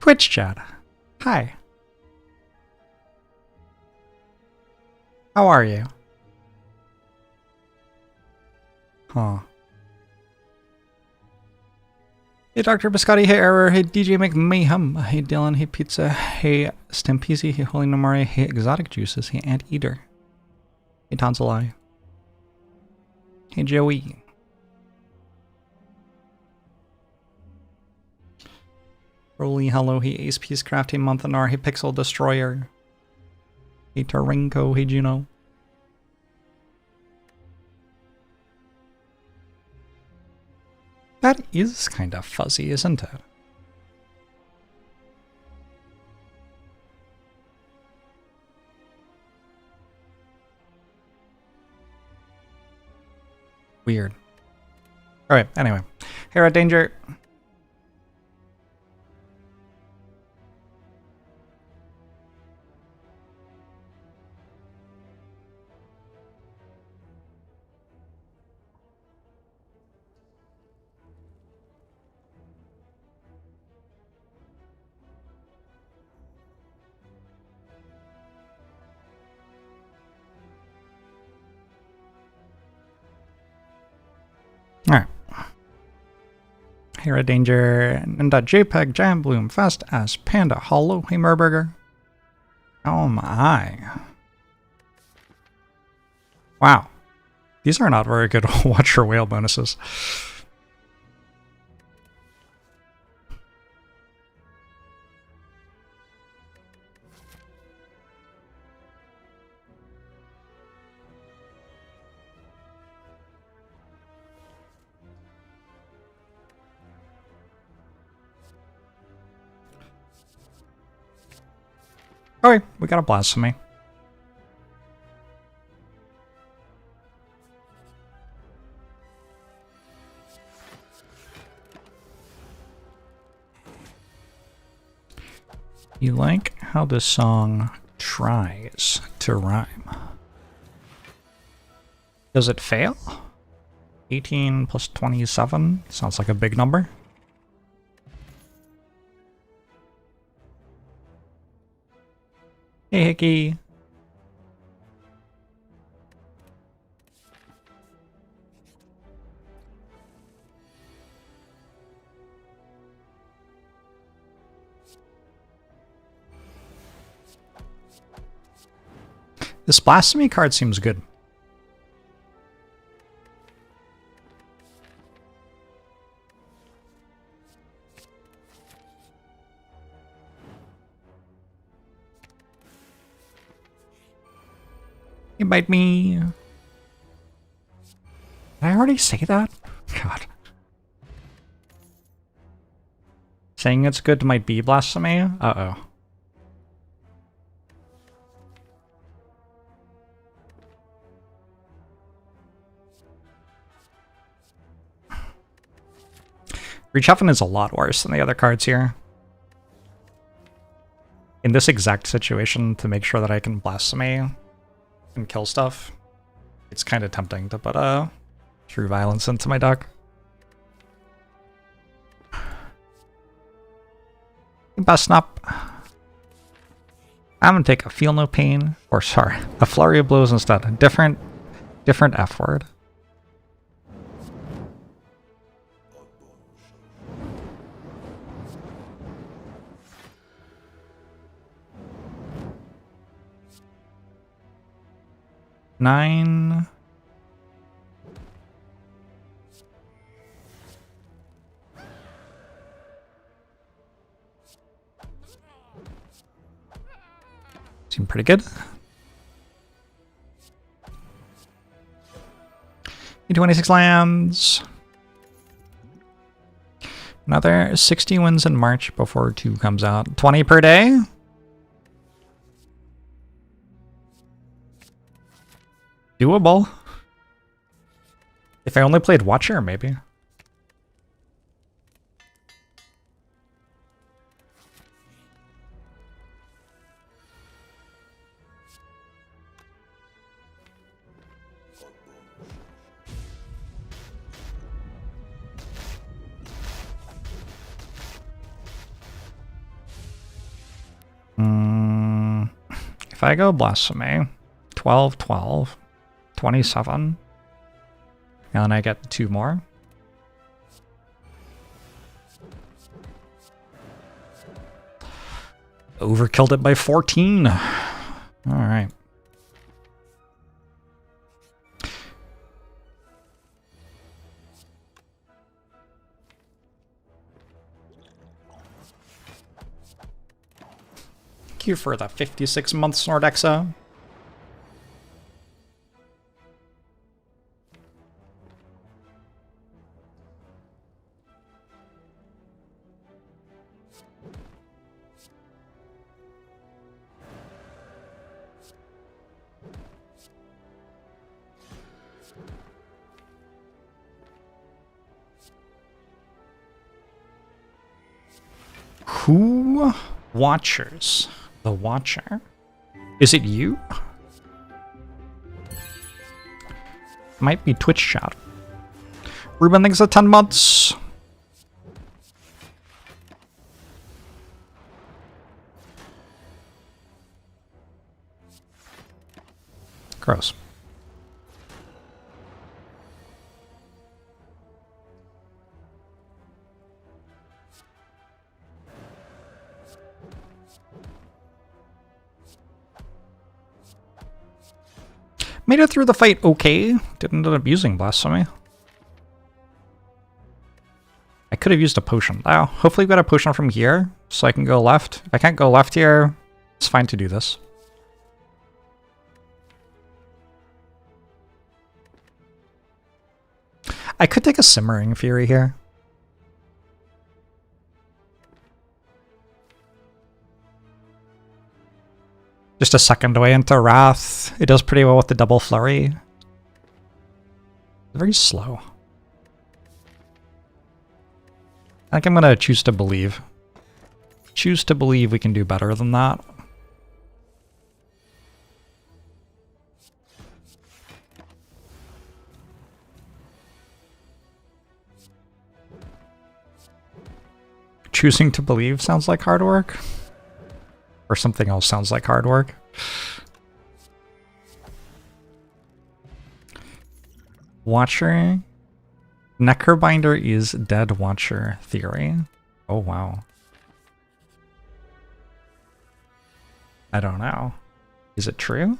Twitch chat. Hi. How are you? Huh. Hey Dr. Biscotti, hey Error, hey DJ McMayhem, hey Dylan, hey Pizza, hey Stampezi, hey Holy Nomari, hey Exotic Juices, hey Anteater, hey Tonsilai, hey Joey. Roly, hello, hey Ace Peacecraft, hey Monthanar, hey Pixel Destroyer, hey Tarinko, hey Juno. That is kind of fuzzy, isn't it? Weird. Alright, anyway. Hey, Red Danger. Alright. Hey, Red Danger. JPEG, Jam Bloom, Fast as Panda, Hollow, hey, Murburger. Oh my. Wow. These are not very good Watch Your Whale bonuses. Alright, we got a Blasphemy. You like how this song tries to rhyme? Does it fail? 18 plus 27 sounds like a big number. Hey, Hickey. This Blasphemy card seems good. You bite me. Did I already say that? God. Saying it's good might be Blasphemy? Uh-oh. Rechuffin is a lot worse than the other cards here. In this exact situation, to make sure that I can Blasphemy and kill stuff, it's kind of tempting to put True Violence into my deck. Best up. I'm gonna take a Feel No Pain, or sorry, a Flurry of Blows instead. Different F word. Nine. Seem pretty good. 26 lands. Another 60 wins in March before 2 comes out. 20 per day. Doable. If I only played Watcher, maybe. If I go Blasphemy, 12, 12, 27, and then I get 2 more. Overkilled it by 14. Alright. Thank you for the 56 months, Nordexa. Who watchers? The Watcher? Is it you? Might be Twitch chat. Ruben thinks of 10 months. Gross. Made it through the fight okay. Didn't end up using Blasphemy. I could have used a potion. Oh, hopefully we got a potion from here, so I can go left. If I can't go left here, it's fine to do this. I could take a Simmering Fury here. Just a second way into Wrath. It does pretty well with the double flurry. Very slow. I think I'm gonna choose to believe. Choose to believe we can do better than that. Choosing to believe sounds like hard work. Or something else sounds like hard work. Watcher. Necrobinder is dead Watcher theory. Oh wow. I don't know. Is it true?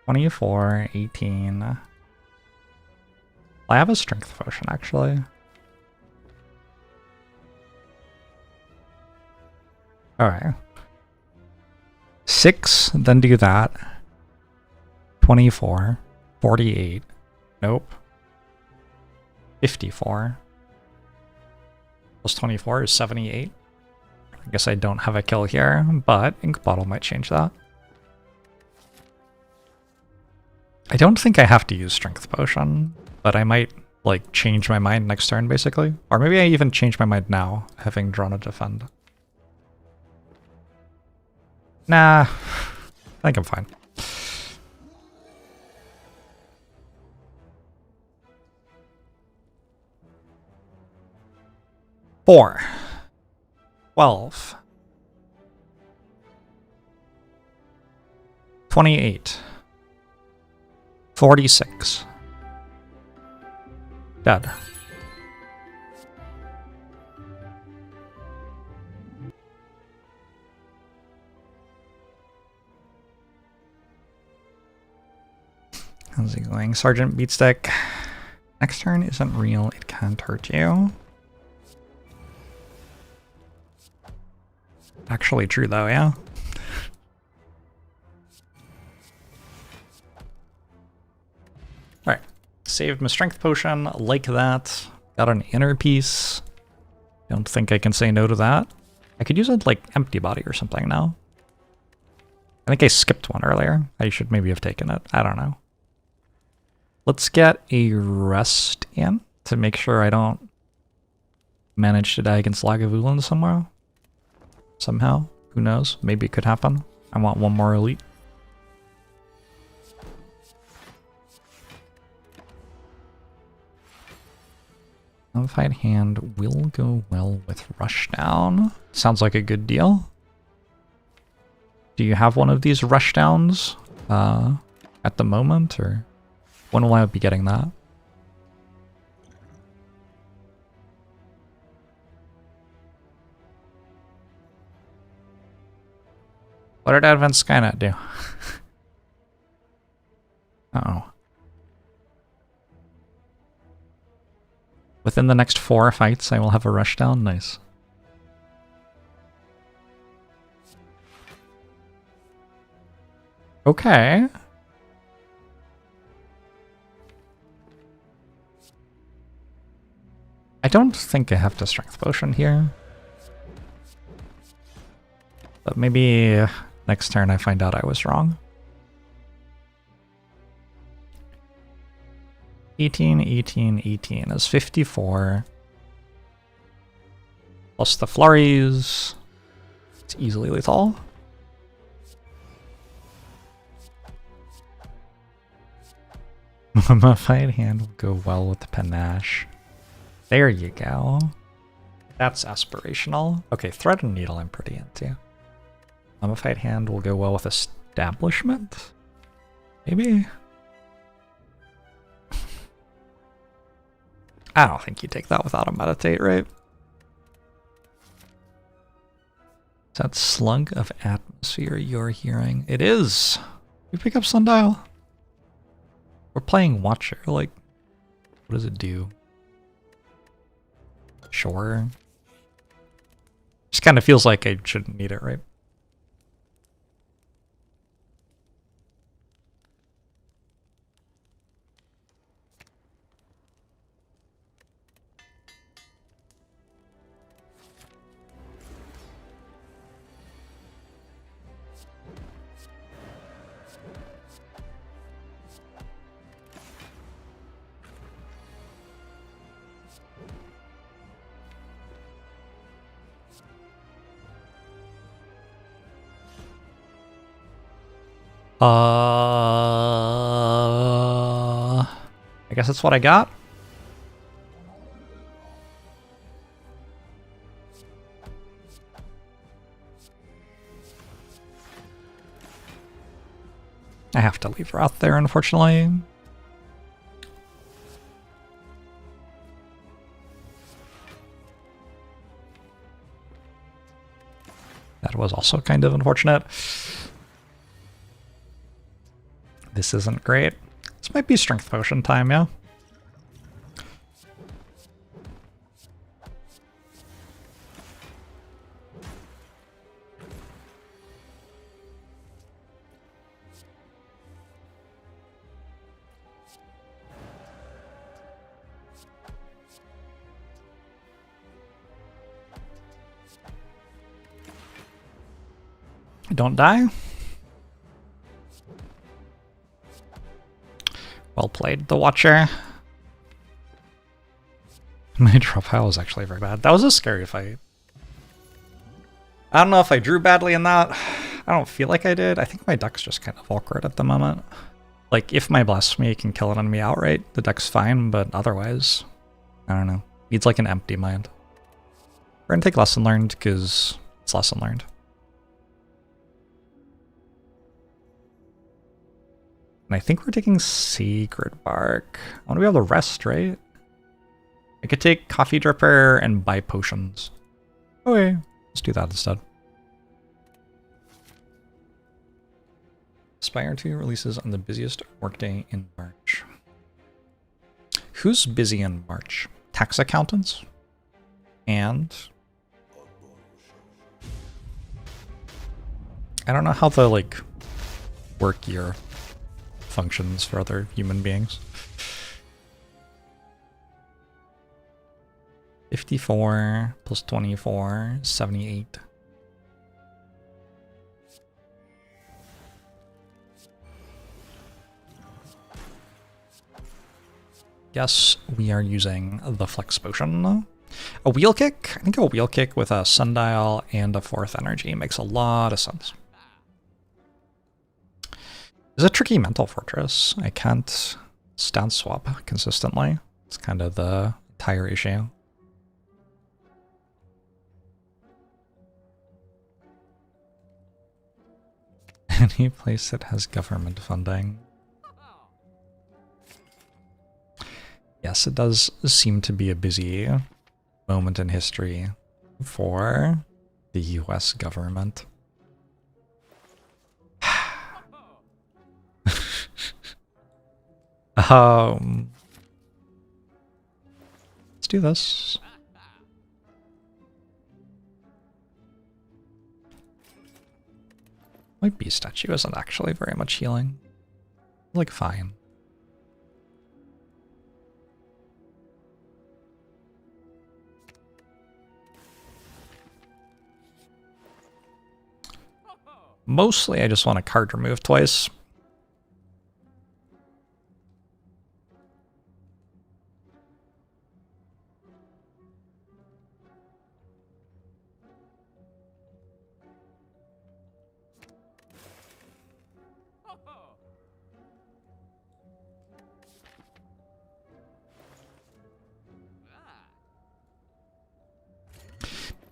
24, 18. I have a strength potion actually. Alright. 6, then do that. 24. 48. Nope. 54. Plus 24 is 78. I guess I don't have a kill here, but Ink Bottle might change that. I don't think I have to use Strength Potion, but I might, like, change my mind next turn, basically. Or maybe I even change my mind now, having drawn a Defend. Nah, I think I'm fine. Four. 12. 28. 46. Dead. How's he going? Sergeant Beatstick. Next turn isn't real, it can't hurt you. Actually true though, yeah? Alright. Saved my strength potion, like that. Got an inner piece. Don't think I can say no to that. I could use a, like, empty body or something now. I think I skipped one earlier. I should maybe have taken it. I don't know. Let's get a rest in to make sure I don't manage to die against Lagavulin somewhere. Somehow. Who knows? Maybe it could happen. I want one more elite. Modified hand will go well with Rushdown. Sounds like a good deal. Do you have one of these rushdowns at the moment, or when will I be getting that? What did Advent Skynet do? Uh-oh. Within the next 4 fights, I will have a rushdown. Nice. Okay. I don't think I have to strength potion here. But maybe next turn I find out I was wrong. 18, 18, 18 is 54. Plus the flurries. It's easily lethal. Mummified hand will go well with the panache. There you go. That's aspirational. Okay, thread and needle I'm pretty into. Mummified hand will go well with establishment? Maybe? I don't think you take that without a meditate, right? Is that slug of atmosphere you're hearing? It is! You pick up Sundial. We're playing Watcher, like, what does it do? Sure. Just kind of feels like I shouldn't need it, right? I guess that's what I got. I have to leave her out there, unfortunately. That was also kind of unfortunate. This isn't great. This might be strength potion time, yeah? Don't die. Well played, the Watcher. My drop pile was actually very bad. That was a scary fight. I don't know if I drew badly in that. I don't feel like I did. I think my deck's just kind of awkward at the moment. Like, if my Blasphemy can kill an enemy outright, the deck's fine, but otherwise, I don't know. Needs like an empty mind. We're gonna take Lesson Learned, because it's Lesson Learned. And I think we're taking Sacred Bark. I want to be able to rest, right? I could take Coffee Dripper and buy potions. Okay, let's do that instead. Spire 2 releases on the busiest workday in March. Who's busy in March? Tax accountants? And I don't know how the, like, work year functions for other human beings. 54 plus 24, 78. Yes, we are using the Flex Potion. A Wheel Kick? I think a Wheel Kick with a Sundial and a 4th energy makes a lot of sense. It's a tricky mental fortress. I can't stance swap consistently. It's kind of the entire issue. Any place that has government funding. Yes, it does seem to be a busy moment in history for the US government. Let's do this. My bee statue isn't actually very much healing. Like, fine. Mostly, I just want a card removed twice.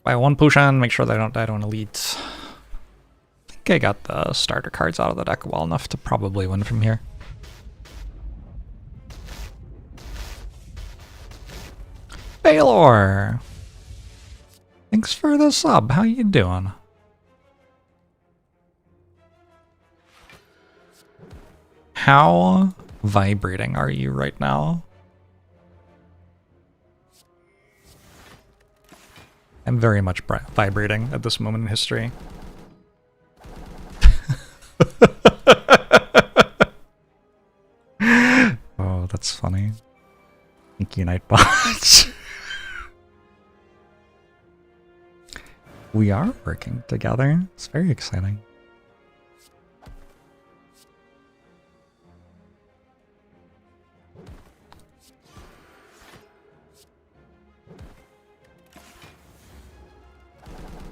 Buy one potion, make sure they don't die to an elite. I think I got the starter cards out of the deck well enough to probably win from here. Baylor! Thanks for the sub, how you doing? How vibrating are you right now? I'm very much vibrating at this moment in history. Oh, that's funny. Thank you, Nightbot. We are working together. It's very exciting.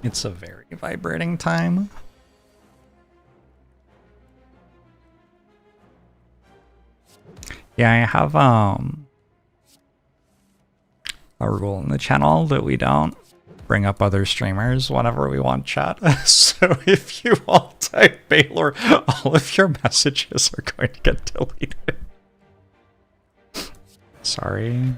It's a very vibrating time. Yeah, I have a rule in the channel that we don't bring up other streamers whenever we want chat. So if you all type Baylor, all of your messages are going to get deleted. Sorry.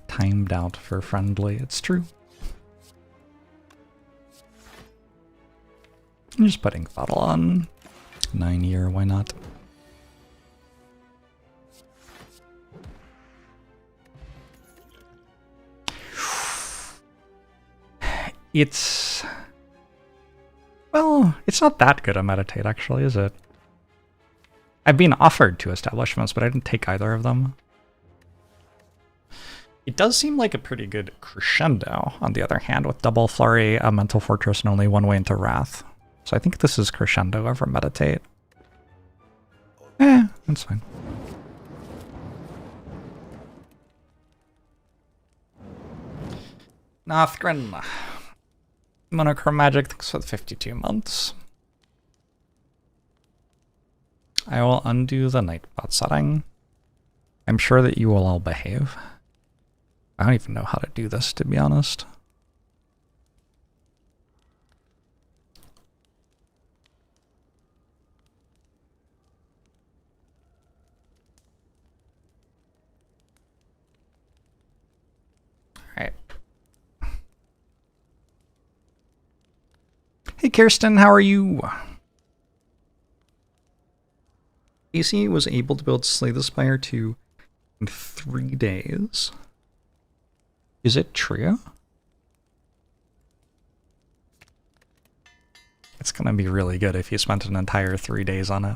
Timed out for friendly, it's true. I'm just putting bottle on 9-year, why not? It's... well, it's not that good a meditate actually, is it? I've been offered 2 establishments, but I didn't take either of them. It does seem like a pretty good crescendo, on the other hand, with double flurry, a mental fortress, and only one way into wrath. So I think this is crescendo over meditate. That's fine. Nothgren. Monochromagic, thanks for the 52 months. I will undo the Nightbot setting. I'm sure that you will all behave. I don't even know how to do this, to be honest. Alright. Hey Kirsten, how are you? AC was able to build Slay the Spire 2 in 3 days. Is it true? It's gonna be really good if you spent an entire 3 days on it.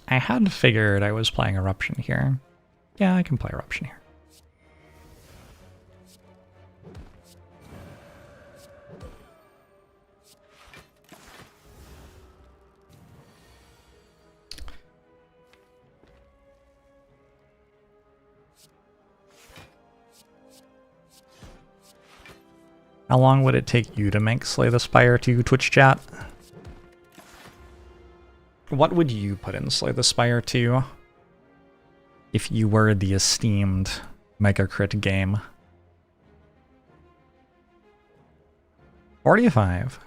I had figured I was playing Eruption here. Yeah, I can play Eruption here. How long would it take you to make Slay the Spire to Twitch chat? What would you put in Slay the Spire to if you were the esteemed Mega Crit game? 45,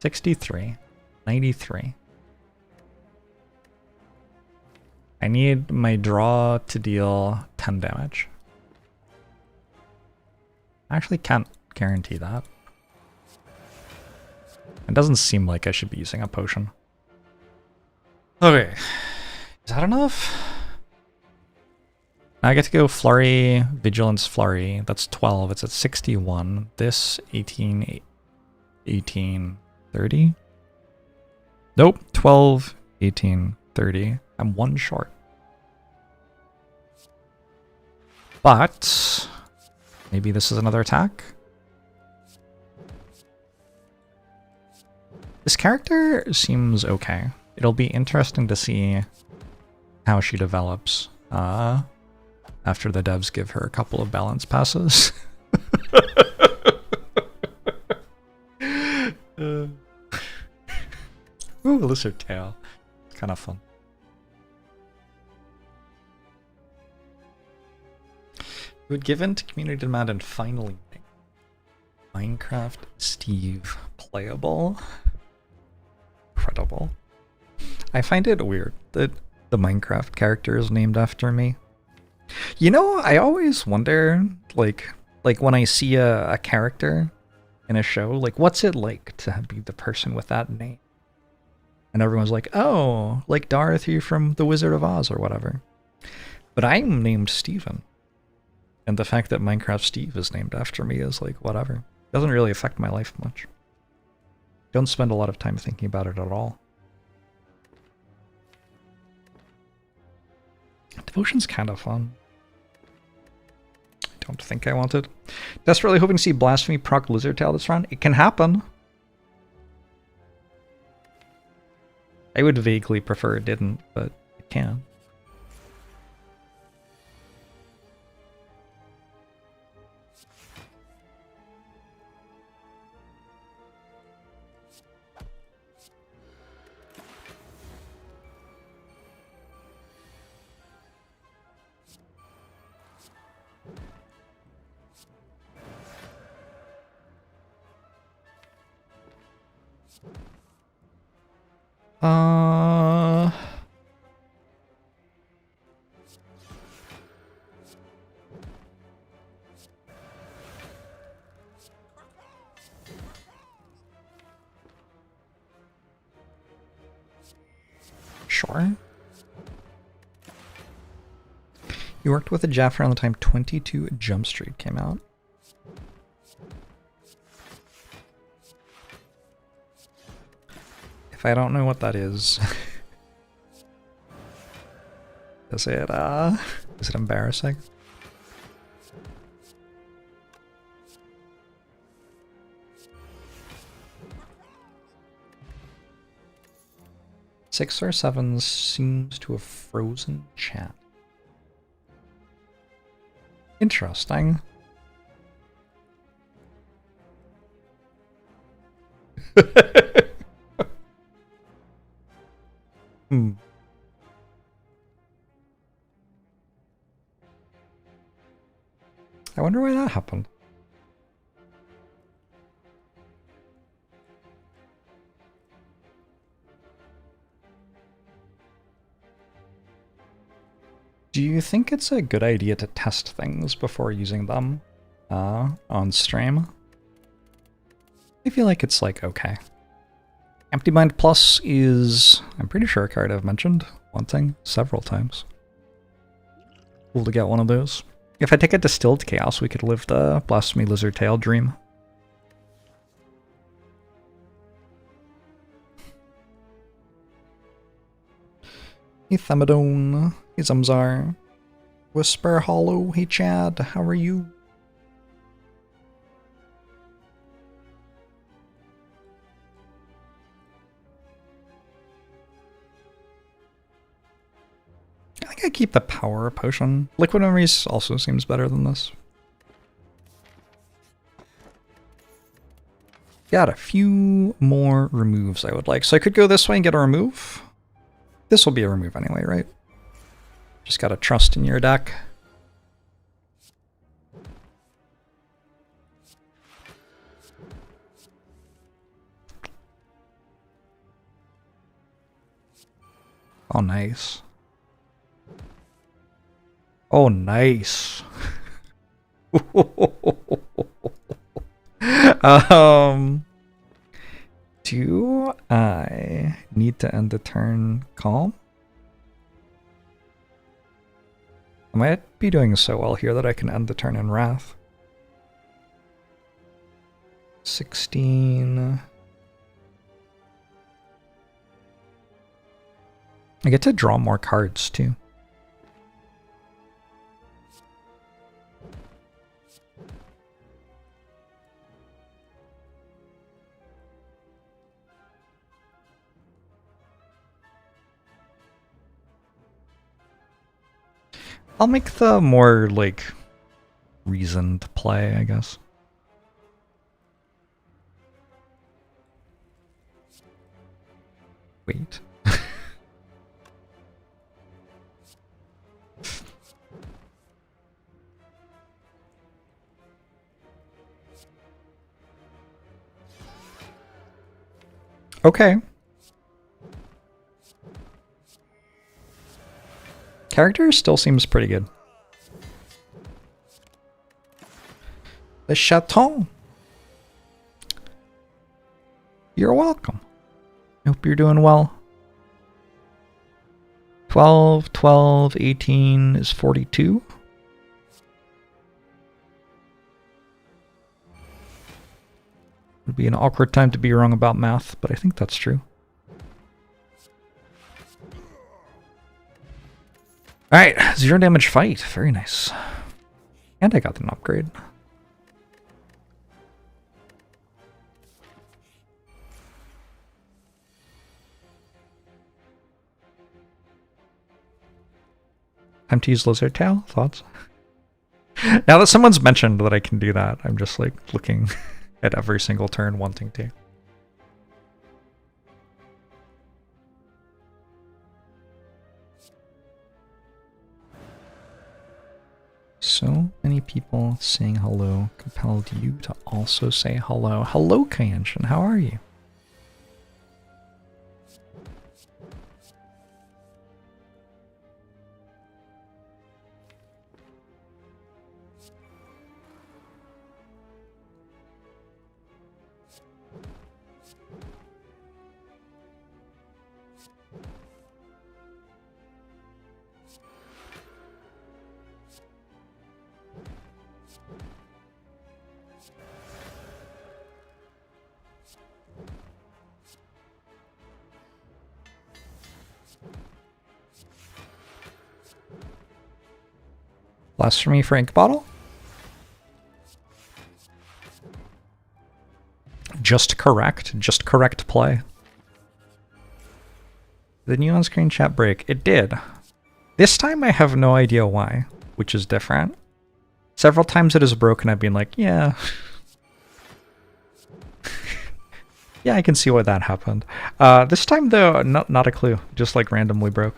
63, 93. I need my draw to deal 10 damage. I actually can't guarantee that. It doesn't seem like I should be using a potion. Okay, is that enough? Now I get to go Flurry, Vigilance, Flurry. That's 12. It's at 61. This 18, 18, 30? Nope, 12, 18, 30. I'm one short. But maybe this is another attack? This character seems okay. It'll be interesting to see how she develops after the devs give her a couple of balance passes. Ooh, lizard tail. It's kind of fun. We would give in to community demand and finally make Minecraft Steve playable. Incredible. I find it weird that the Minecraft character is named after me. You know, I always wonder, like when I see a character in a show, like what's it like to be the person with that name? And everyone's like, oh, like Dorothy from The Wizard of Oz or whatever. But I'm named Steven. And the fact that Minecraft Steve is named after me is like, whatever. Doesn't really affect my life much. Don't spend a lot of time thinking about it at all. Devotion's kind of fun. I don't think I want it. Desperately hoping to see Blasphemy proc Lizard Tail this round. It can happen. I would vaguely prefer it didn't, but it can. Sure. You worked with a Jaff around the time 22 Jump Street came out. If I don't know what that is, is it embarrassing? Six or seven seems to have frozen chat. Interesting. I wonder why that happened. Do you think it's a good idea to test things before using them on stream? I feel like it's like okay. Empty Mind Plus is, I'm pretty sure, a card I've mentioned wanting several times. Cool to get one of those. If I take a Distilled Chaos, we could live the Blasphemy Lizard Tail dream. Hey Thermodone, hey Zumzar, Whisper Hollow, hey Chad, how are you? I think I keep the Power Potion. Liquid Memories also seems better than this. Got a few more removes I would like. So I could go this way and get a remove. This will be a remove anyway, right? Just gotta trust in your deck. Oh, nice. Oh, nice. Do I need to end the turn calm? I might be doing so well here that I can end the turn in wrath. 16. I get to draw more cards too. I'll make the more, like, reasoned play, I guess. Wait. Okay. Character still seems pretty good. The Chaton. You're welcome. I hope you're doing well. 12, 12, 18 is 42. Would be an awkward time to be wrong about math, but I think that's true. Alright, 0 damage fight. Very nice. And I got an upgrade. Time to use Lizard Tail? Thoughts? Now that someone's mentioned that I can do that, I'm just like looking at every single turn wanting to. So many people saying hello compelled you to also say hello. Hello, Kyanshin, how are you? Blasphemy for Ink Bottle? Just correct play. The new on-screen chat break. It did. This time I have no idea why, which is different. Several times it has broken, I've been like, yeah. Yeah, I can see why that happened. This time though, not a clue. Just like randomly broke.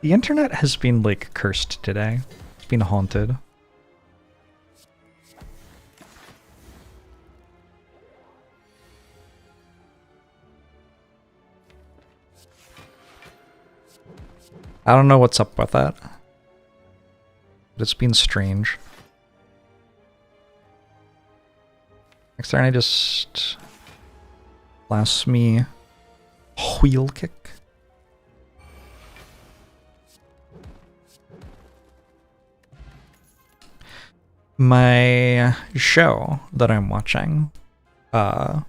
The internet has been, like, cursed today. It's been haunted. I don't know what's up with that. But it's been strange. Next turn I just... blasphemy wheel kick. My show that I'm watching, I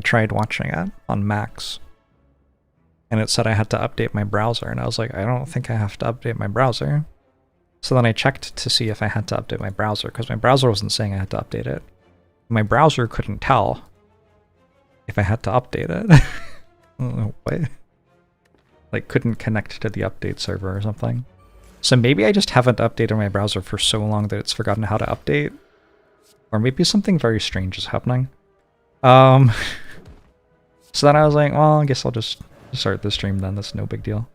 tried watching it on Max, and it said I had to update my browser, and I was like, I don't think I have to update my browser. So then I checked to see if I had to update my browser, because my browser wasn't saying I had to update it. My browser couldn't tell if I had to update it. I don't know what. Like, couldn't connect to the update server or something. So maybe I just haven't updated my browser for so long that it's forgotten how to update. Or maybe something very strange is happening. So then I was like, well, I guess I'll just start the stream then. That's no big deal.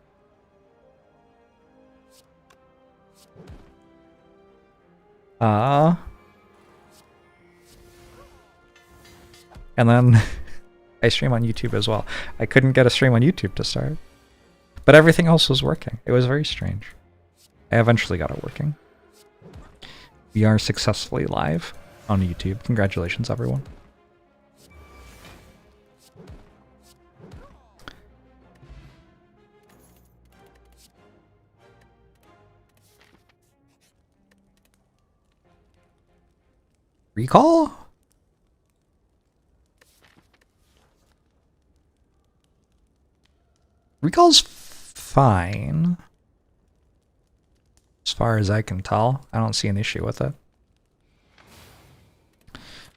And then I stream on YouTube as well. I couldn't get a stream on YouTube to start. But everything else was working. It was very strange. I eventually got it working. We are successfully live on YouTube. Congratulations, everyone. Recall? Recall's fine. As far as I can tell, I don't see an issue with it.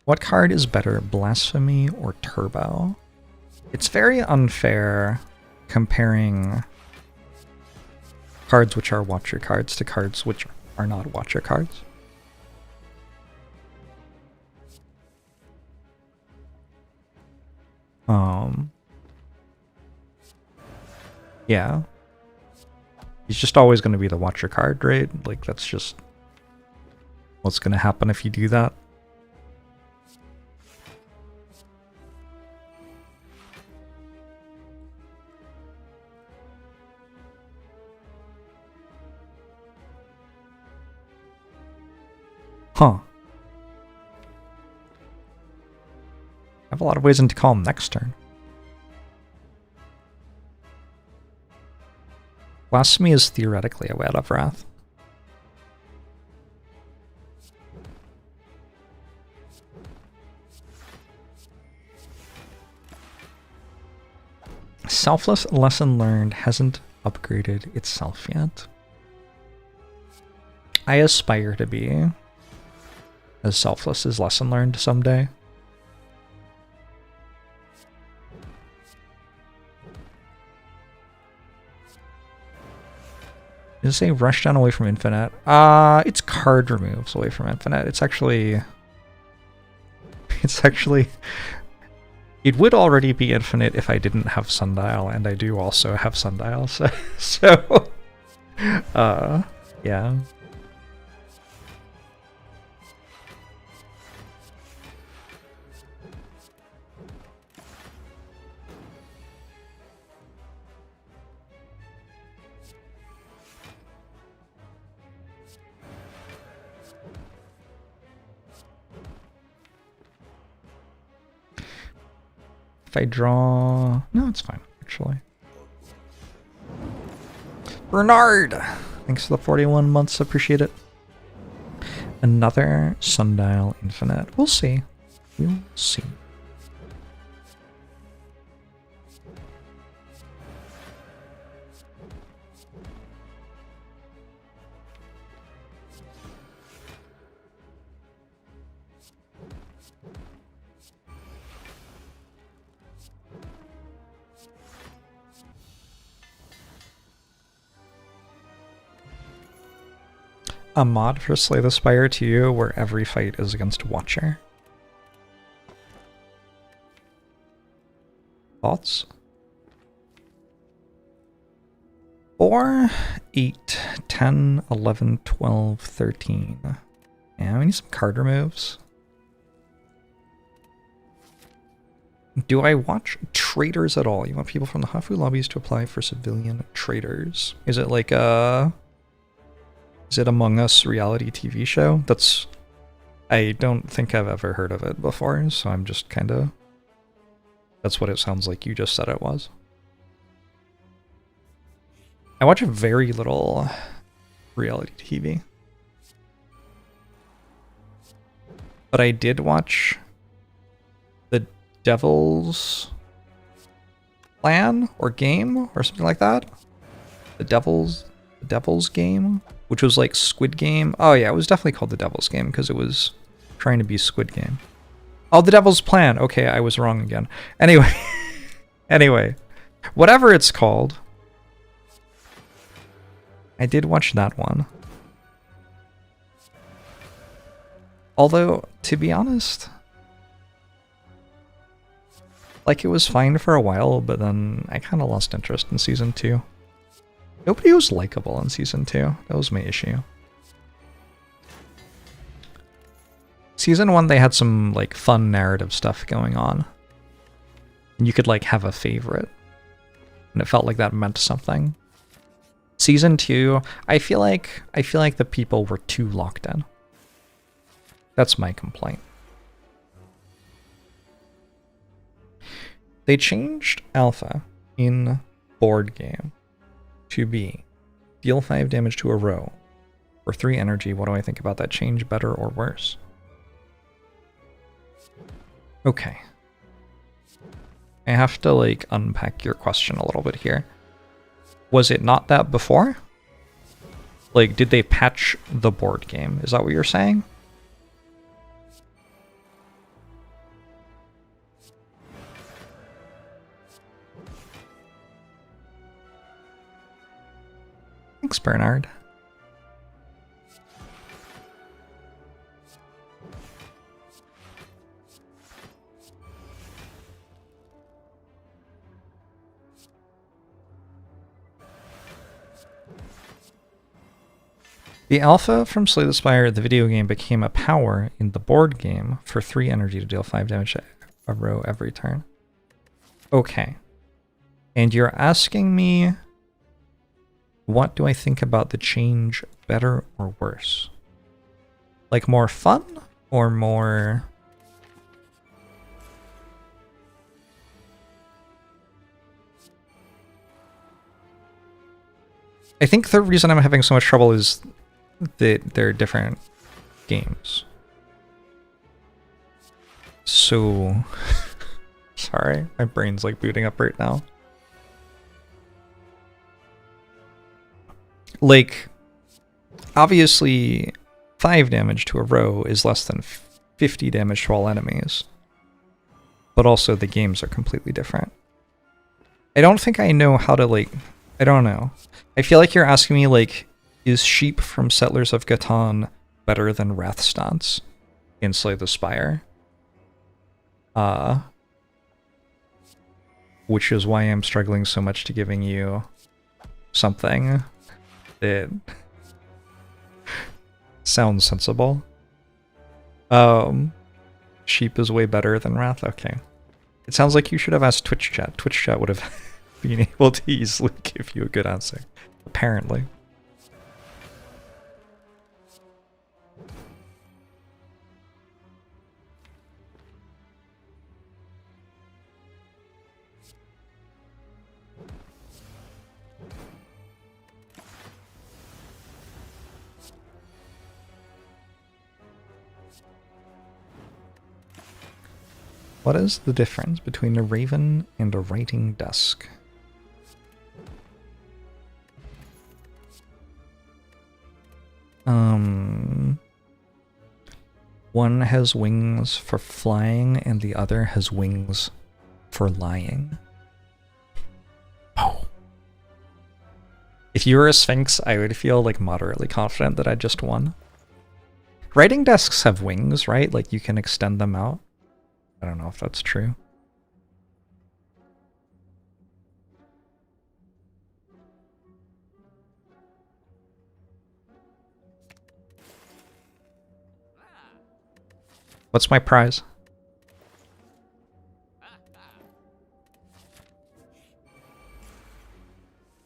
What card is better, Blasphemy or Turbo? It's very unfair comparing cards which are Watcher cards to cards which are not Watcher cards. Yeah. He's just always going to be the Watcher card, right? Like, that's just what's going to happen if you do that. Huh. I have a lot of ways to call him next turn. Blasphemy is theoretically a way out of Wrath. Selfless Lesson Learned hasn't upgraded itself yet. I aspire to be as selfless as Lesson Learned someday. Does it say rush down away from infinite? It's card removes away from infinite. It's actually... It would already be infinite if I didn't have Sundial, and I do also have Sundial, so yeah. If I draw... No, it's fine, actually. Bernard! Thanks for the 41 months, appreciate it. Another Sundial Infinite. We'll see. We'll see. A mod for Slay the Spire to you where every fight is against Watcher. Thoughts? 4, 8, 10, 11, 12, 13. Yeah, we need some card removes. Do I watch traders at all? You want people from the Hafu lobbies to apply for civilian traders? Is it like a... Is it Among Us reality TV show? That's... I don't think I've ever heard of it before, so I'm just kind of... That's what it sounds like you just said it was. I watch very little reality TV. But I did watch The Devil's Plan or Game or something like that. The Devil's Game, which was like Squid Game. Oh yeah, it was definitely called The Devil's Game because it was trying to be Squid Game. Oh, The Devil's Plan. Okay, I was wrong again. Anyway, anyway, whatever it's called, I did watch that one. Although To be honest, like, it was fine for a while, but then I kind of lost interest in Season 2. Nobody was likable in Season 2. That was my issue. Season 1, they had some, like, fun narrative stuff going on. And you could, like, have a favorite. And it felt like that meant something. Season 2, I feel like the people were too locked in. That's my complaint. They changed Alpha in board game to be deal 5 damage to a row for 3 energy. What do I think about that change? Better or worse? Okay. I have to, like, unpack your question a little bit here. Was it not that before? Like, did they patch the board game? Is that what you're saying? Thanks, Bernard. The alpha from Slay the Spire, the video game, became a power in the board game for 3 energy to deal 5 damage a row every turn. Okay. And you're asking me, what do I think about the change, better or worse? Like, more fun or more... I think the reason I'm having so much trouble is that they're different games. So... Sorry, my brain's like booting up right now. Like, obviously, 5 damage to a row is less than 50 damage to all enemies. But also, the games are completely different. I don't think I know how to, like... I don't know. I feel like you're asking me, like, is Sheep from Settlers of Catan better than Wrathstance in Slay the Spire? Which is why I'm struggling so much to giving you something that sounds sensible. Sheep is way better than Wrath? Okay. It sounds like you should have asked Twitch chat. Twitch chat would have been able to easily give you a good answer. Apparently. What is the difference between a raven and a writing desk? One has wings for flying and the other has wings for lying. Oh. If you were a Sphinx, I would feel like moderately confident that I just won. Writing desks have wings, right? Like you can extend them out. I don't know if that's true. What's my prize?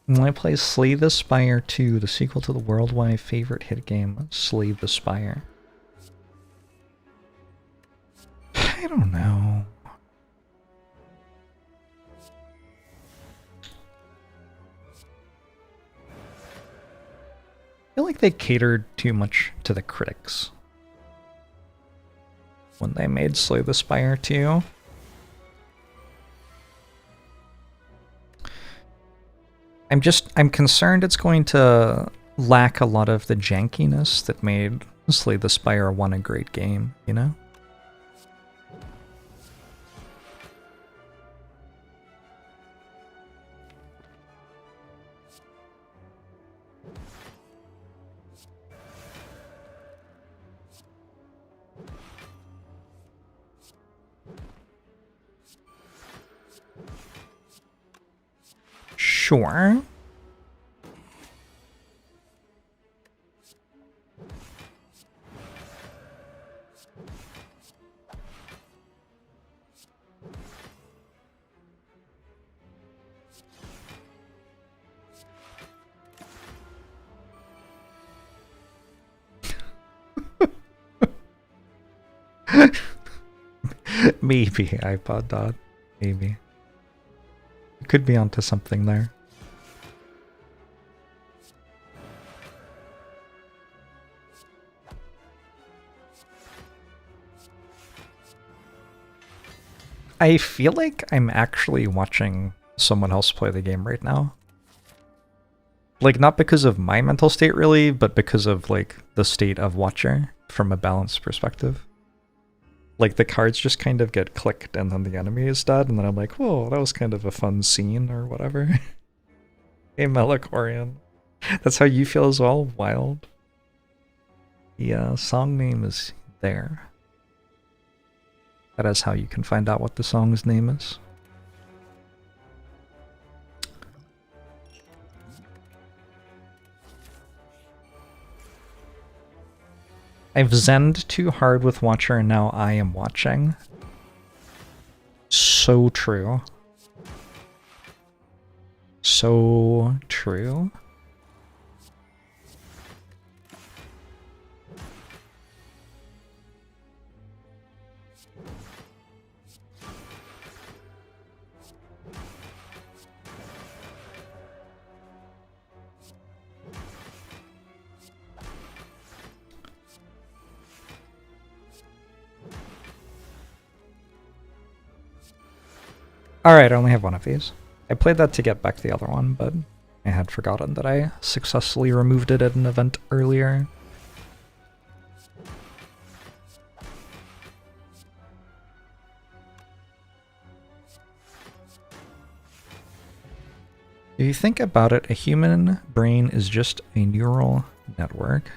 When I play Slay the Spire 2, the sequel to the worldwide favorite hit game, Slay the Spire. I don't know. I feel like they catered too much to the critics when they made Slay the Spire 2. I'm concerned it's going to lack a lot of the jankiness that made Slay the Spire 1 a great game, you know? Sure. Maybe iPod Dot. Maybe. You could be onto something there. I feel like I'm actually watching someone else play the game right now. Like, not because of my mental state, really, but because of, like, the state of watcher from a balanced perspective. Like, the cards just kind of get clicked and then the enemy is dead, and then I'm like, whoa, that was kind of a fun scene or whatever. Hey, Melicorian. That's how you feel as well? Wild. The song name is there. That is how you can find out what the song's name is. I've zenned too hard with Watcher and now I am watching. So true. So true. Alright, I only have one of these. I played that to get back the other one, but I had forgotten that I successfully removed it at an event earlier. If you think about it, a human brain is just a neural network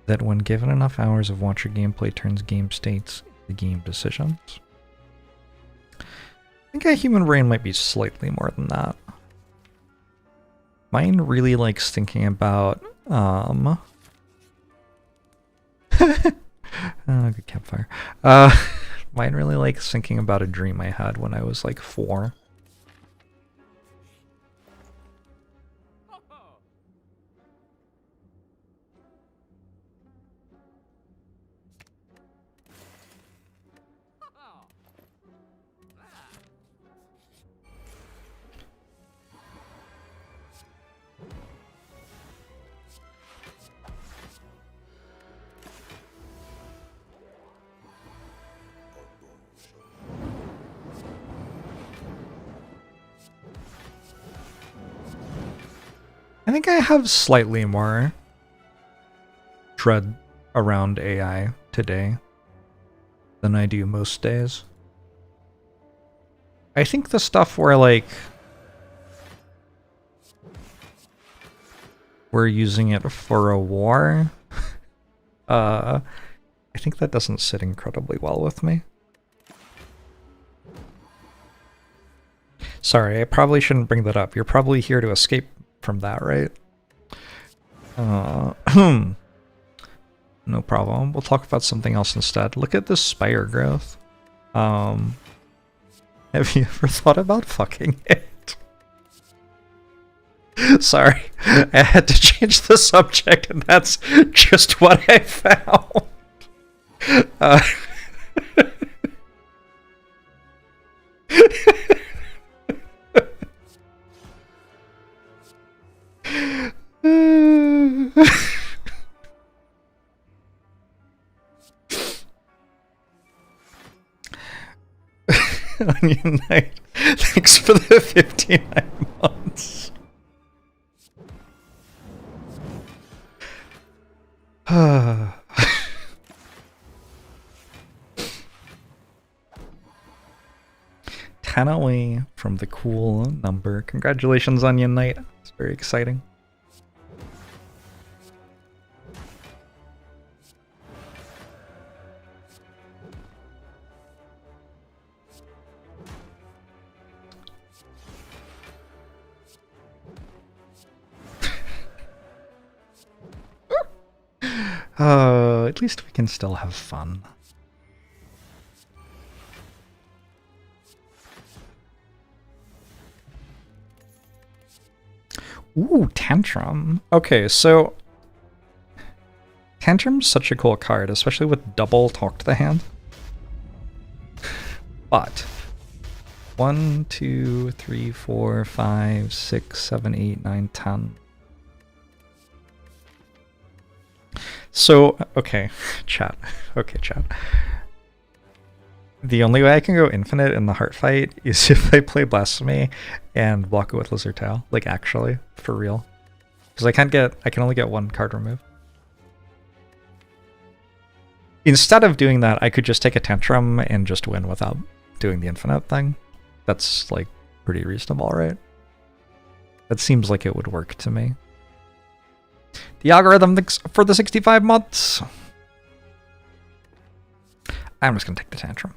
that when given enough hours of Watcher gameplay turns game states into game decisions. I think a human brain might be slightly more than that. Mine really likes thinking about, oh, good campfire. Mine really likes thinking about a dream I had when I was like 4. I think I have slightly more dread around AI today than I do most days. I think the stuff where, like, we're using it for a war, I think that doesn't sit incredibly well with me. Sorry, I probably shouldn't bring that up. You're probably here to escape from that, right? No problem. We'll talk about something else instead. Look at this spire growth. Have you ever thought about fucking it? Sorry, I had to change the subject, and that's just what I found. Onion Knight, thanks for the 59 months. Ten away from the cool number. Congratulations, Onion Knight. It's very exciting. Oh, at least we can still have fun. Ooh, Tantrum. Okay, so Tantrum's such a cool card, especially with double talk to the hand. But 1, 2, 3, 4, 5, 6, 7, 8, 9, 10. So, okay, chat. Okay, chat. The only way I can go infinite in the heart fight is if I play Blasphemy and block it with Lizard Tail. Like, actually, for real. Because I can only get one card removed. Instead of doing that, I could just take a Tantrum and just win without doing the infinite thing. That's, like, pretty reasonable, right? That seems like it would work to me. The algorithm for the 65 months. I'm just going to take the Tantrum.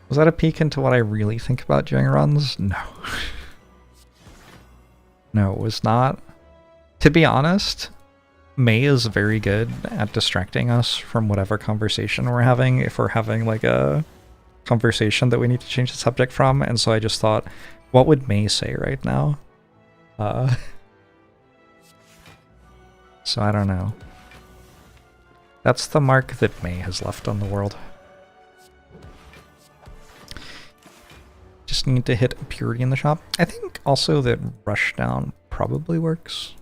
Was that a peek into what I really think about doing runs? No. No, it was not. To be honest, May is very good at distracting us from whatever conversation we're having, if we're having like a conversation that we need to change the subject from, and so I just thought, what would May say right now? So I don't know. That's the mark that May has left on the world. Just need to hit a purity in the shop. I think also that Rushdown probably works.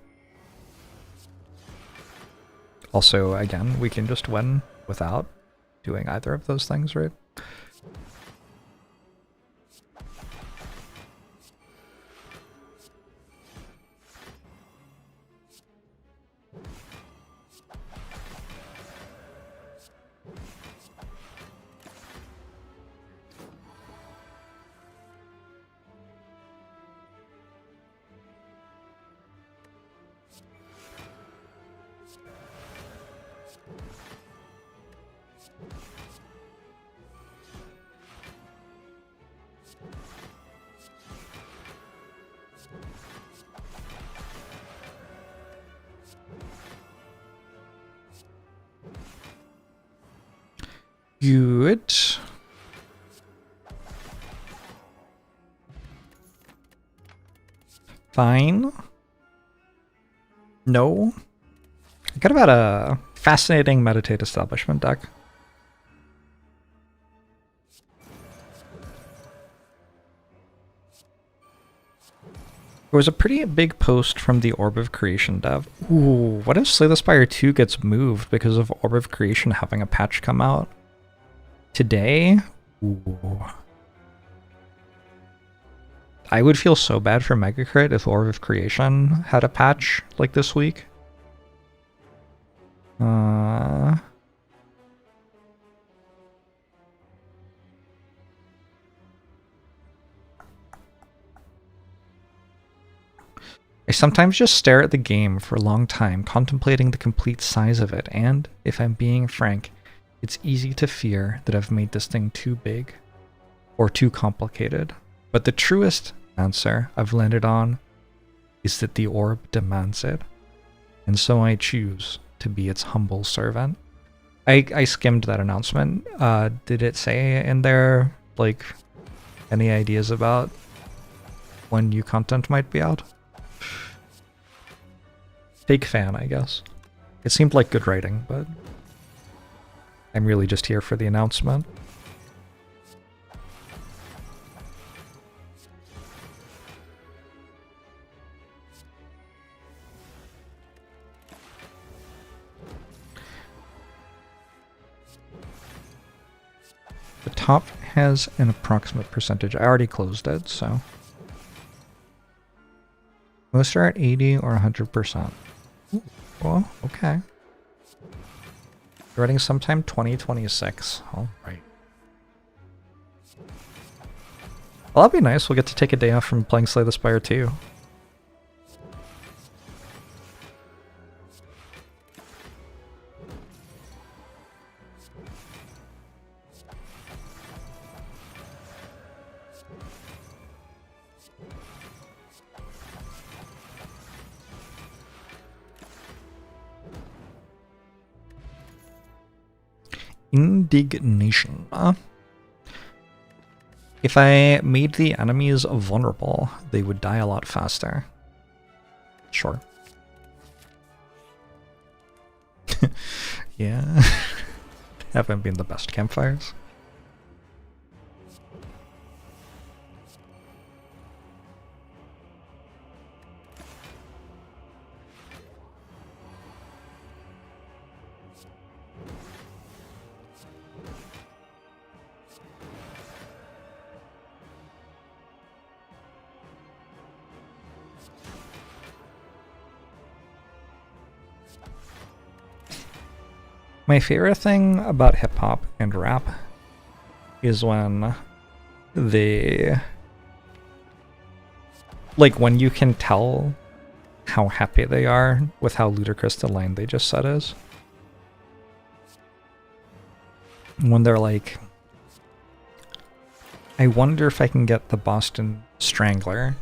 Also, again, we can just win without doing either of those things, right? Good. Fine. No. I got about a fascinating meditate establishment deck. There was a pretty big post from the Orb of Creation dev. Ooh, what if Slay the Spire 2 gets moved because of Orb of Creation having a patch come out today? Ooh. I would feel so bad for Mega Crit if Orb of Creation had a patch like this week. I sometimes just stare at the game for a long time, contemplating the complete size of it, and, if I'm being frank, it's easy to fear that I've made this thing too big or too complicated. But the truest answer I've landed on is that the orb demands it, and so I choose to be its humble servant. I skimmed that announcement. Did it say in there, like, any ideas about when new content might be out? Fake fan, I guess. It seemed like good writing, but I'm really just here for the announcement. The top has an approximate percentage. I already closed it, so. Most are at 80 or 100%. Ooh, well, okay. Running sometime 2026. All right. Well, that'll be nice. We'll get to take a day off from playing Slay the Spire 2. Indignation. If I made the enemies vulnerable, they would die a lot faster. Sure. Yeah. Haven't been the best campfires. My favorite thing about hip-hop and rap is when they... like, when you can tell how happy they are with how ludicrous the line they just said is. When they're like, I wonder if I can get the Boston Strangler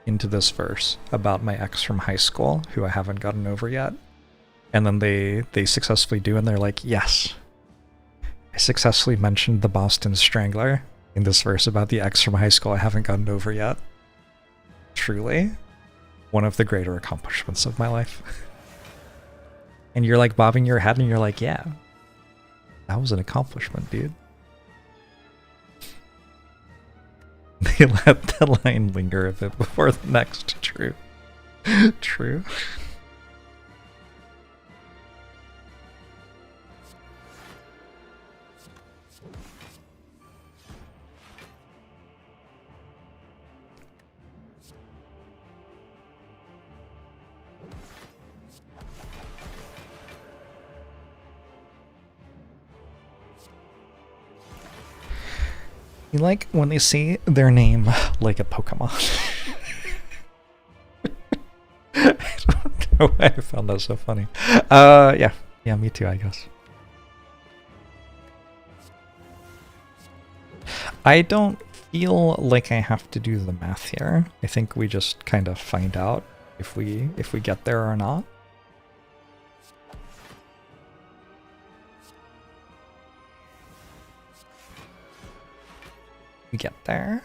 into this verse about my ex from high school, who I haven't gotten over yet. And then they successfully do, and they're like, yes, I successfully mentioned the Boston Strangler in this verse about the ex from high school I haven't gotten over yet. Truly, one of the greater accomplishments of my life. And you're like bobbing your head, and you're like, yeah, that was an accomplishment, dude. They let the line linger a bit before the next true. True. You like when they say their name like a Pokemon. I don't know why I found that so funny. Yeah, me too, I guess. I don't feel like I have to do the math here. I think we just kind of find out if we get there or not. We get there.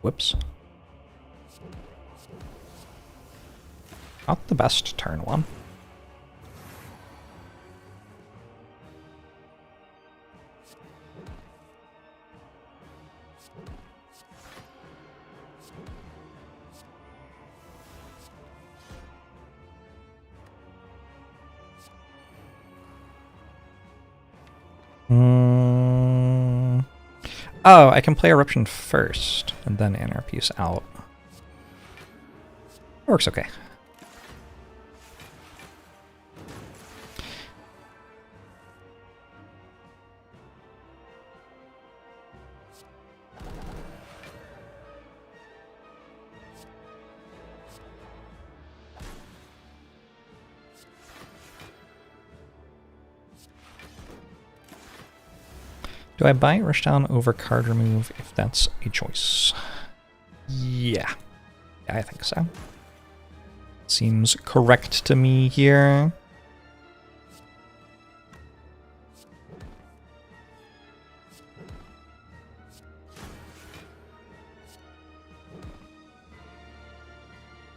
Whoops. Not the best turn one. Oh, I can play Eruption first, and then Inner Peace out. Works okay. Do I buy Rushdown over card remove if that's a choice? Yeah, I think so. Seems correct to me here.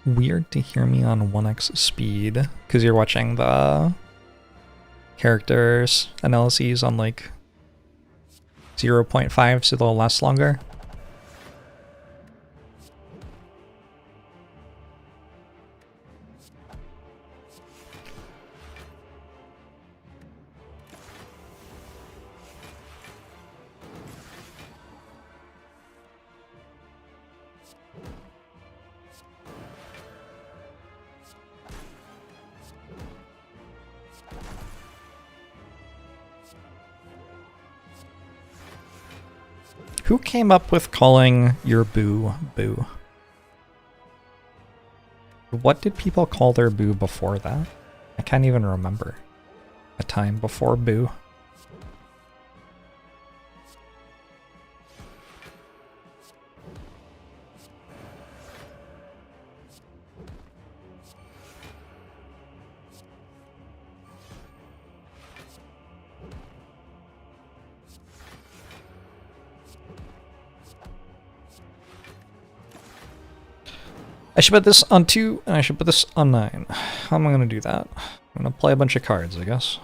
Weird to hear me on 1x speed, because you're watching the characters analyses on like 0.5, so they'll last longer. Who came up with calling your boo boo? What did people call their boo before that? I can't even remember a time before boo. should put this on 2, and I should put this on 9. How am I going to do that? I'm going to play a bunch of cards, I guess.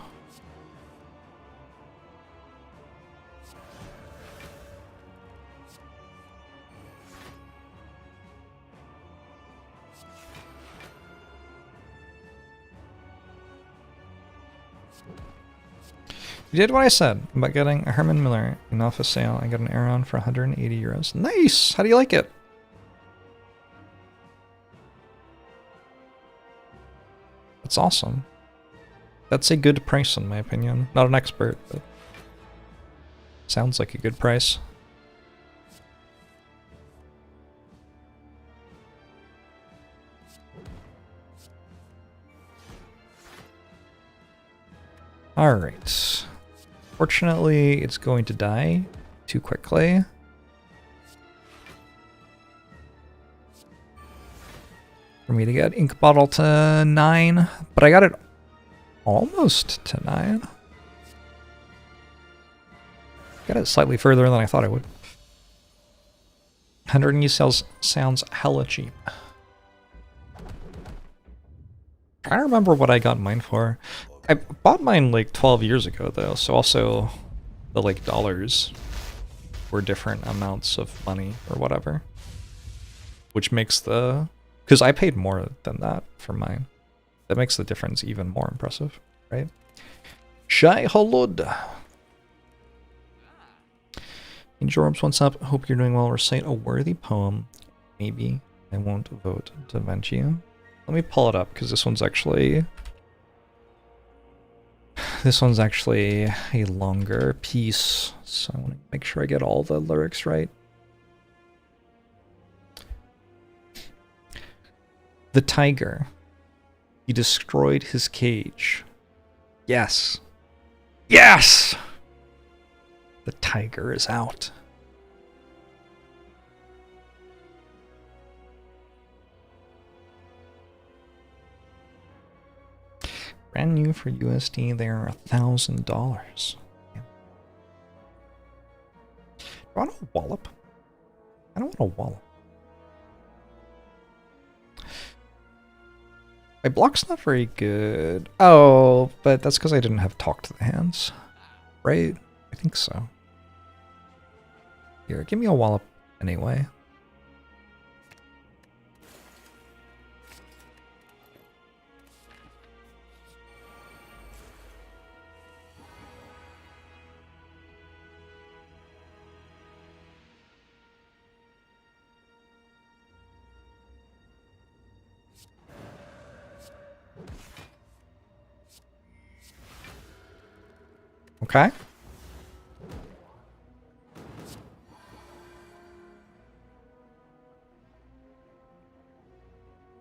You did what I said about getting a Herman Miller in off a sale. I got an Aeron for 180 euros. Nice! How do you like it? That's awesome. That's a good price in my opinion. Not an expert, but sounds like a good price. Alright. Fortunately, it's going to die too quickly. For me to get ink bottle to 9, but I got it almost to 9. Got it slightly further than I thought I would. 100 sales sounds hella cheap. Trying to remember what I got mine for. I bought mine like 12 years ago though, so also the like dollars were different amounts of money or whatever. Which makes the... Because I paid more than that for mine. That makes the difference even more impressive, right? Shai Holud. In Jorbs, what's up? Hope you're doing well. Recite a worthy poem. Maybe I won't vote to vent you. Let me pull it up because this one's actually... This one's actually a longer piece, so I want to make sure I get all the lyrics right. The tiger. He destroyed his cage. Yes. Yes! The tiger is out. Brand new for USD, they are $1,000. Yeah. Do I want a wallop? I don't want a wallop. My block's not very good. Oh, but that's because I didn't have talk to the hands. Right? I think so. Here, give me a wallop anyway. Okay.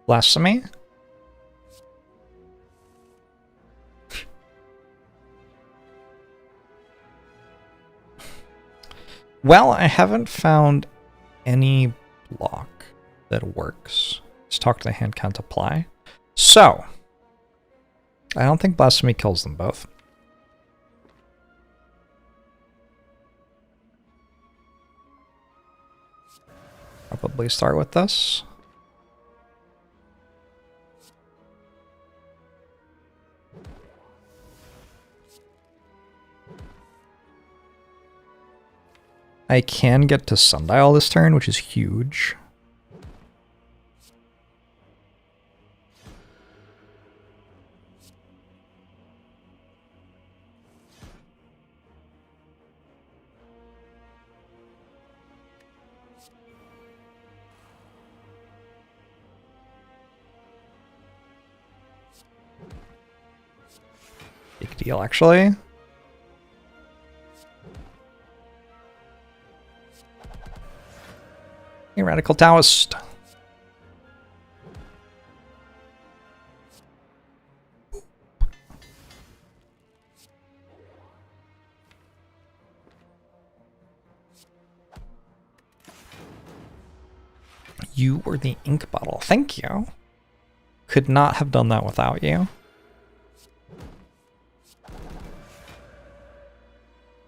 Blasphemy. Well, I haven't found any block that works. Let's talk to the hand can't apply. So, I don't think Blasphemy kills them both. Probably start with this. I can get to Sundial this turn, which is huge. Big deal, actually. Hey, Radical Taoist. You were the ink bottle. Thank you. Could not have done that without you.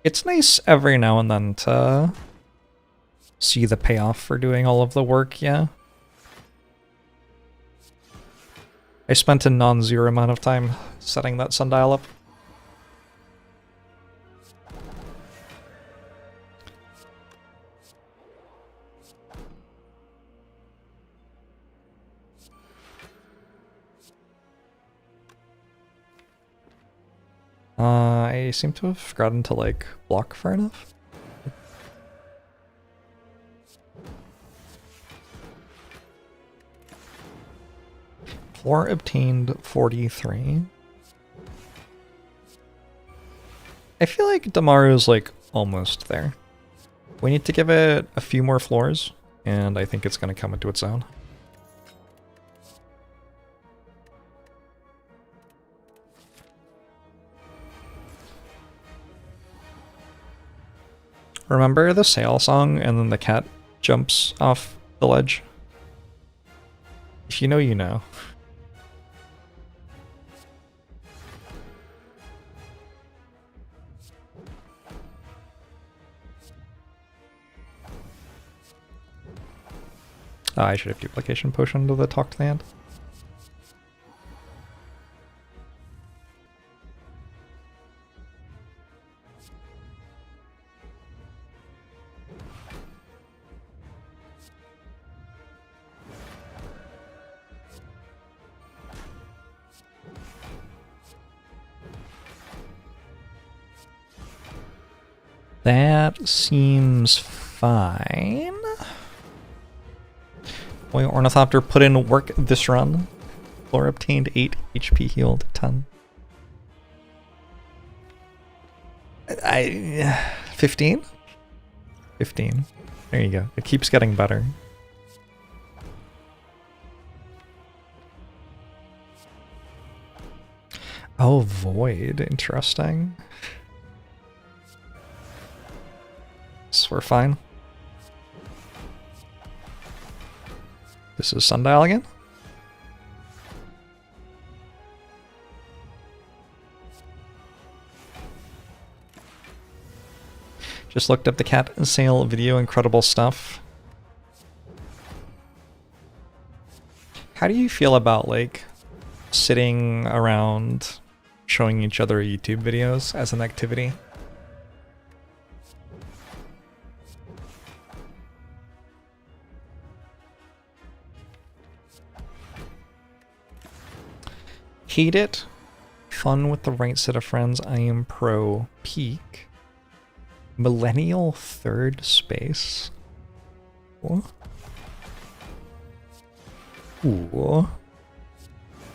It's nice every now and then to see the payoff for doing all of the work, yeah. I spent a non-zero amount of time setting that sundial up. I seem to have forgotten to, like, block far enough. Floor obtained 43. I feel like Damaru's, like, almost there. We need to give it a few more floors, and I think it's going to come into its own. Remember the sail song and then the cat jumps off the ledge? If you know, you know. Oh, I should have duplication potion to the talk to the hand. That seems fine. Boy, Ornithopter put in work this run. Floor obtained 8, HP healed 10. 15? 15. There you go. It keeps getting better. Oh, Void. Interesting. So we're fine. This is Sundial again. Just looked up the cat and sail video, incredible stuff. How do you feel about, like, sitting around showing each other YouTube videos as an activity? Hate it. Fun with the right set of friends. I am pro peak. Millennial third space. Ooh. Ooh. Well,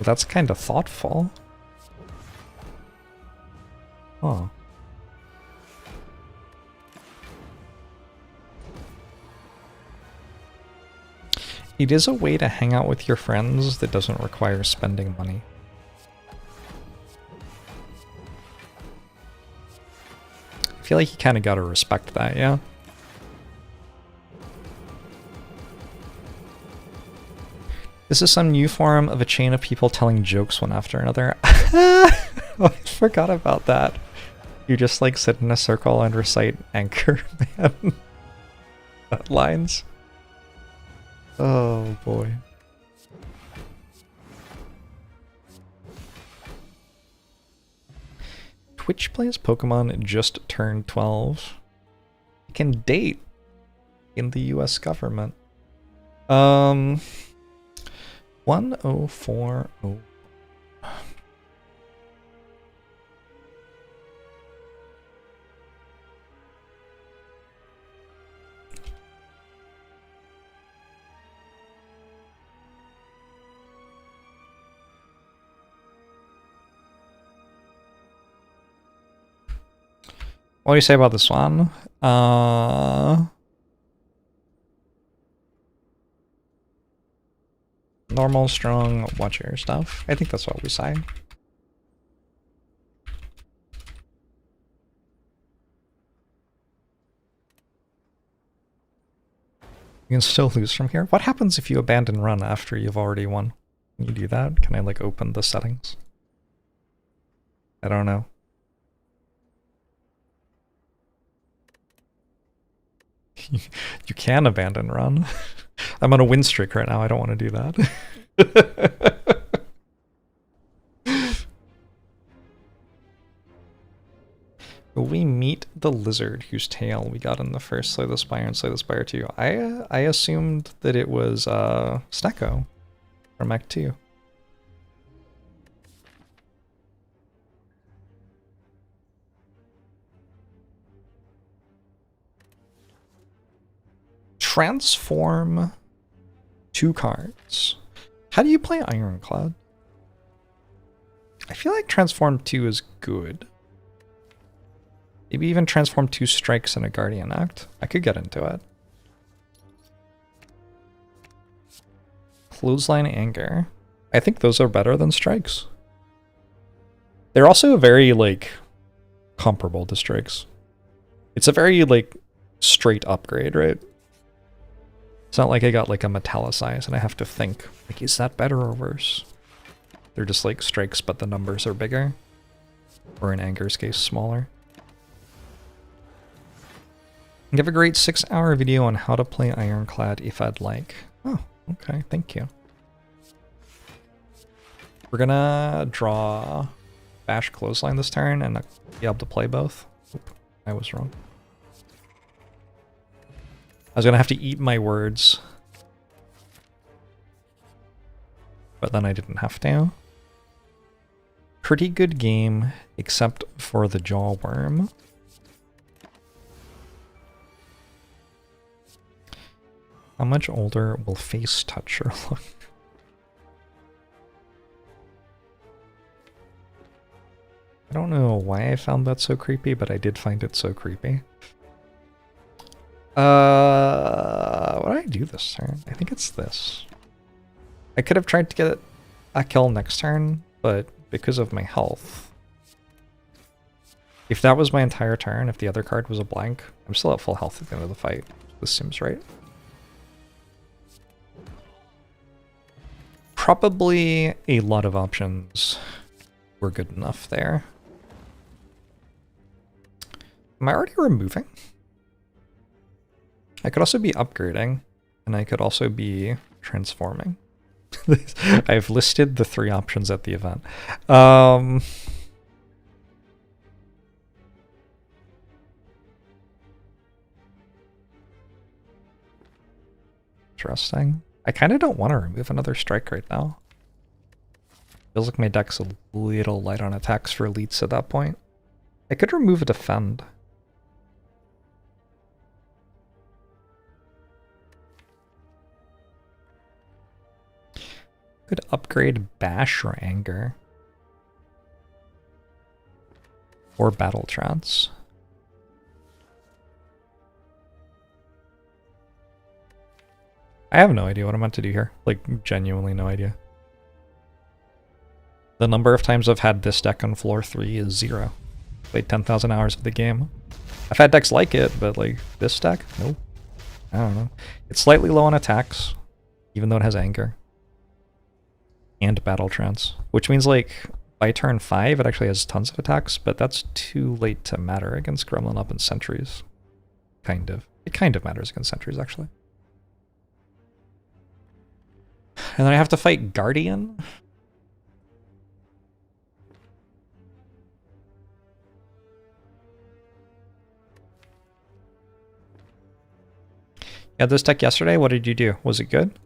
that's kind of thoughtful. Oh. It is a way to hang out with your friends that doesn't require spending money. I feel like you kind of gotta respect that, yeah? This is some new form of a chain of people telling jokes one after another. Oh, I forgot about that. You just, like, sit in a circle and recite Anchorman lines. Oh, boy. Twitch plays Pokemon just turned 12. You can date in the US government. 1040. What do you say about this one? Normal, strong, watcher stuff. I think that's what we say. You can still lose from here. What happens if you abandon run after you've already won? Can you do that? Can I, like, open the settings? I don't know. You can abandon run. I'm on a win streak right now. I don't want to do that. We meet the lizard whose tail we got in the first Slay the Spire and Slay the Spire 2. I assumed that it was Snecko from Act 2. Transform 2 cards. How do you play Ironclad? I feel like Transform 2 is good. Maybe even Transform 2 strikes in a Guardian Act. I could get into it. Clothesline Anger. I think those are better than strikes. They're also very, like, comparable to strikes. It's a very, like, straight upgrade, right? It's not like I got, like, a metallicize and I have to think, like, is that better or worse? They're just, like, strikes, but the numbers are bigger. Or in Anger's case, smaller. Give a great 6-hour video on how to play Ironclad if I'd like. Oh, okay, thank you. We're gonna draw Bash Clothesline this turn and be able to play both. Oop, I was wrong. I was gonna have to eat my words. But then I didn't have to. Pretty good game, except for the jaw worm. How much older will Face Toucher look? I don't know why I found that so creepy, but I did find it so creepy. What did I do this turn? I think it's this. I could have tried to get a kill next turn, but because of my health. If that was my entire turn, if the other card was a blank, I'm still at full health at the end of the fight. This seems right. Probably a lot of options were good enough there. Am I already removing? I could also be upgrading, and I could also be transforming. I've listed the 3 options at the event. Interesting. I kind of don't want to remove another strike right now. Feels like my deck's a little light on attacks for elites at that point. I could remove a defend. Could upgrade Bash or Anger. Or Battle Trance. I have no idea what I'm meant to do here. Like, genuinely no idea. The number of times I've had this deck on floor 3 is 0. Played 10,000 hours of the game. I've had decks like it, but like, this deck? Nope. I don't know. It's slightly low on attacks, even though it has Anger. And Battle Trance. Which means, like, by turn 5, it actually has tons of attacks, but that's too late to matter against Gremlin Up and Sentries. Kind of. It kind of matters against Sentries, actually. And then I have to fight Guardian? You had this deck yesterday? What did you do? Was it good?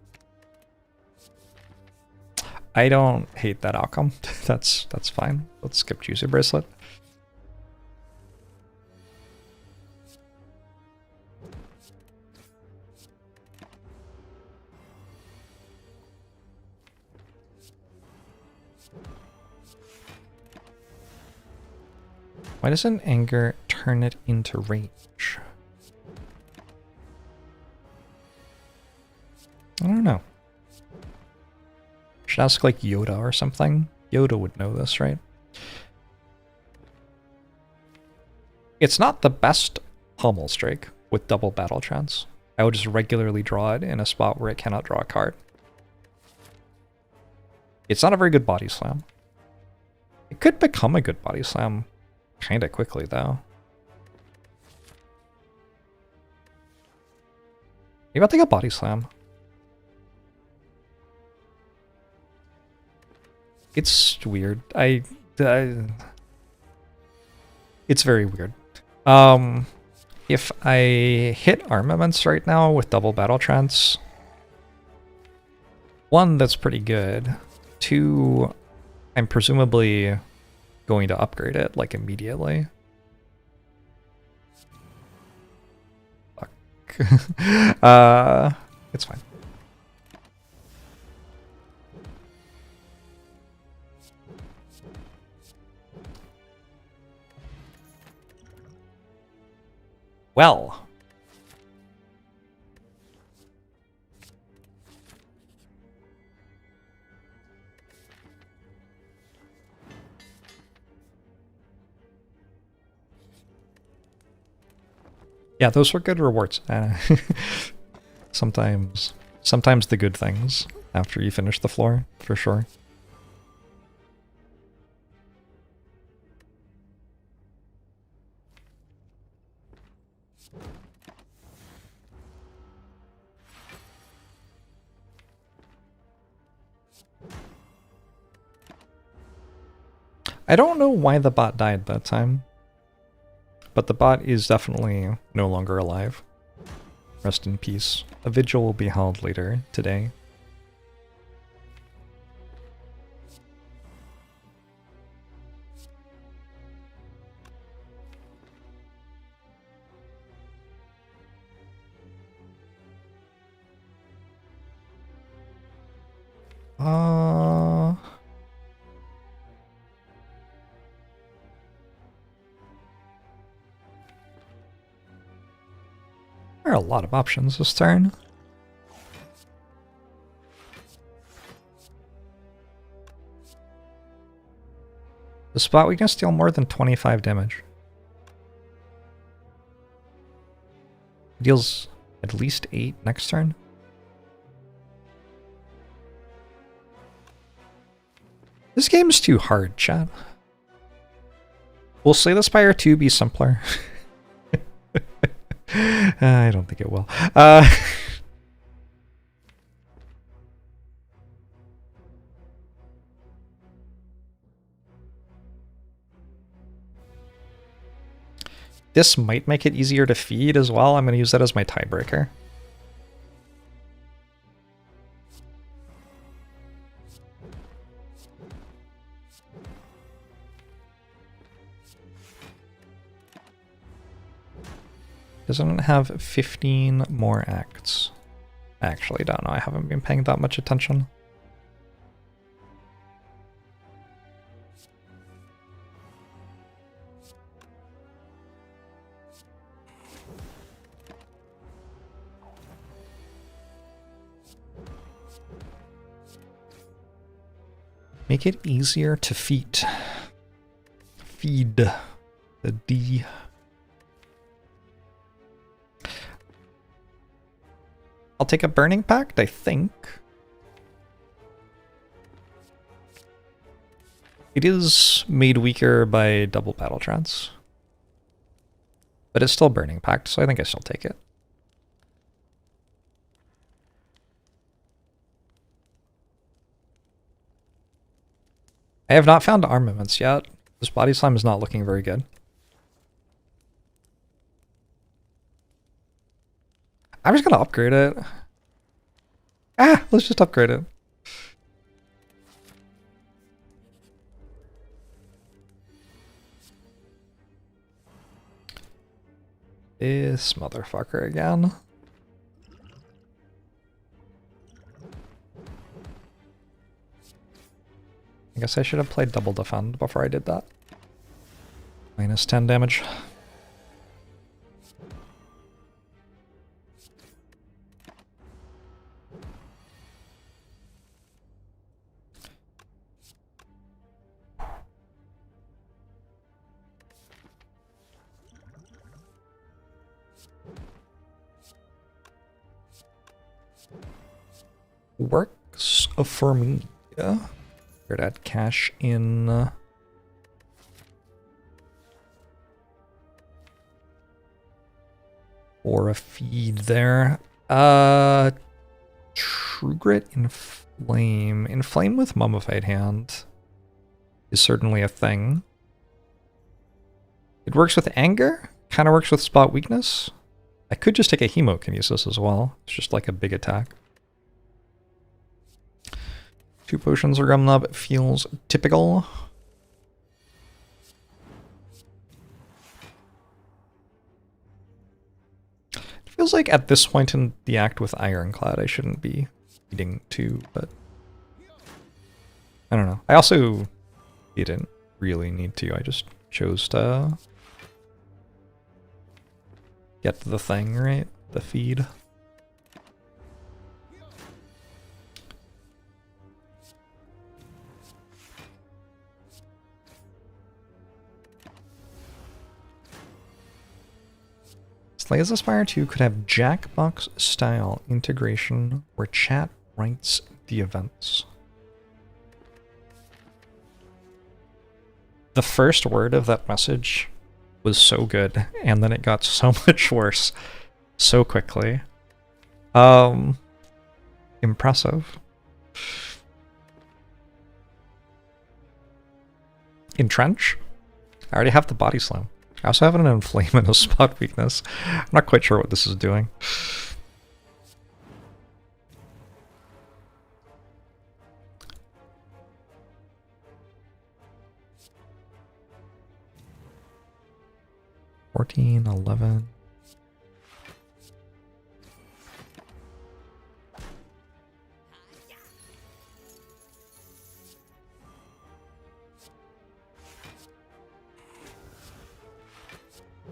I don't hate that outcome. That's fine. Let's skip Juicy Bracelet. Why doesn't Anger turn it into range? I don't know. Should ask like Yoda or something. Yoda would know this, right? It's not the best Pummel Strike with double Battle Trance. I would just regularly draw it in a spot where it cannot draw a card. It's not a very good Body Slam. It could become a good Body Slam kinda quickly, though. Maybe I'll take a Body Slam. It's weird. It's very weird. If I hit armaments right now with double battle trance, one, that's pretty good. Two, I'm presumably going to upgrade it, like, immediately. Fuck. It's fine. Well. Yeah, those were good rewards. Sometimes the good things after you finish the floor, for sure. I don't know why the bot died that time, but the bot is definitely no longer alive. Rest in peace. A vigil will be held later today. There are a lot of options this turn. The spot weakness deal more than 25 damage. Deals at least 8 next turn. This game's too hard, chat. Will Slay the Spire 2 be simpler? I don't think it will. This might make it easier to feed as well. I'm going to use that as my tiebreaker. Doesn't have 15 more acts. I actually don't know. I haven't been paying that much attention. Make it easier to feed. Feed the D. I'll take a Burning Pact, I think. It is made weaker by double battle trance. But it's still Burning Pact, so I think I still take it. I have not found armaments yet. This body slam is not looking very good. I'm just gonna upgrade it. Let's just upgrade it. This motherfucker again. I guess I should have played double defend before I did that. Minus 10 damage. Works for me. Yeah. Figured I'd cash in. For a feed there. True Grit Inflame. Inflame with Mummified Hand is certainly a thing. It works with anger? kind of works with spot weakness. I could just take a hemokinesis as well. It's just like a big attack. 2 potions are coming up. It feels typical. It feels like at this point in the act with Ironclad, I shouldn't be eating 2, but I don't know. I also didn't really need to. I just chose to get the thing, right? The feed. Slay as a Spire 2 could have Jackbox style integration where chat writes the events. The first word of that message was so good, and then it got so much worse so quickly. Impressive. Entrench? I already have the body slam. I also have an inflame and a spot weakness. I'm not quite sure what this is doing. $14, $11.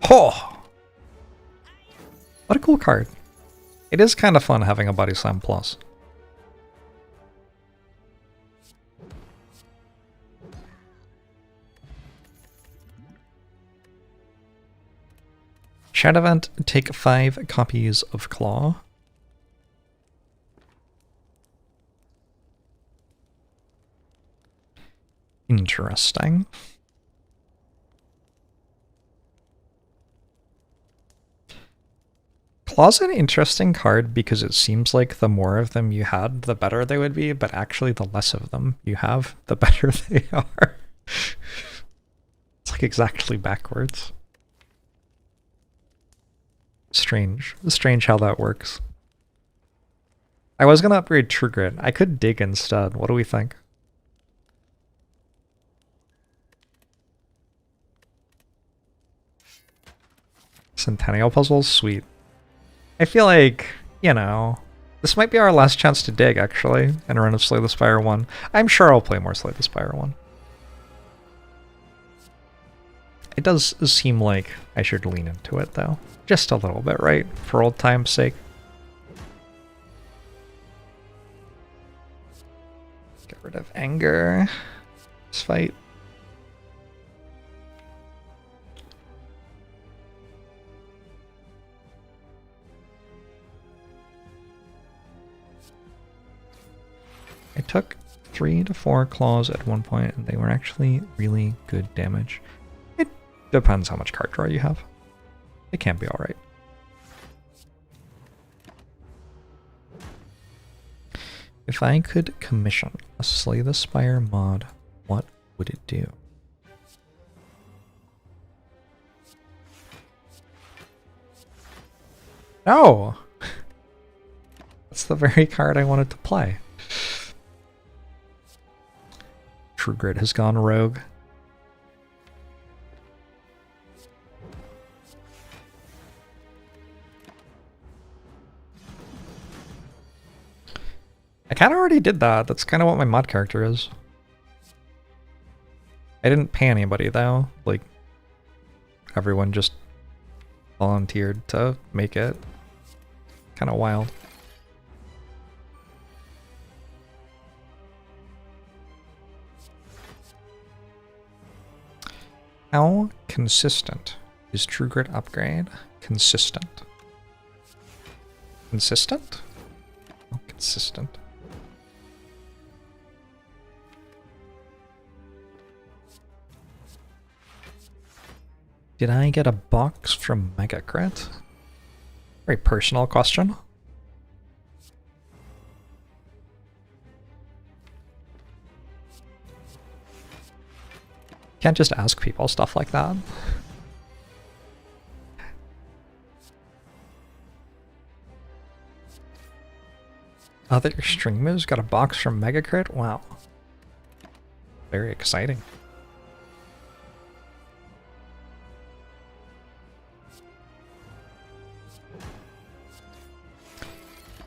Oh! What a cool card. It is kind of fun having a Body Slam Plus. Chat event, take 5 copies of Claw. Interesting. Claw's an interesting card because it seems like the more of them you had, the better they would be, but actually the less of them you have, the better they are. It's like exactly backwards. Strange. Strange how that works. I was gonna upgrade True Grit. I could dig instead. What do we think? Centennial puzzles? Sweet. I feel like, you know, this might be our last chance to dig, actually, and run a Slay the Spire 1. I'm sure I'll play more Slay the Spire 1. It does seem like I should lean into it, though. Just a little bit, right? For old time's sake. Get rid of anger. Let's fight. I took 3 to 4 claws at one point, and they were actually really good damage. It depends how much card draw you have. It can be alright. If I could commission a Slay the Spire mod, what would it do? No! That's the very card I wanted to play. True Grit has gone rogue. I kind of already did that. That's kind of what my mod character is. I didn't pay anybody though. Like, everyone just volunteered to make it. Kind of wild. How consistent is True Grit upgrade? Consistent. Consistent? Oh, consistent. Did I get a box from Mega Crit? Very personal question. Can't just ask people stuff like that. Other string moves got a box from Mega Crit? Wow. Very exciting.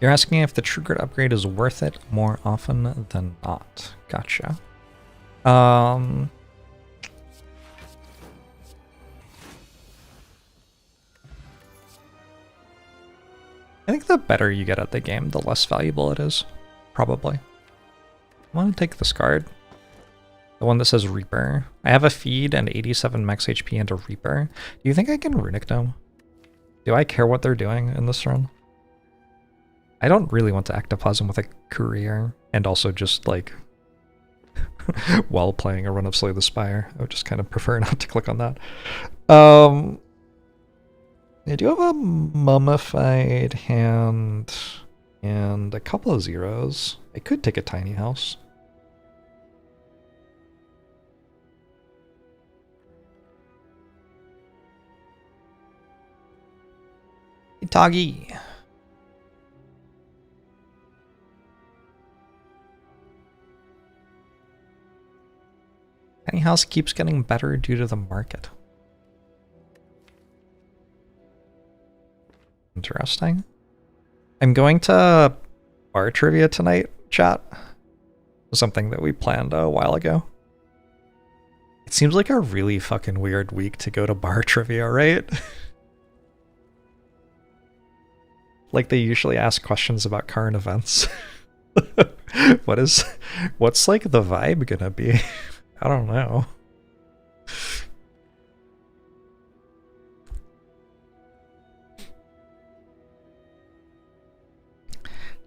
You're asking if the True Grit upgrade is worth it more often than not. Gotcha. I think the better you get at the game, the less valuable it is. Probably. I want to take this card. The one that says Reaper. I have a feed and 87 max HP and a Reaper. Do you think I can Runic Dome? Do I care what they're doing in this run? I don't really want to Ectoplasm with a Courier, and also just, like, while playing a run of Slay the Spire. I would just kind of prefer not to click on that. I do have a Mummified Hand and a couple of zeros. I could take a Tiny House. Itagi. Tiny House keeps getting better due to the market. Interesting. I'm going to bar trivia tonight, chat. Something that we planned a while ago. It seems like a really fucking weird week to go to bar trivia, right? Like they usually ask questions about current events. What's like the vibe gonna be? I don't know.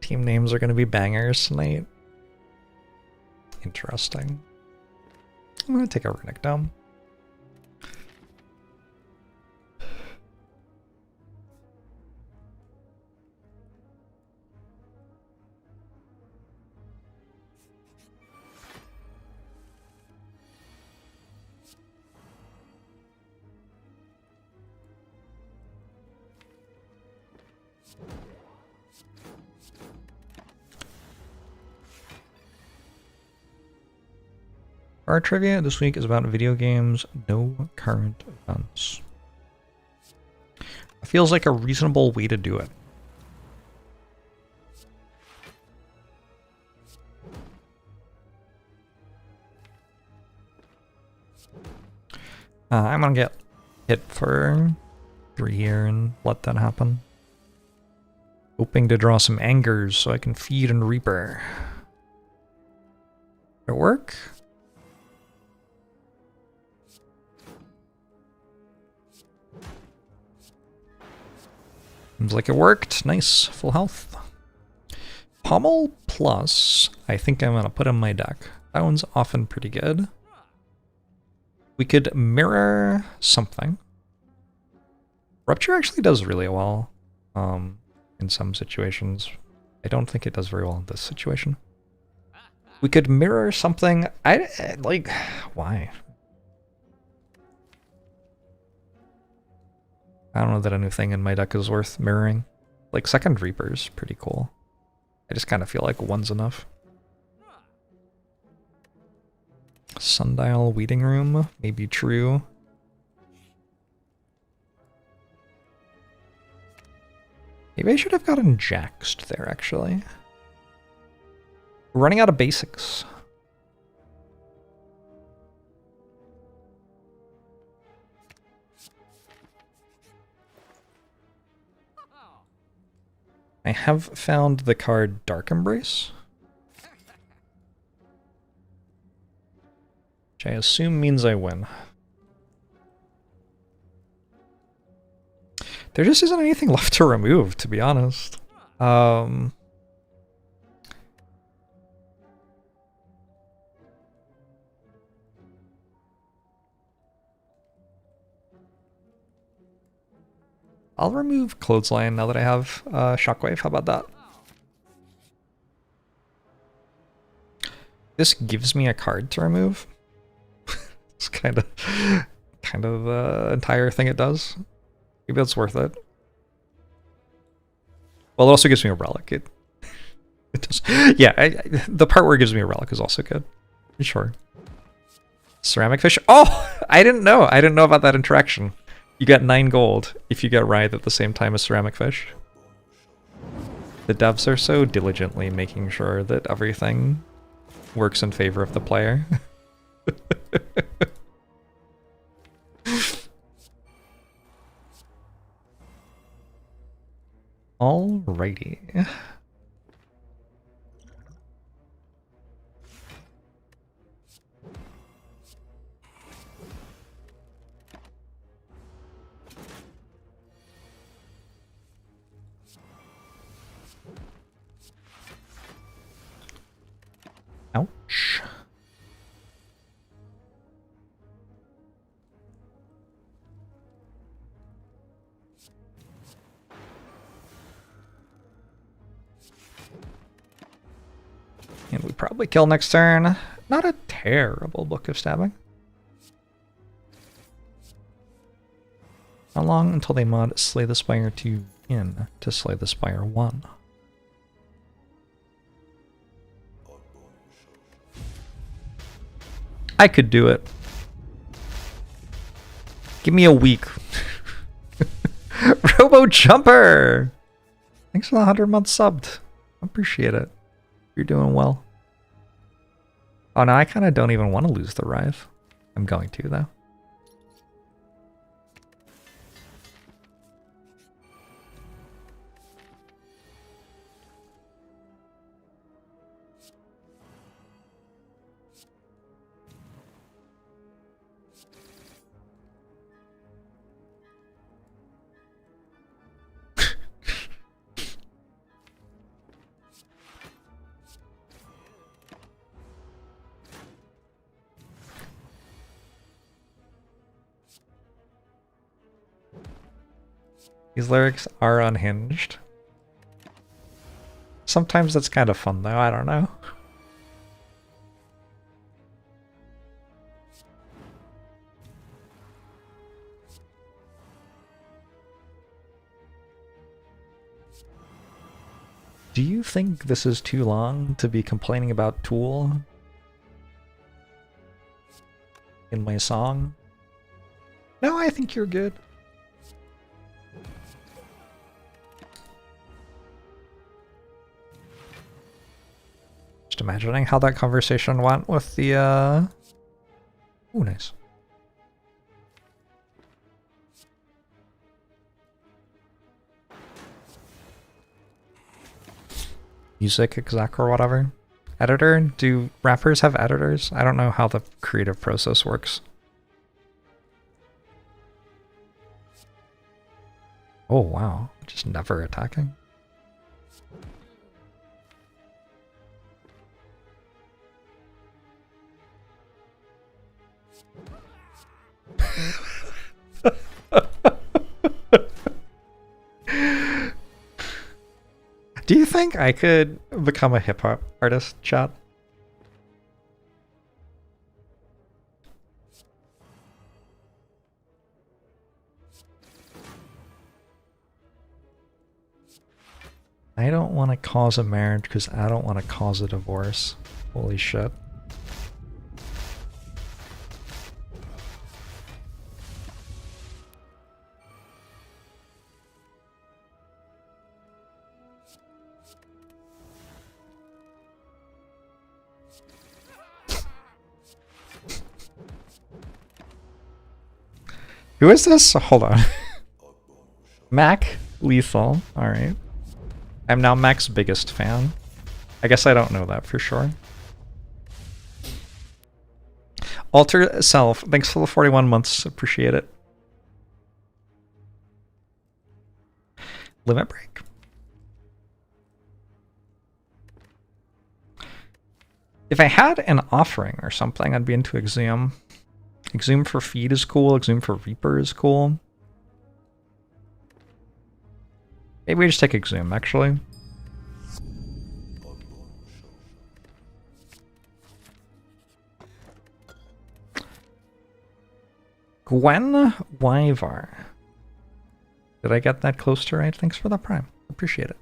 Team names are gonna be bangers tonight. Interesting. I'm gonna take a Runic Dome. Our trivia this week is about video games, no current events. It feels like a reasonable way to do it. I'm gonna get hit for 3 here and let that happen. Hoping to draw some angers so I can feed and Reaper. Did it work? Seems like it worked. Nice. Full health. Pommel Plus, I think I'm going to put in my deck. That one's often pretty good. We could mirror something. Rupture actually does really well in some situations. I don't think it does very well in this situation. We could mirror something. Like, why? I don't know that anything in my deck is worth mirroring. Like, Second Reaper's pretty cool. I just kind of feel like one's enough. Sundial Weeding Room may be true. Maybe I should have gotten Jaxed there, actually. We're running out of basics. I have found the card Dark Embrace, which I assume means I win. There just isn't anything left to remove, to be honest. I'll remove Clothesline now that I have Shockwave. How about that? This gives me a card to remove. It's kind of the entire thing it does. Maybe it's worth it. Well, it also gives me a relic. It does. Yeah, the part where it gives me a relic is also good. Sure. Ceramic fish. Oh, I didn't know. I didn't know about that interaction. You get 9 gold if you get Writhe at the same time as ceramic fish. The devs are so diligently making sure that everything works in favor of the player. Alrighty. Ouch. And we probably kill next turn. Not a terrible Book of Stabbing. How long until they mod Slay the Spire 2 in to Slay the Spire 1? I could do it. Give me a week. Robo Jumper! Thanks for the 100 months subbed. Appreciate it. You're doing well. Oh no, I kind of don't even want to lose the Writhe. I'm going to, though. These lyrics are unhinged. Sometimes that's kind of fun, though. I don't know. Do you think this is too long to be complaining about Tool in my song? No, I think you're good. Just imagining how that conversation went with the, Oh, nice. Music exec or whatever. Editor? Do rappers have editors? I don't know how the creative process works. Oh, wow. Just never attacking. Do you think I could become a hip-hop artist, chat? I don't want to cause a marriage because I don't want to cause a divorce. Holy shit. Who is this? Hold on. Mac Lethal. Alright. I'm now Mac's biggest fan. I guess I don't know that for sure. Alter Self. Thanks for the 41 months. Appreciate it. Limit Break. If I had an offering or something, I'd be into Exhume. Exhume for Feed is cool. Exhume for Reaper is cool. Maybe we just take Exhume, actually. Gwen Wyvar. Did I get that close to right? Thanks for the prime. Appreciate it.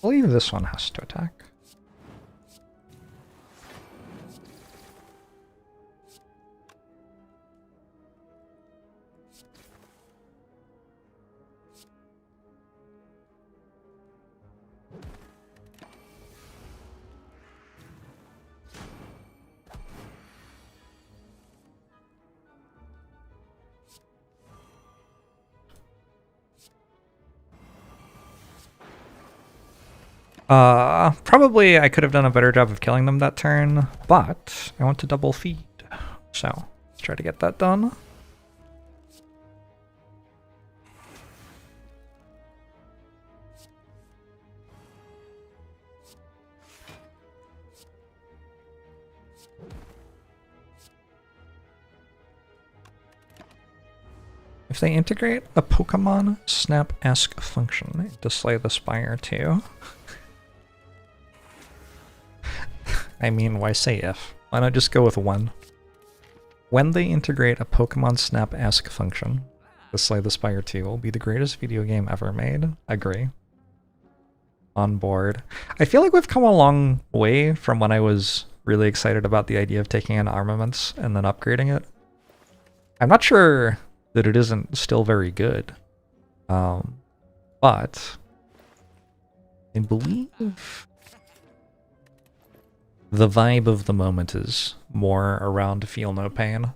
believe this one has to attack. Probably I could have done a better job of killing them that turn, but I want to double feed. So, let's try to get that done. If they integrate a Pokemon Snap-esque function to slay the Spire too. I mean, why say if? Why not just go with when? When they integrate a Pokemon Snap-esque function to slay the Spire 2 will be the greatest video game ever made. Agree. On board. I feel like we've come a long way from when I was really excited about the idea of taking in armaments and then upgrading it. I'm not sure that it isn't still very good. But I believe the vibe of the moment is more around feel no pain.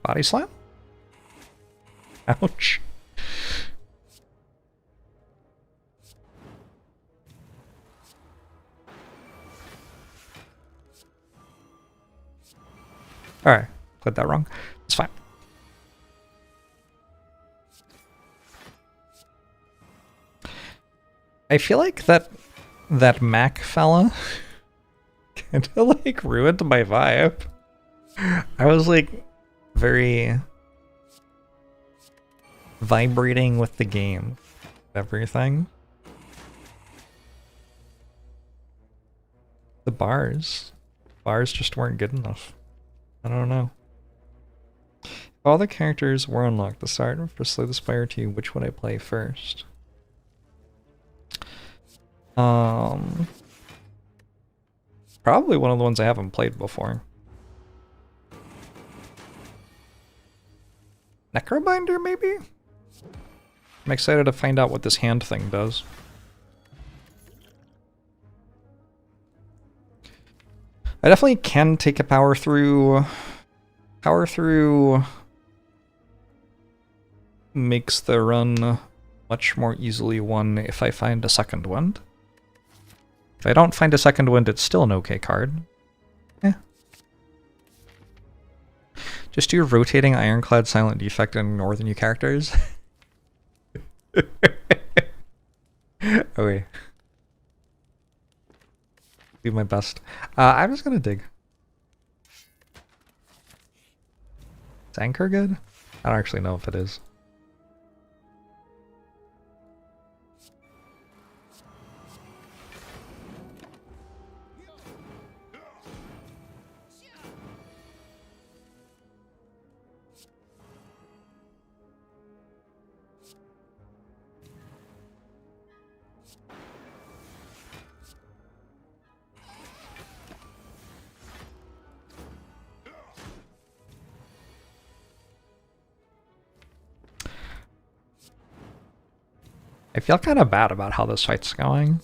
Body slam? Ouch. Alright, played that wrong. It's fine. I feel like that Mac fella kind of like ruined my vibe. I was like very vibrating with the game, everything. The bars just weren't good enough. I don't know. If all the characters were unlocked to start for Slay the Spire 2, which would I play first? Probably one of the ones I haven't played before. Necrobinder, maybe? I'm excited to find out what this hand thing does. I definitely can take a power through. Power through makes the run much more easily won if I find a second wind. If I don't find a second wind, it's still an okay card. Eh. Just do rotating Ironclad, Silent Defect, and ignore the new characters. Okay. Do my best. I'm just gonna dig. Is Anchor good? I don't actually know if it is. I feel kind of bad about how this fight's going.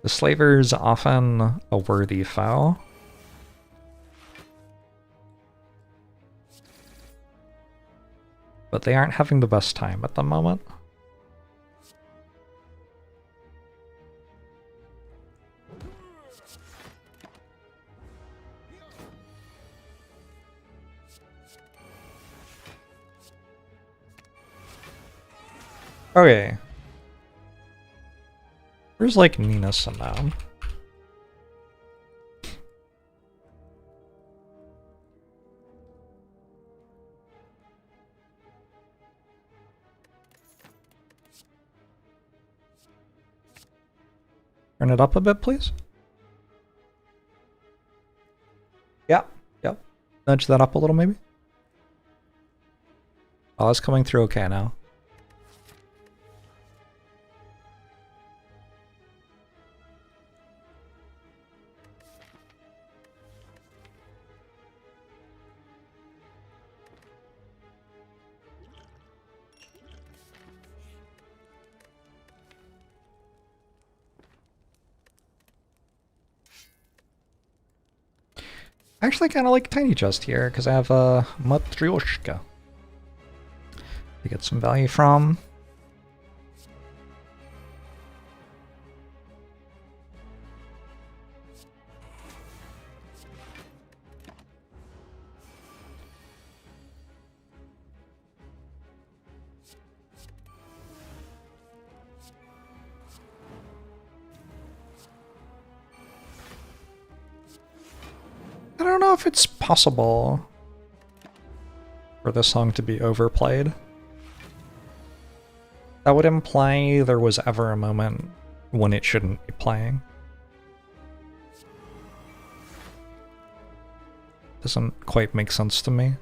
The Slaver's often a worthy foe. But they aren't having the best time at the moment. Okay. Where's like Nina Simone? Turn it up a bit, please. Yeah, yep. Nudge that up a little, maybe. Oh, it's coming through okay now. I actually kind of like Tiny Chest here, because I have a Matryoshka to get some value from. I don't know if it's possible for this song to be overplayed. That would imply there was ever a moment when it shouldn't be playing. Doesn't quite make sense to me.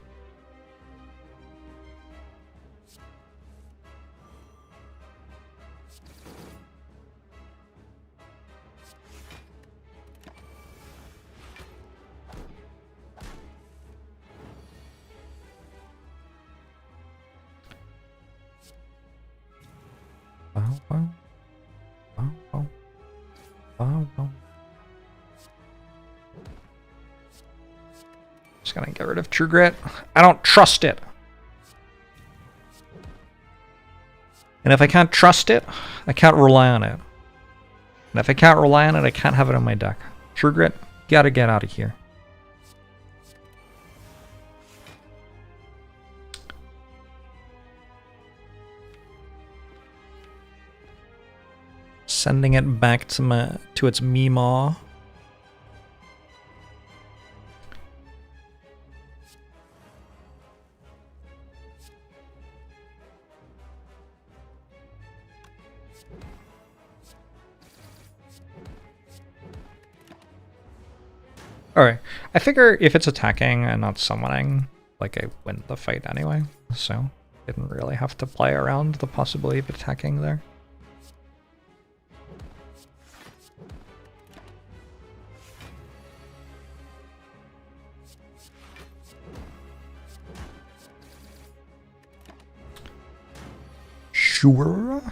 Just gonna get rid of True Grit. I don't trust it. And if I can't trust it, I can't rely on it. And if I can't rely on it, I can't have it on my deck. True Grit, gotta get out of here. Sending it back to its Meemaw. Alright, I figure if it's attacking and not summoning, like I win the fight anyway, so didn't really have to play around the possibility of attacking there. Sure.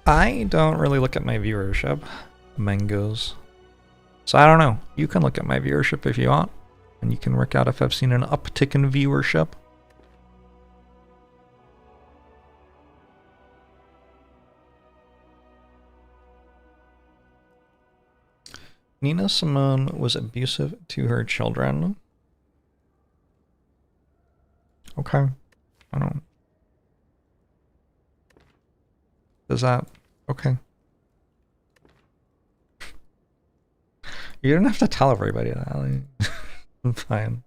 I don't really look at my viewership, mangoes. So I don't know. You can look at my viewership if you want, and you can work out if I've seen an uptick in viewership. Nina Simone was abusive to her children. Okay. I don't... Does that... Okay. You don't have to tell everybody that. I'm fine.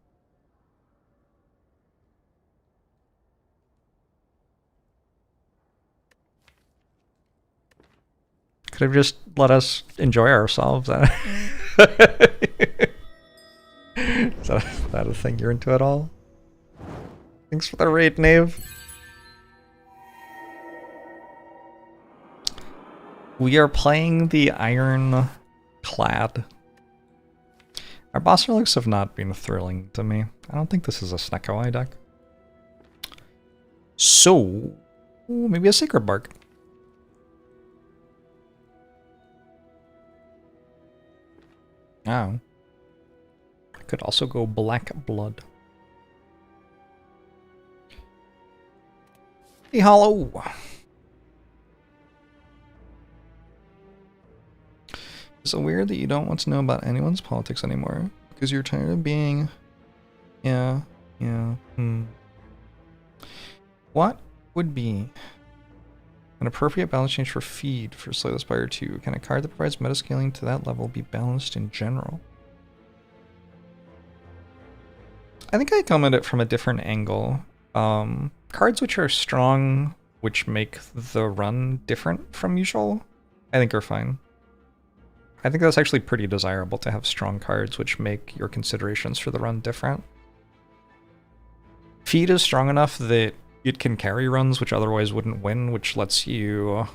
Could have just let us enjoy ourselves. Is that a thing you're into at all? Thanks for the raid, Knave. We are playing the Ironclad. Our boss relics have not been thrilling to me. I don't think this is a Snecko deck. So, maybe a Sacred Bark. Oh. I could also go Black Blood. Hey, Hollow! Is it weird that you don't want to know about anyone's politics anymore? Because you're tired of being... Yeah. What would be an appropriate balance change for feed for Slay the Spire 2? Can a card that provides metascaling to that level be balanced in general? I think I come at it from a different angle. Cards which are strong, which make the run different from usual, I think are fine. I think that's actually pretty desirable to have strong cards which make your considerations for the run different. Feed is strong enough that it can carry runs which otherwise wouldn't win, which lets you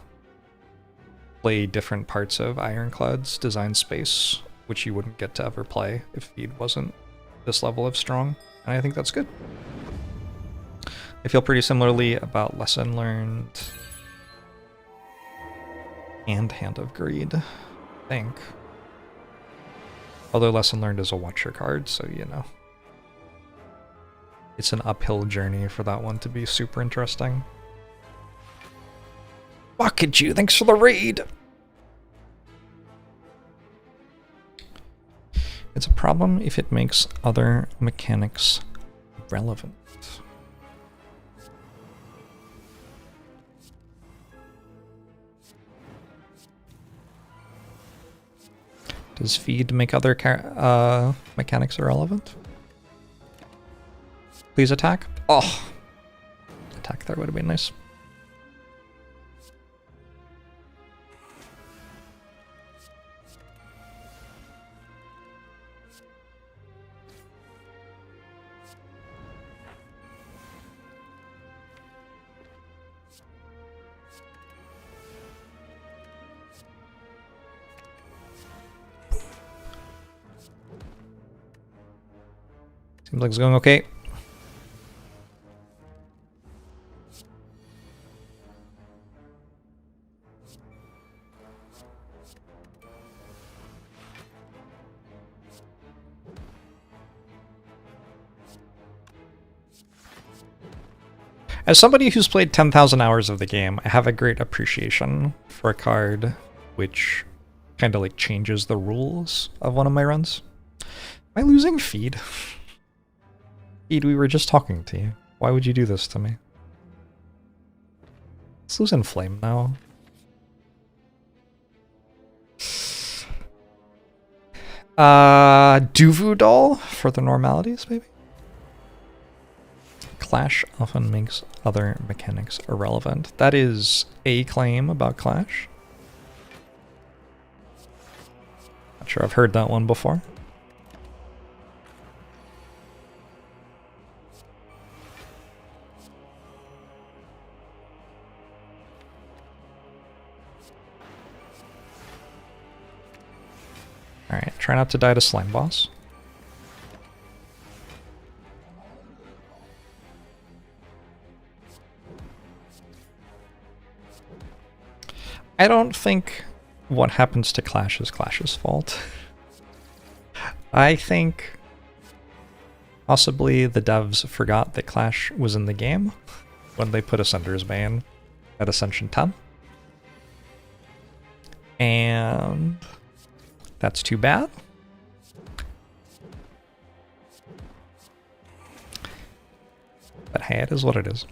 play different parts of Ironclad's design space, which you wouldn't get to ever play if Feed wasn't this level of strong, and I think that's good. I feel pretty similarly about Lesson Learned and Hand of Greed, I think. Although Lesson Learned is a watcher card, so you know. It's an uphill journey for that one to be super interesting. Fuck it, you, thanks for the raid! It's a problem if it makes other mechanics relevant. Does feed make other mechanics irrelevant? Please attack. Oh! Attack there would have been nice. Seems like it's going okay. As somebody who's played 10,000 hours of the game, I have a great appreciation for a card which kind of like changes the rules of one of my runs. Am I losing feed? Feed, we were just talking to you. Why would you do this to me? Let's lose Inflame now. Duvu Doll for the normalities, maybe? Clash often makes other mechanics irrelevant. That is a claim about Clash. Not sure I've heard that one before. Alright, try not to die to Slime Boss. I don't think what happens to Clash is Clash's fault. I think possibly the devs forgot that Clash was in the game when they put Ascender's Bane at Ascension 10. And that's too bad. But hey, it is what it is.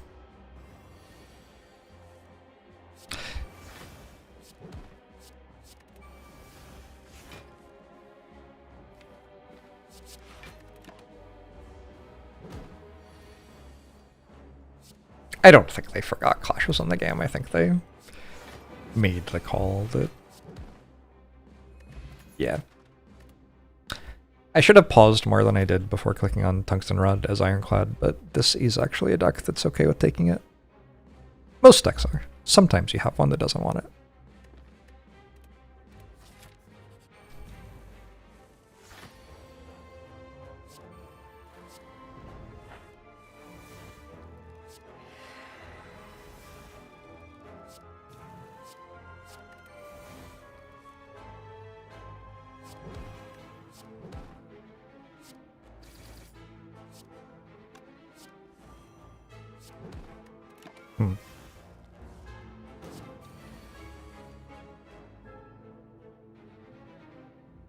I don't think they forgot Clash was in the game. I think they made the call that... Yeah. I should have paused more than I did before clicking on Tungsten Rod as Ironclad, but this is actually a deck that's okay with taking it. Most decks are. Sometimes you have one that doesn't want it.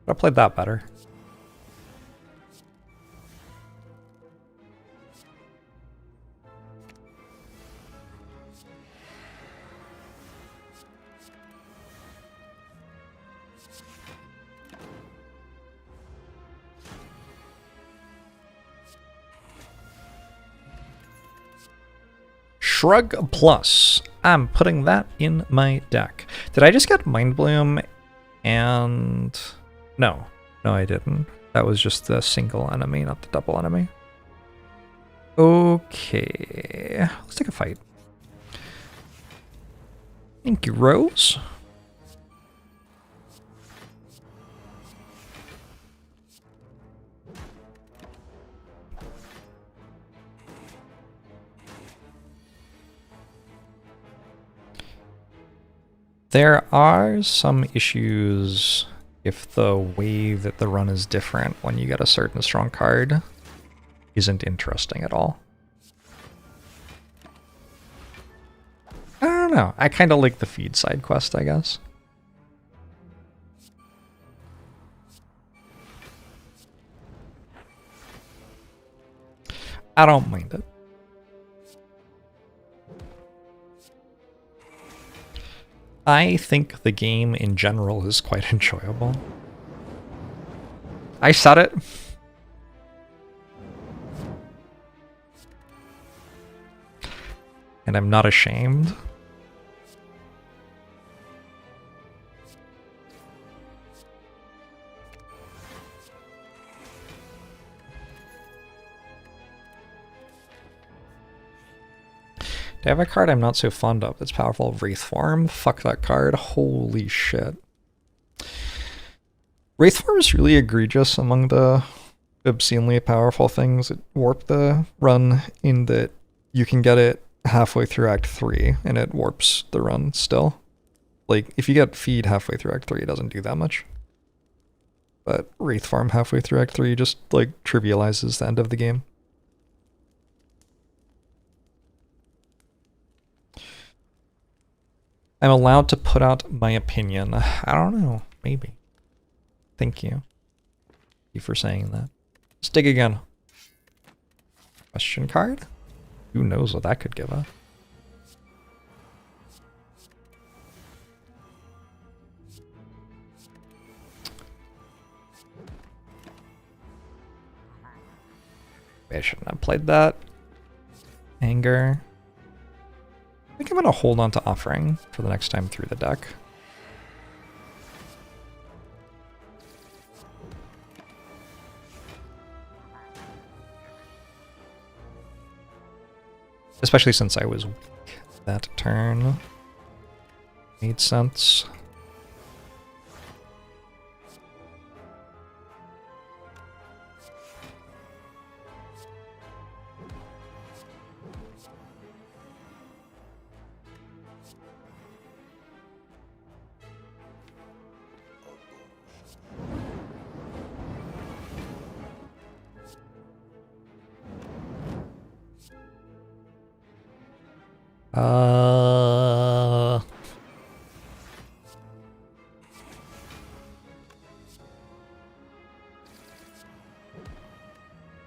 I played that better. Shrug Plus. I'm putting that in my deck. Did I just get Mind Bloom and... No. No, I didn't. That was just the single enemy, not the double enemy. Okay. Let's take a fight. Thank you, Rose. There are some issues if the way that the run is different when you get a certain strong card isn't interesting at all. I don't know. I kind of like the feed side quest, I guess. I don't mind it. I think the game in general is quite enjoyable. I said it. And I'm not ashamed. Do I have a card I'm not so fond of that's powerful? Wraith Form? Fuck that card. Holy shit. Wraith Form is really egregious among the obscenely powerful things. It warped the run in that you can get it halfway through Act 3 and it warps the run still. Like, if you get feed halfway through Act 3, it doesn't do that much. But Wraith Form halfway through Act 3 just, like, trivializes the end of the game. I'm allowed to put out my opinion. I don't know. Maybe. Thank you. Thank you for saying that. Let's dig again. Question card? Who knows what that could give us? I shouldn't have played that. Anger. I think I'm going to hold on to Offering for the next time through the deck. Especially since I was weak that turn. Made sense.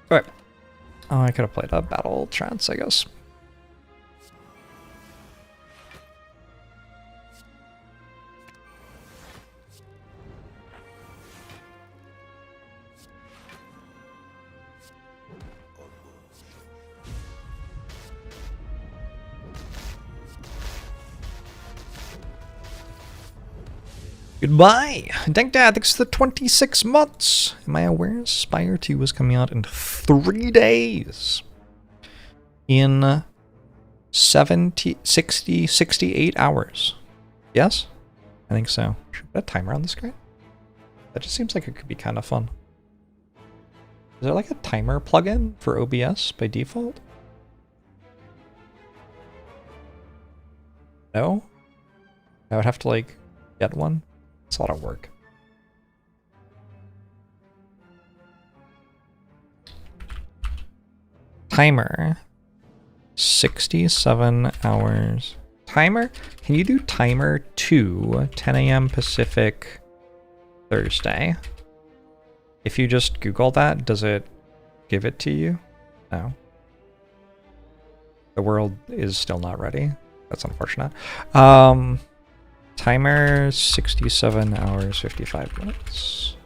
Okay. Oh, I could have played a Battle Trance, I guess. Goodbye! Dank Dad, thanks for the 26 months! Am I aware Spire 2 is coming out in 3 days? In 70, 60, 68 hours. Yes? I think so. Should I put a timer on the screen? That just seems like it could be kind of fun. Is there like a timer plugin for OBS by default? No? I would have to like get one. It's a lot of work. Timer. 67 hours. Timer? Can you do timer to 10 a.m. Pacific Thursday? If you just Google that, does it give it to you? No. The world is still not ready. That's unfortunate. Timer 67 hours 55 minutes.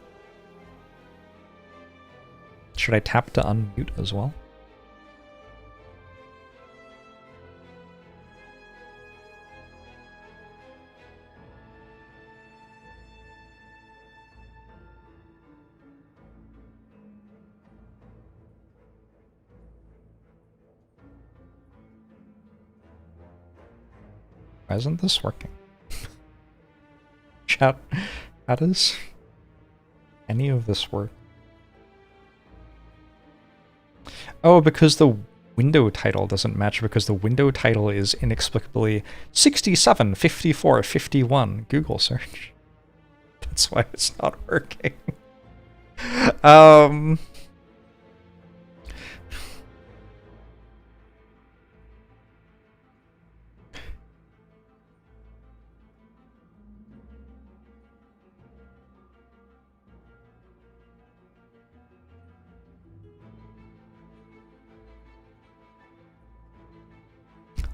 Should I tap to unmute as well? Why isn't this working? Chat, how does any of this work? Oh, because the window title doesn't match, because the window title is inexplicably 67, 54, 51 Google search. That's why it's not working.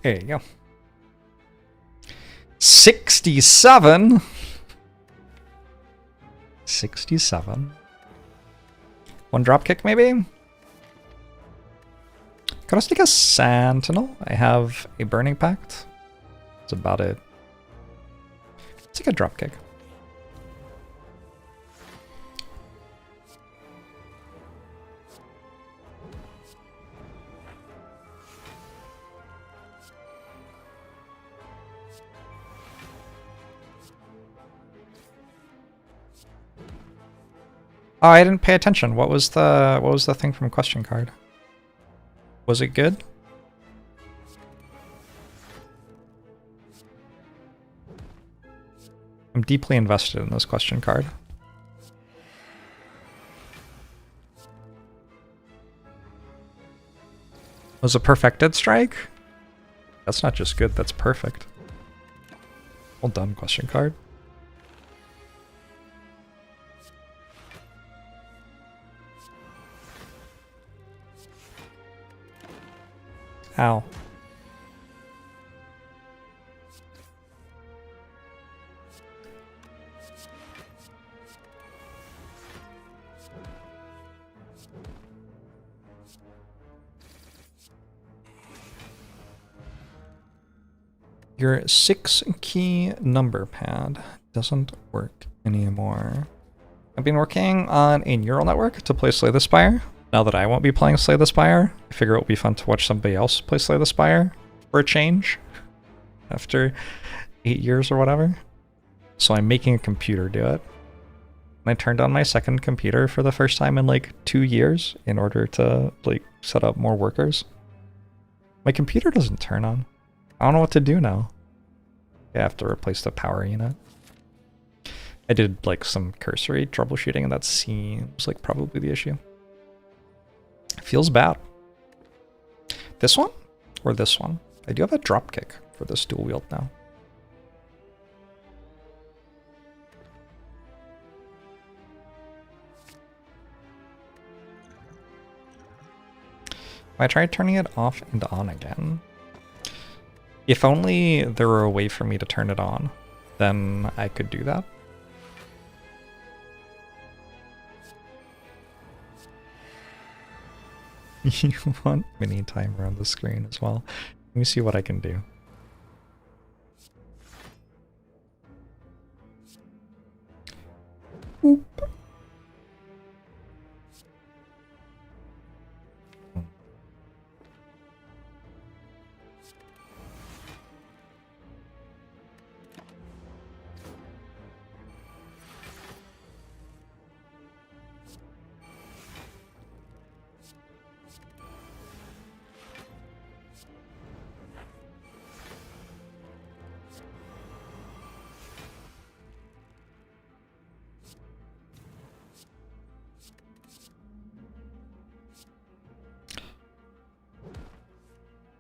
There you go. 67. 67. One dropkick, maybe? Could I take a Sentinel? I have a Burning Pact. That's about it. Let's take a dropkick. Oh, I didn't pay attention. What was the thing from question card? Was it good? I'm deeply invested in this question card. Was a perfected strike? That's not just good, that's perfect. Well done, question card. Ow. Your 6-key number pad doesn't work anymore. I've been working on a neural network to play Slay the Spire. Now that I won't be playing Slay the Spire, I figure it will be fun to watch somebody else play Slay the Spire for a change after 8 years or whatever. So I'm making a computer do it. And I turned on my second computer for the first time in like 2 years in order to like set up more workers. My computer doesn't turn on. I don't know what to do now. I have to replace the power unit. I did like some cursory troubleshooting and that seems like probably the issue. Feels bad. This one or this one? I do have a dropkick for this dual wield now. I tried turning it off and on again. If only there were a way for me to turn it on, then I could do that. You want mini timer on the screen as well. Let me see what I can do. Oop.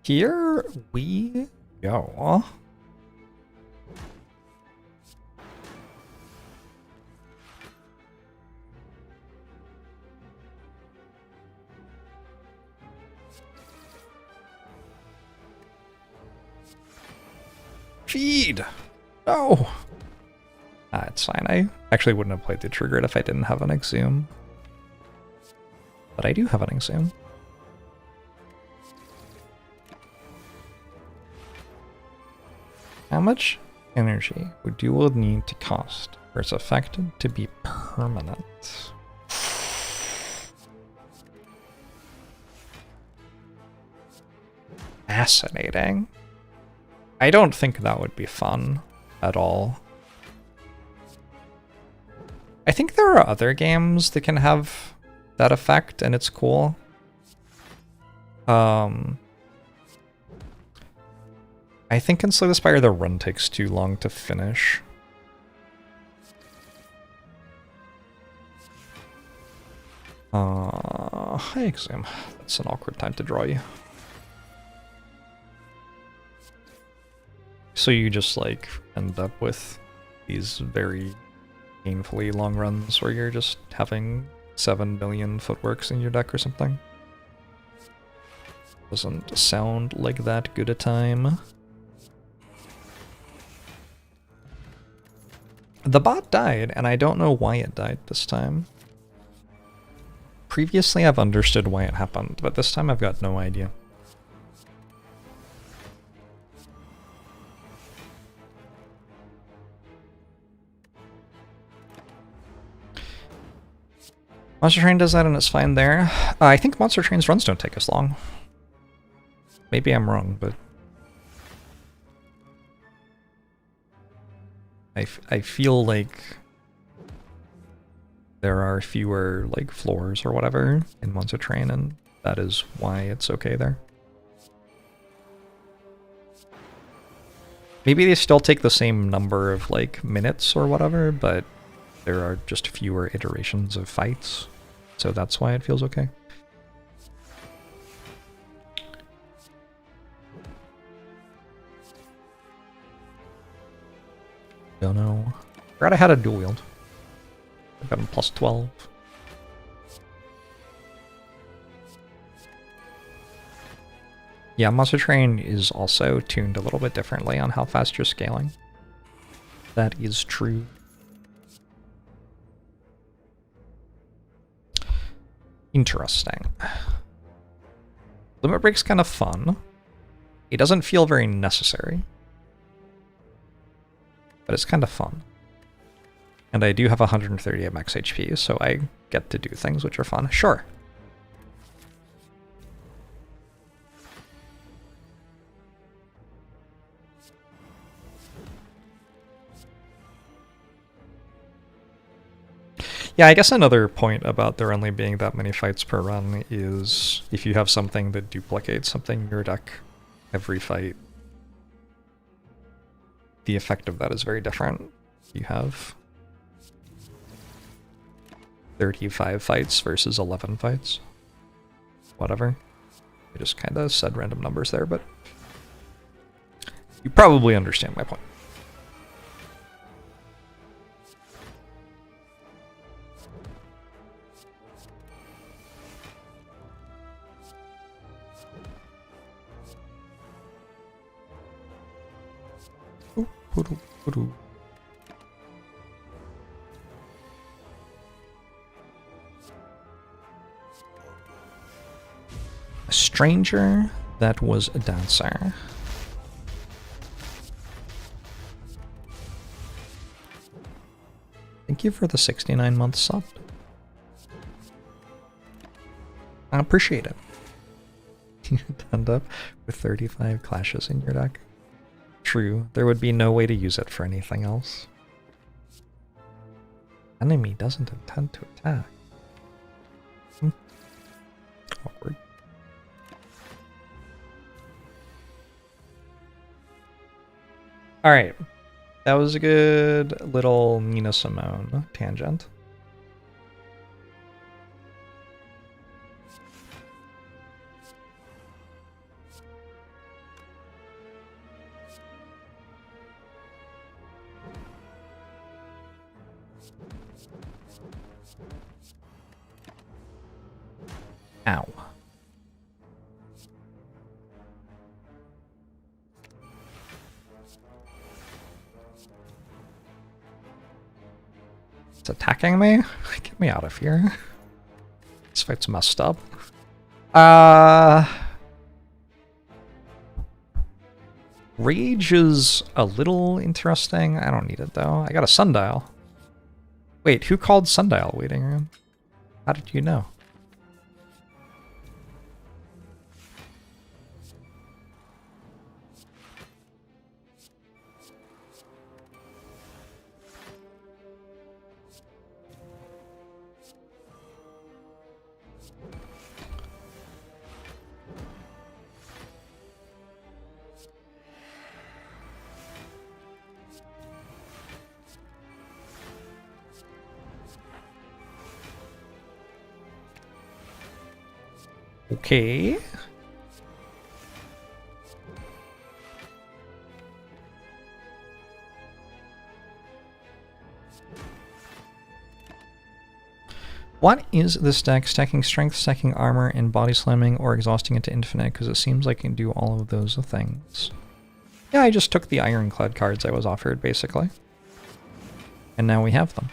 Here we go. Feed! No! It's fine. I actually wouldn't have played the trigger if I didn't have an exhume. But I do have an exhume. How much energy would you need to cost for its effect to be permanent? Fascinating. I don't think that would be fun at all. I think there are other games that can have that effect, and it's cool. I think in Slay the Spire the run takes too long to finish. Hi Exam. That's an awkward time to draw you. So you just like end up with these very painfully long runs where you're just having 7 million footworks in your deck or something. Doesn't sound like that good a time. The bot died, and I don't know why it died this time. Previously I've understood why it happened, but this time I've got no idea. Monster Train does that and it's fine there. I think Monster Train's runs don't take as long. Maybe I'm wrong, but I feel like there are fewer like floors or whatever in Monster Train, and that is why it's okay there. Maybe they still take the same number of like minutes or whatever, but there are just fewer iterations of fights, so that's why it feels okay. Don't know. Forgot I had a dual wield. I got him plus 12. Yeah, Monster Train is also tuned a little bit differently on how fast you're scaling. That is true. Interesting. Limit Break's kind of fun. It doesn't feel very necessary, but it's kind of fun. And I do have 138 max HP, so I get to do things which are fun. Sure. Yeah, I guess another point about there only being that many fights per run is if you have something that duplicates something in your deck every fight, the effect of that is very different. You have 35 fights versus 11 fights. Whatever. I just kind of said random numbers there, but you probably understand my point. A stranger that was a dancer. Thank you for the 69-month sub. I appreciate it. You end up with 35 clashes in your deck. True, there would be no way to use it for anything else. Enemy doesn't intend to attack. Awkward. Alright. That was a good little Nina Simone tangent. Ow. It's attacking me? Get me out of here. This fight's messed up. Rage is a little interesting. I don't need it though. I got a sundial. Wait, who called sundial waiting room? How did you know? Okay. What is this deck? Stacking strength, stacking armor, and body slamming, or exhausting it to infinite? Because it seems like it can do all of those things. Yeah, I just took the Ironclad cards I was offered, basically. And now we have them.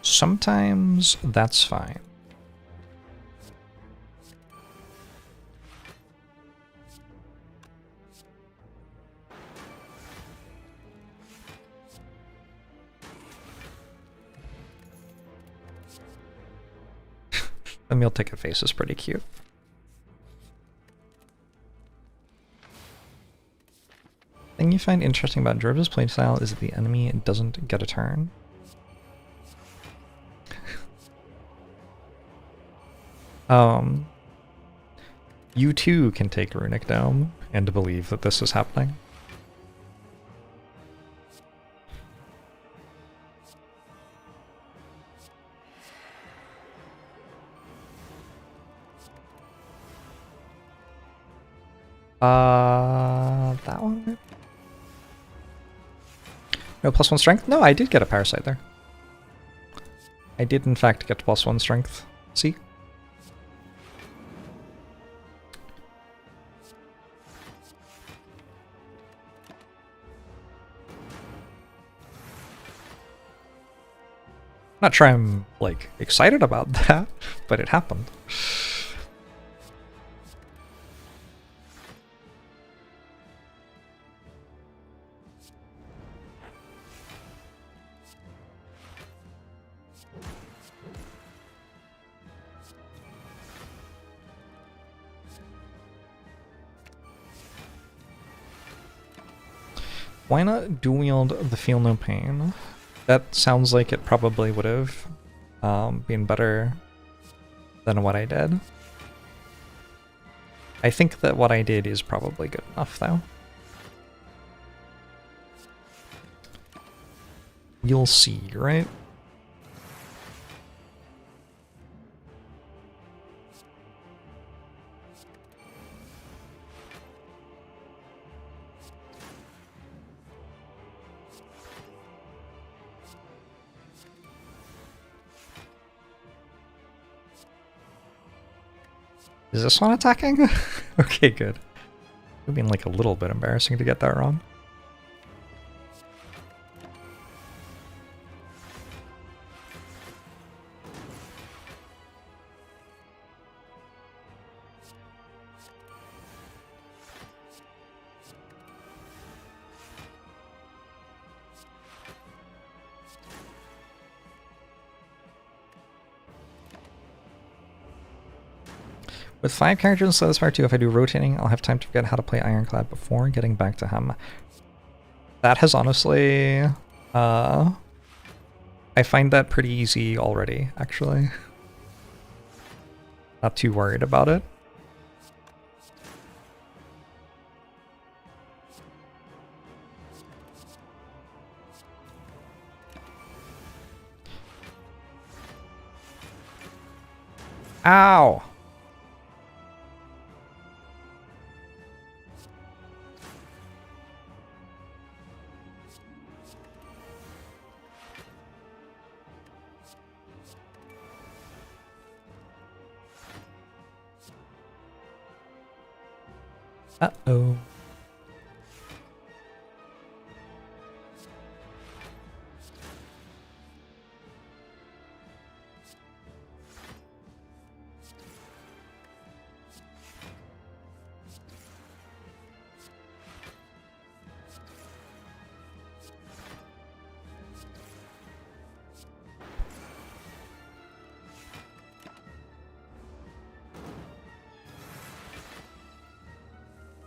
Sometimes that's fine. The meal ticket face is pretty cute. Thing you find interesting about Jorbs' playstyle is that the enemy doesn't get a turn. You too can take Runic Dome and believe that this is happening. That one? No +1 strength? No, I did get a parasite there. I did in fact get +1 strength. See? Not sure I'm, like, excited about that, but it happened. Why not dual wield the Feel No Pain? That sounds like it probably would have been better than what I did. I think that what I did is probably good enough, though. We'll see, right? Is this one attacking? Okay, good. It would have been like a little bit embarrassing to get that wrong. With 5 characters instead of Spire 2, if I do rotating, I'll have time to forget how to play Ironclad before getting back to him. That has honestly... I find that pretty easy already, actually. Not too worried about it. Ow! Uh-oh.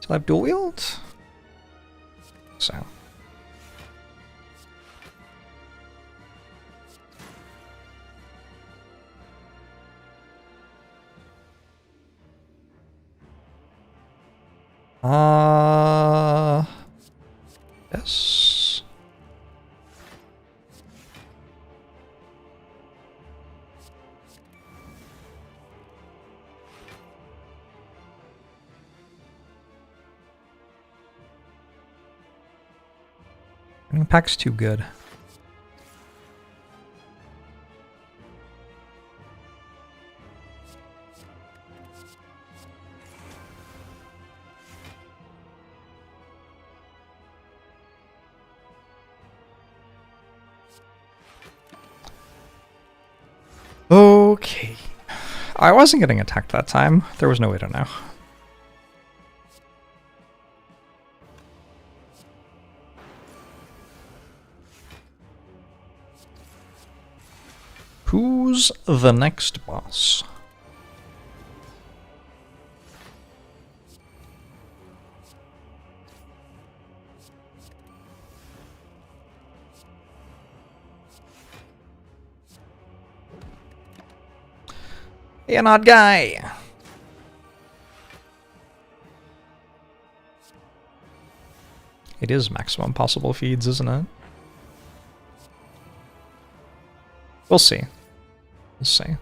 Still have dual wield? So. Yes. Pack's too good. Okay. I wasn't getting attacked that time. There was no way to know. Who's the next boss? Hey, an odd guy! It is maximum possible feeds, isn't it? We'll see. We'll see.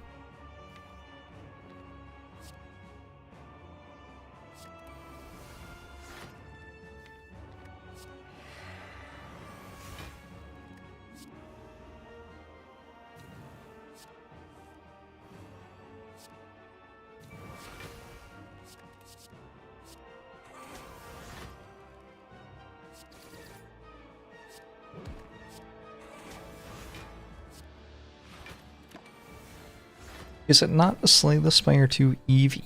Is it not Slay the Spire to Eve,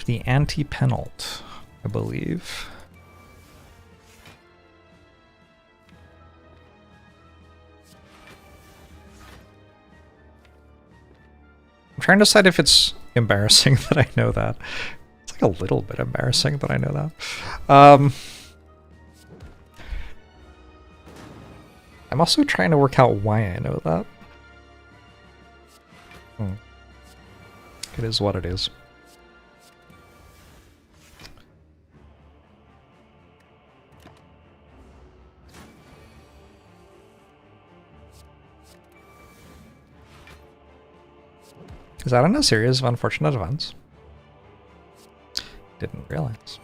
the anti-penult, I believe. I'm trying to decide if it's embarrassing that I know that. It's like a little bit embarrassing that I know that. I'm also trying to work out why I know that. It is what it is. Is that in a series of unfortunate events? Didn't realize.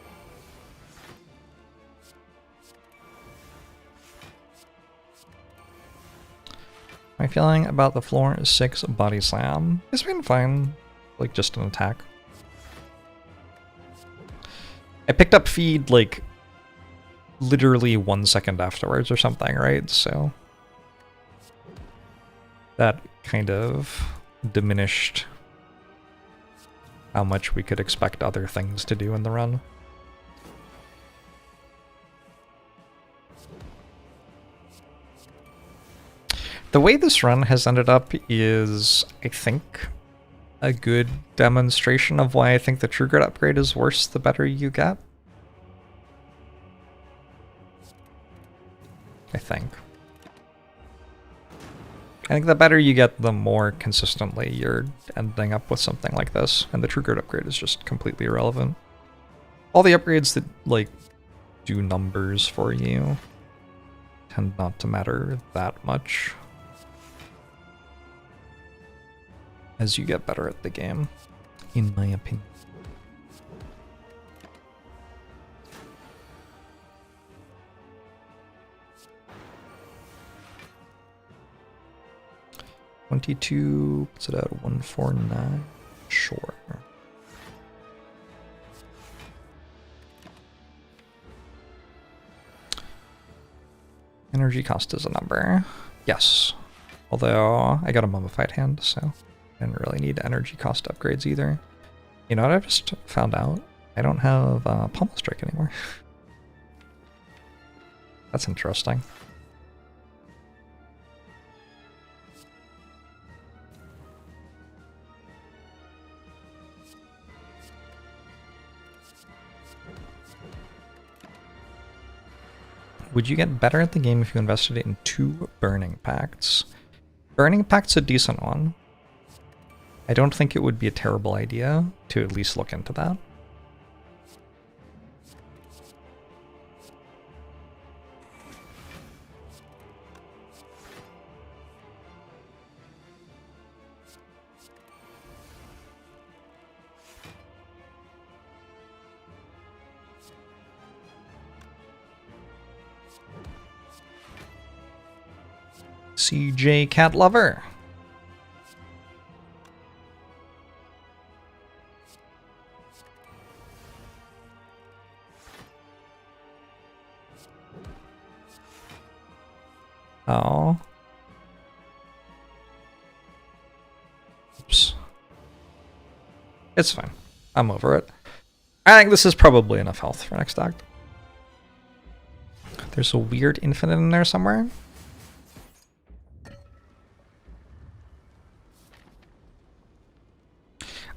My feeling about the floor 6 body slam. It's been fine. Like, just an attack. I picked up feed, like, literally 1 second afterwards or something, right? So that kind of diminished how much we could expect other things to do in the run. The way this run has ended up is, I think, a good demonstration of why I think the True Grit upgrade is worse the better you get. I think the better you get, the more consistently you're ending up with something like this, and the True Grit upgrade is just completely irrelevant. All the upgrades that, like, do numbers for you tend not to matter that much as you get better at the game, in my opinion. $22, puts it at 149, sure. Energy cost is a number, yes. Although, I got a mummified hand, so I didn't really need energy cost upgrades either. You know what I just found out? I don't have Pommel Strike anymore. That's interesting. Would you get better at the game if you invested in 2 Burning Pacts? Burning Pact's a decent one. I don't think it would be a terrible idea to at least look into that. CJ Cat Lover. Oh. Oops. It's fine. I'm over it. I think this is probably enough health for next act. There's a weird infinite in there somewhere.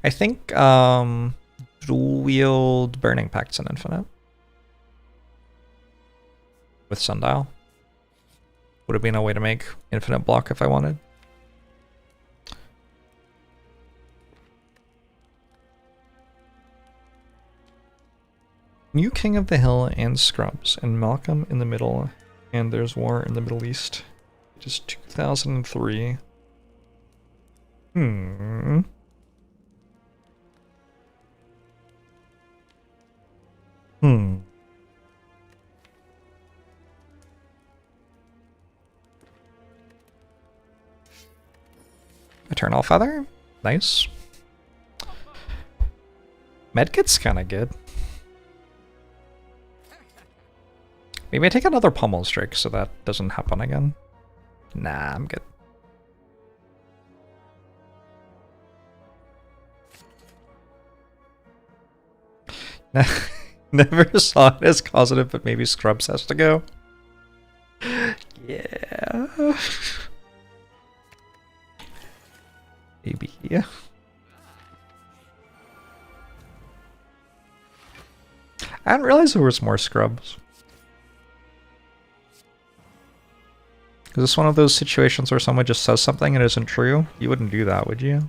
I think dual wield Burning Pact's an infinite. With Sundial. Would have been a way to make infinite block if I wanted. New King of the Hill and Scrubs, and Malcolm in the middle, and there's War in the Middle East. Just 2003. Eternal Feather? Nice. Medkit's kinda good. Maybe I take another Pommel Strike so that doesn't happen again. Nah, I'm good. Never saw it as causative, but maybe Scrubs has to go. Yeah. Maybe. Yeah. I didn't realize there was more Scrubs. Is this one of those situations where someone just says something and it isn't true? You wouldn't do that, would you?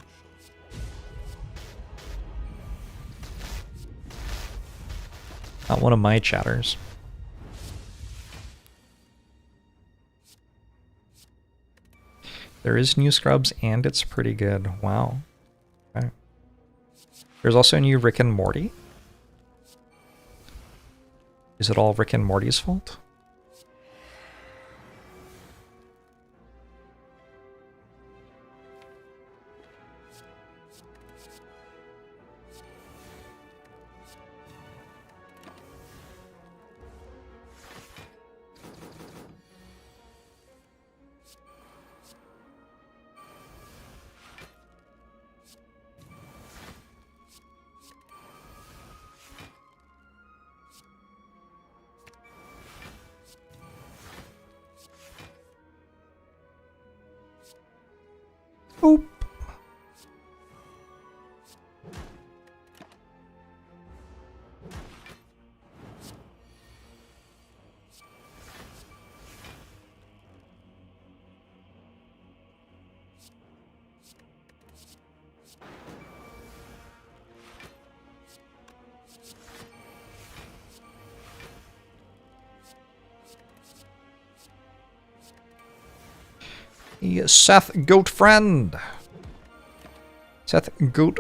Not one of my chatters. There is new Scrubs and it's pretty good. Wow. Okay. There's also a new Rick and Morty. Is it all Rick and Morty's fault? Boop. Seth Goat Friend. Seth Goat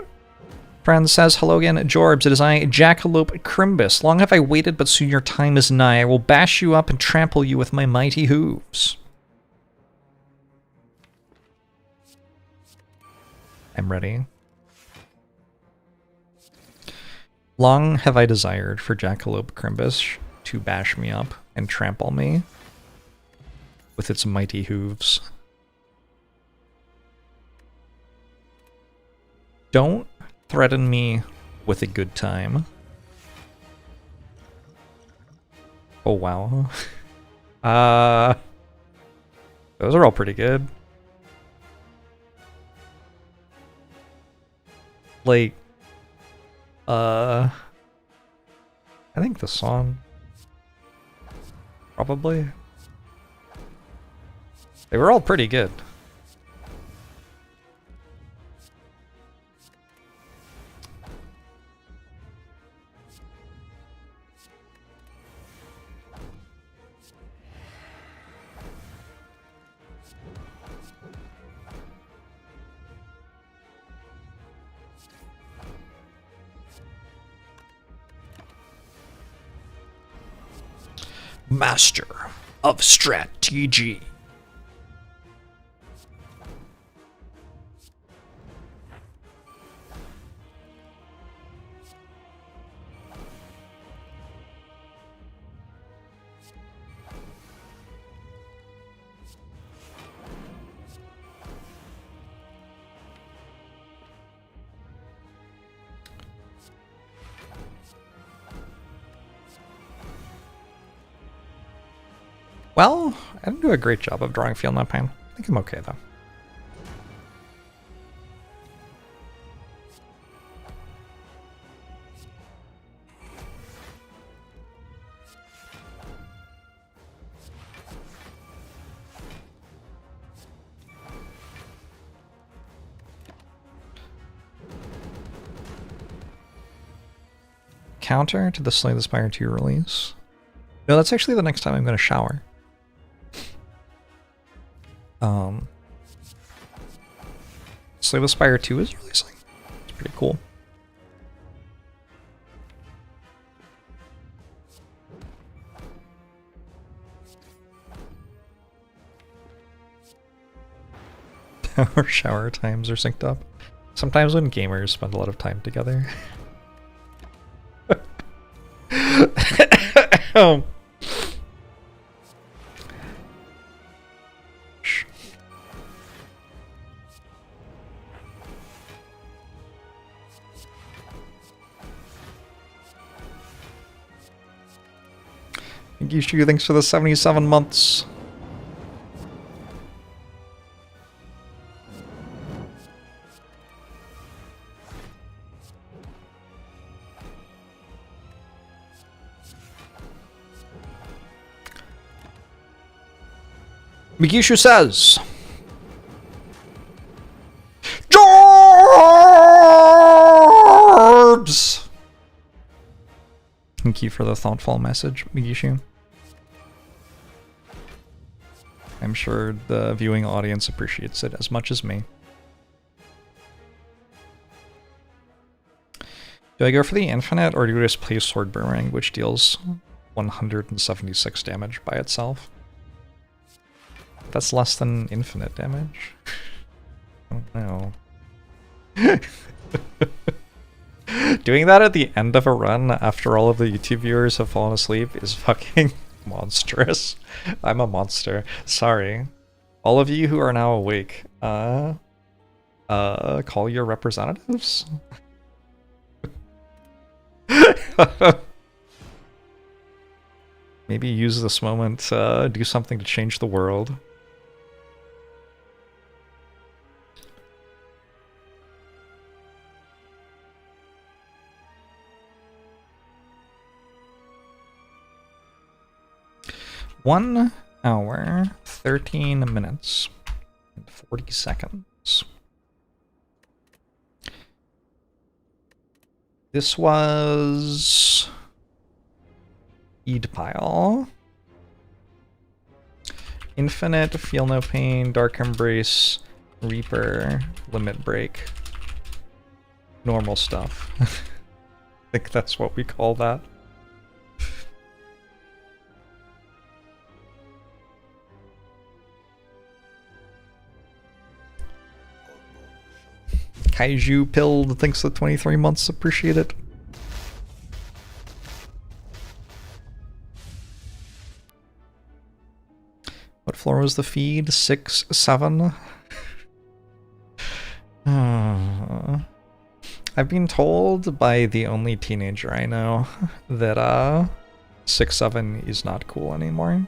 Friend says, hello again, Jorbs. It is I, Jackalope Crimbus. Long have I waited, but soon your time is nigh. I will bash you up and trample you with my mighty hooves. I'm ready. Long have I desired for Jackalope Crimbus to bash me up and trample me with its mighty hooves. Don't threaten me with a good time. Oh, wow. Those are all pretty good. Like, I think the song. Probably. They were all pretty good. Master of strategy. Well, I didn't do a great job of drawing Feel No Pain. I think I'm okay, though. Counter to the Slay the Spire 2 release. No, that's actually the next time I'm going to shower. Slay the Spire 2 is releasing. It's pretty cool. Our shower times are synced up. Sometimes when gamers spend a lot of time together. Thank you, Shu. Thanks for the 77 months. Migishu says, Jorbs! Thank you for the thoughtful message, Migishu. I'm sure the viewing audience appreciates it as much as me. Do I go for the infinite, or do I just play Sword Boomerang, which deals 176 damage by itself? That's less than infinite damage. I don't know. Doing that at the end of a run after all of the YouTube viewers have fallen asleep is fucking monstrous. I'm a monster. Sorry. All of you who are now awake, call your representatives? Maybe use this moment to do something to change the world. One hour, 13 minutes, and 40 seconds. This was Eid Pile. Infinite, Feel No Pain, Dark Embrace, Reaper, Limit Break. Normal stuff. I think that's what we call that. Kaiju Pilled thinks the 23 months, appreciate it. What floor was the feed? 6, 7? I've been told by the only teenager I know that 6, 7 is not cool anymore.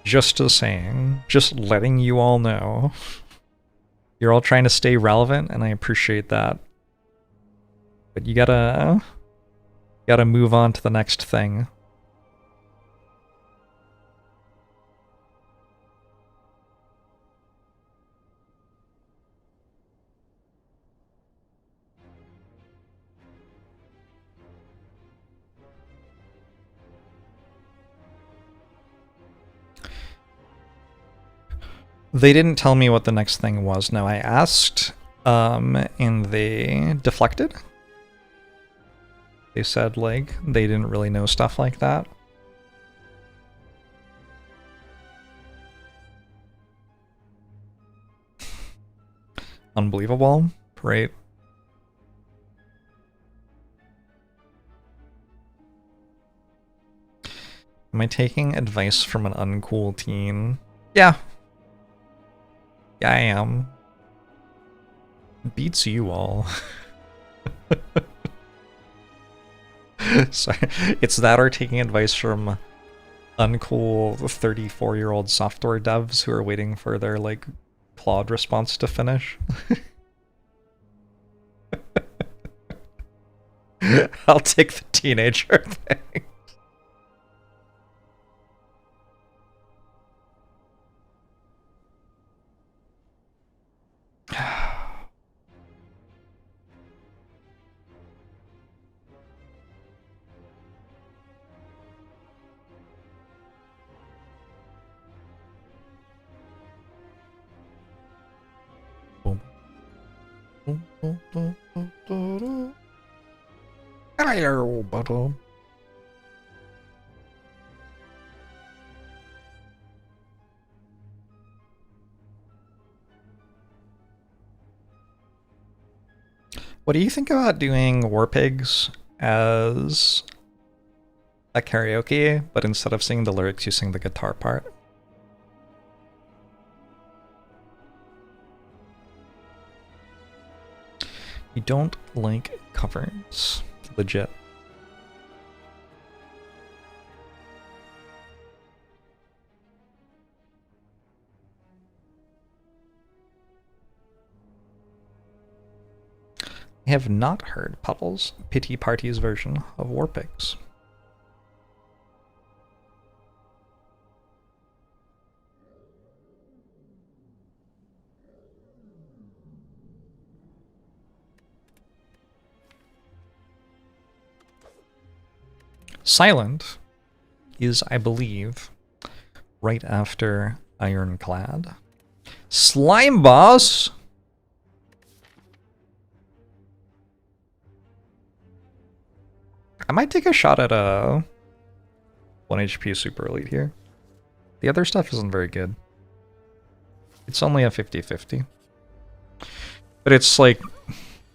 Just saying, just letting you all know. You're all trying to stay relevant, and I appreciate that. But you gotta move on to the next thing. They didn't tell me what the next thing was. No, I asked, and they deflected. They said, like, they didn't really know stuff like that. Unbelievable, right? Am I taking advice from an uncool teen? Yeah. Yeah, I am. Beats you all. So it's that or taking advice from uncool 34-year-old software devs who are waiting for their like Claude response to finish. I'll take the teenager thing. Hello, bottom. What do you think about doing War Pigs as a karaoke, but instead of singing the lyrics, you sing the guitar part? You don't like covers. Legit. I have not heard Puddle's Pity Party's version of War Pigs. Silent is, I believe, right after Ironclad. Slime Boss! I might take a shot at a 1 HP Super Elite here. The other stuff isn't very good. It's only a 50-50. But it's like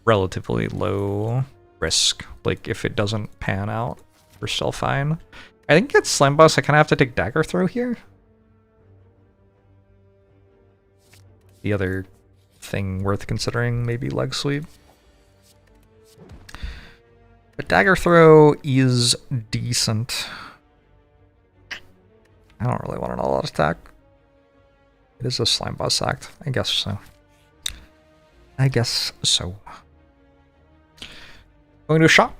relatively low risk. Like if it doesn't pan out, we're still fine. I think it's Slime Boss. I kind of have to take Dagger Throw here. The other thing worth considering, maybe Leg Sweep. But Dagger Throw is decent. I don't really want an all-out attack. It is a Slime Boss act. I guess so. I guess so. Going to shop.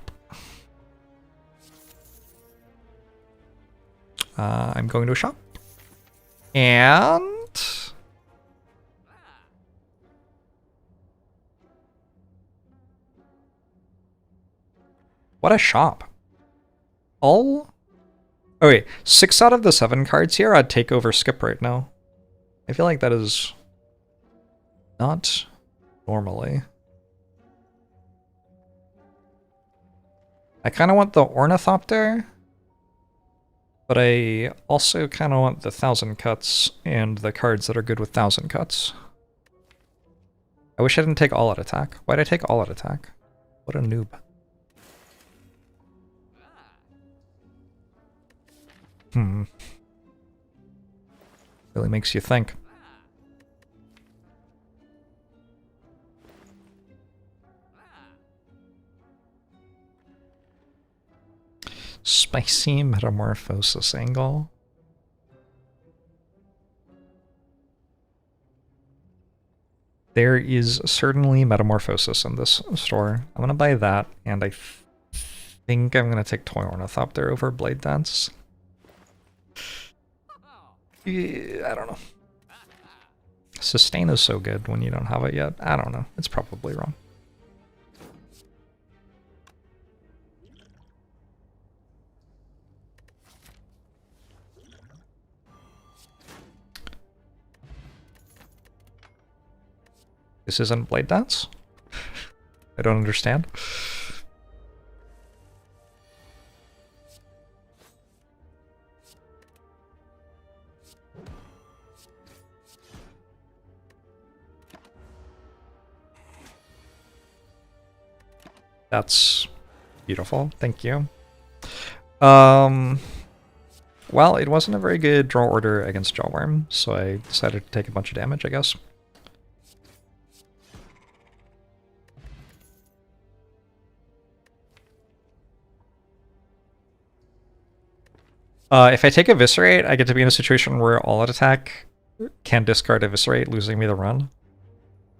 I'm going to shop. And... what a shop. All... oh wait, 6 out of the 7 cards here I'd take over Skip right now. I feel like that is not normally. I kind of want the Ornithopter, but I also kind of want the 1000 Cuts and the cards that are good with 1000 Cuts. I wish I didn't take all out attack. Why'd I take all out attack? What a noob. Really makes you think. Spicy Metamorphosis angle. There is certainly Metamorphosis in this store. I'm gonna buy that, and I think I'm gonna take Toy Ornithopter over Blade Dance. Yeah, I don't know. Sustain is so good when you don't have it yet. I don't know. It's probably wrong. This isn't Blade Dance? I don't understand. That's beautiful. Thank you. Well, it wasn't a very good draw order against Jawworm, so I decided to take a bunch of damage, I guess. If I take Eviscerate, I get to be in a situation where all attack can discard Eviscerate, losing me the run.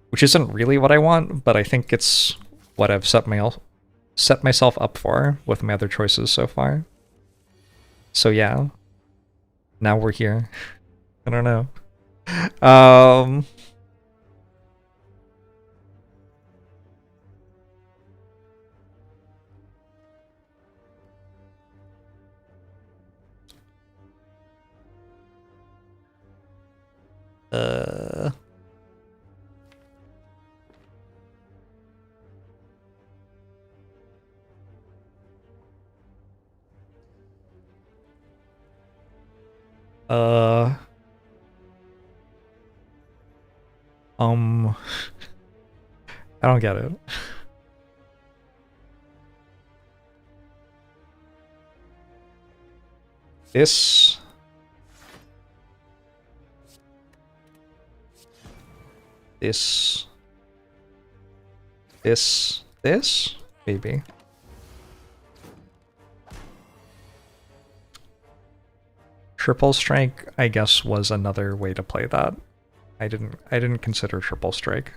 Which isn't really what I want, but I think it's what I've set myself up for with my other choices so far. So yeah. Now we're here. I don't know. I don't get it. This maybe. Triple strike, I guess, was another way to play that. I didn't consider triple strike.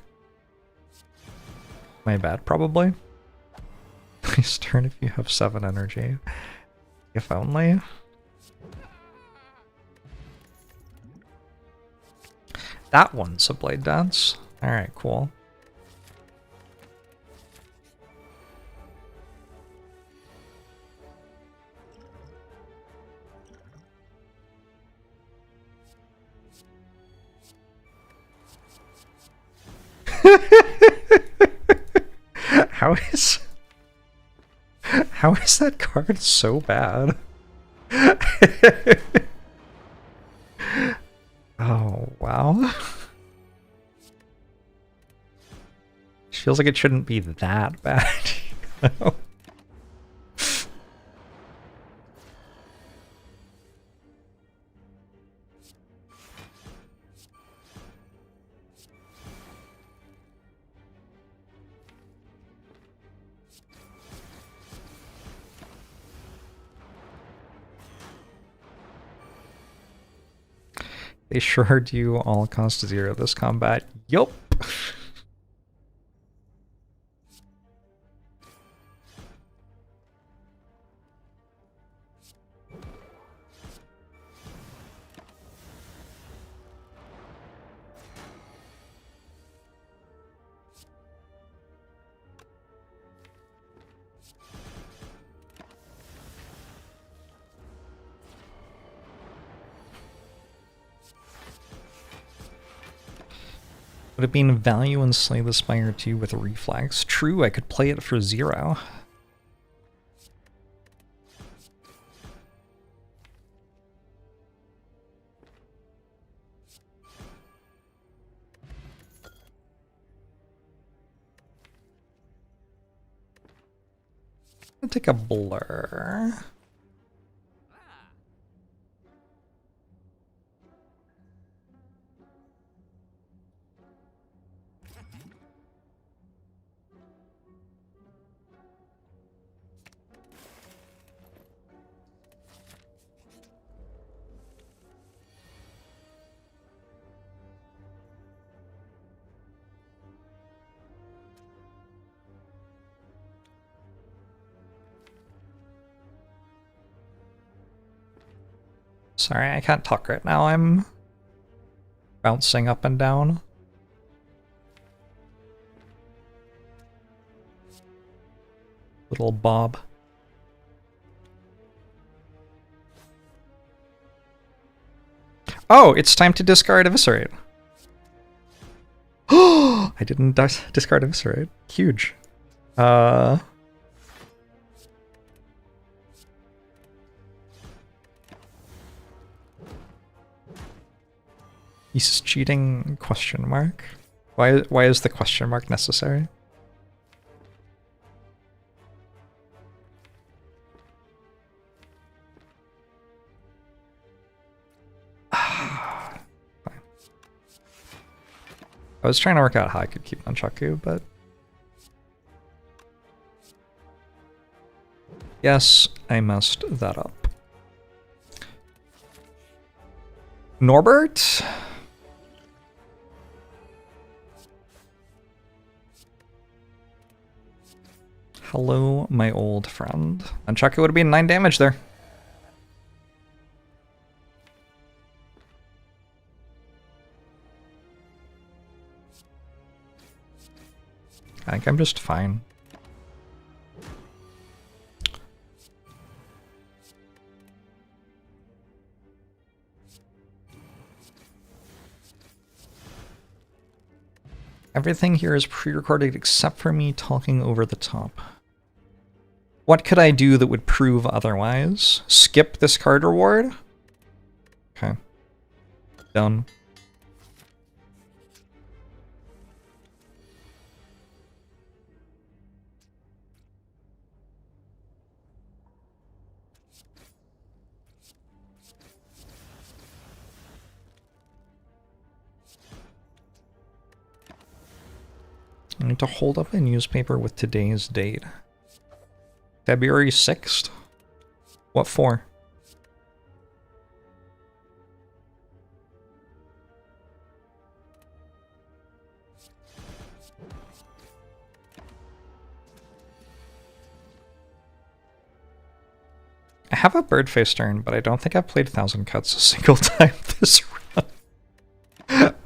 My bad, probably. Please turn if you have 7 energy. If only. That one's a blade dance. Alright, cool. How is that card so bad? Oh, wow. It feels like it shouldn't be that bad. You know? They sure do all cost 0 this combat. Yup. Would it be in value and Slay the Spire 2 with Reflex? True, I could play it for 0. I'll take a blur. Sorry, I can't talk right now. I'm bouncing up and down. Little Bob. Oh, it's time to discard Eviscerate. Oh, I didn't discard Eviscerate. Huge. He's cheating, question mark. Why is the question mark necessary? I was trying to work out how I could keep Nunchaku, but yes, I messed that up. Norbert? Hello, my old friend. Unchuck, it would have been 9 damage there. I think I'm just fine. Everything here is pre-recorded except for me talking over the top. What could I do that would prove otherwise? Skip this card reward? Okay. Done. I need to hold up a newspaper with today's date. February 6th? What for? I have a bird face turn, but I don't think I've played 1000 Cuts a single time this run.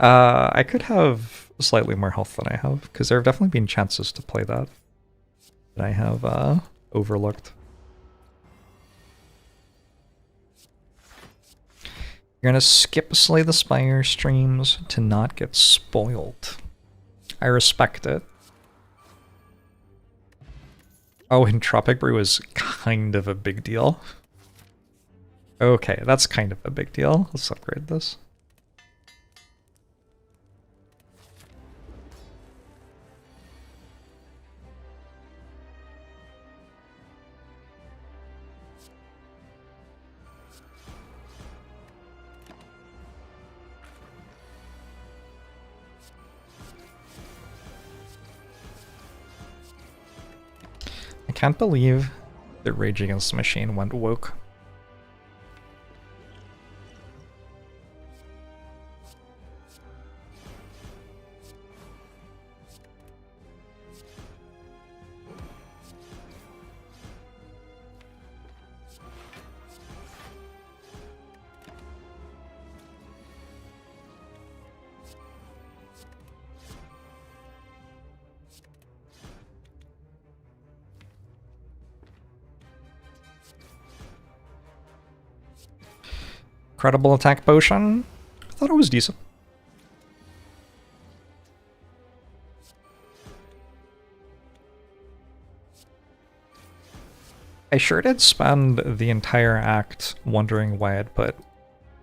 I could have slightly more health than I have, because there have definitely been chances to play that I have overlooked. You're gonna skip Slay the Spire streams to not get spoiled. I respect it. Oh, and Tropic Brew is kind of a big deal. Okay, that's kind of a big deal. Let's upgrade this. I can't believe that Rage Against the Machine went woke. Credible attack potion. I thought it was decent. I sure did spend the entire act wondering why I'd put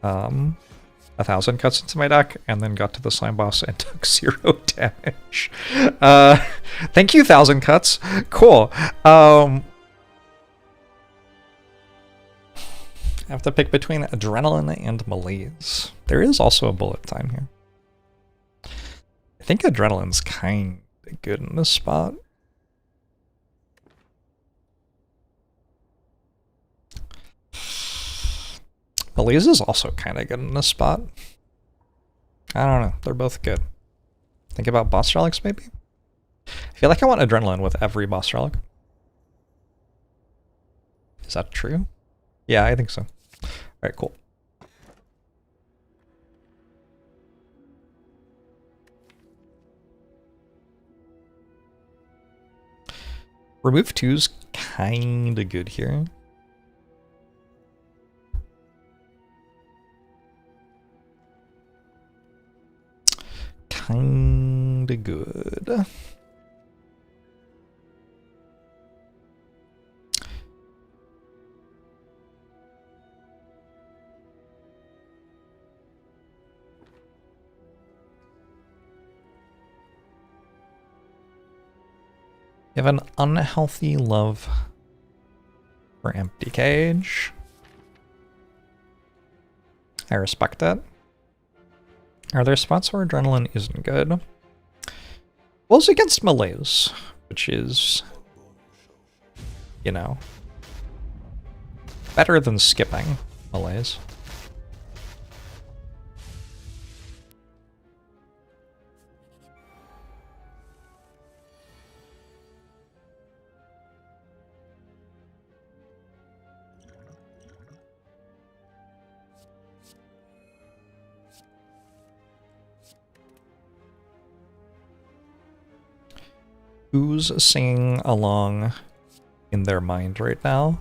1000 Cuts into my deck, and then got to the slime boss and took 0 damage. Thank you, 1000 Cuts. Cool. I have to pick between adrenaline and malaise. There is also a bullet time here. I think adrenaline's kind of good in this spot. Malaise is also kind of good in this spot. I don't know. They're both good. Think about boss relics, maybe? I feel like I want adrenaline with every boss relic. Is that true? Yeah, I think so. Alright, cool. Remove 2's kinda good here. Kinda good. You have an unhealthy love for Empty Cage. I respect that. Are there spots where adrenaline isn't good? Well, it's against malaise, which is, you know, better than skipping malaise. Who's singing along in their mind right now?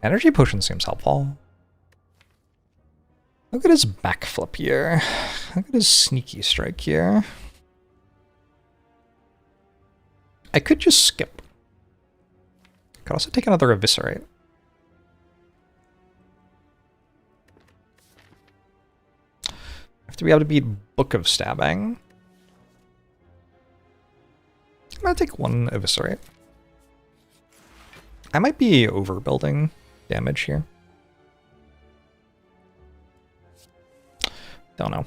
Energy potion seems helpful. Look at his backflip here. Look at his sneaky strike here. I could just skip. Could also take another eviscerate. I have to be able to beat Book of Stabbing. I'm gonna take one eviscerate. I might be overbuilding damage here. Don't know.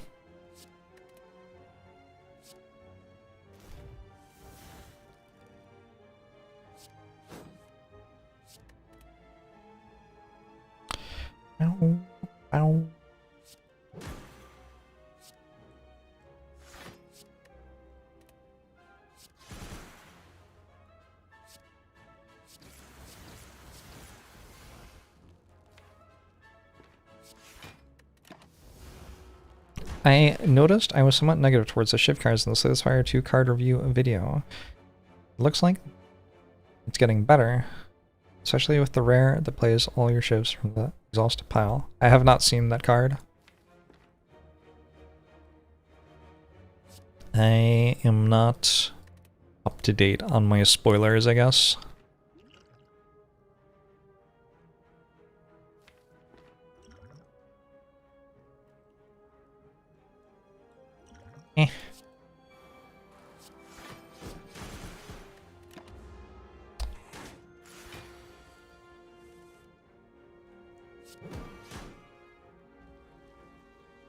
Ow, ow. I noticed I was somewhat negative towards the shift cards in the Slay the Spire 2 card review video. It looks like it's getting better, especially with the rare that plays all your shifts from the exhaust pile. I have not seen that card. I am not up to date on my spoilers, I guess. Eh.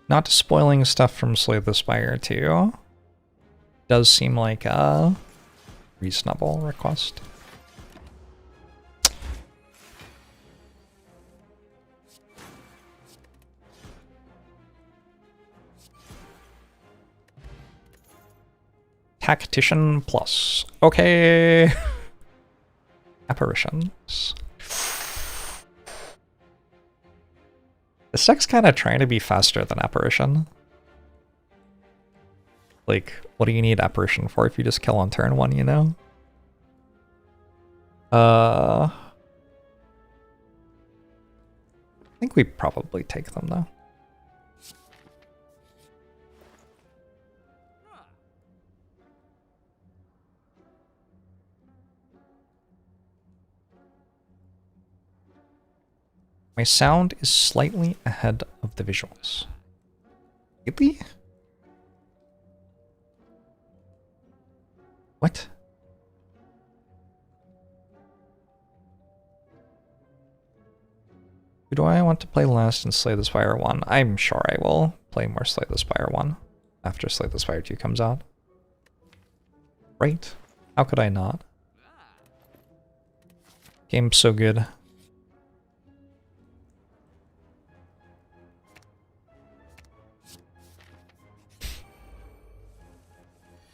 Not spoiling stuff from Slay the Spire 2 does seem like a reasonable request. Tactician plus. Okay. Apparitions. This deck's kind of trying to be faster than Apparition. Like, what do you need Apparition for if you just kill on turn 1, you know? I think we probably take them, though. My sound is slightly ahead of the visuals. Really? What? Who do I want to play last in Slay the Spire 1? I'm sure I will play more Slay the Spire 1 after Slay the Spire 2 comes out. Right? How could I not? Game's so good.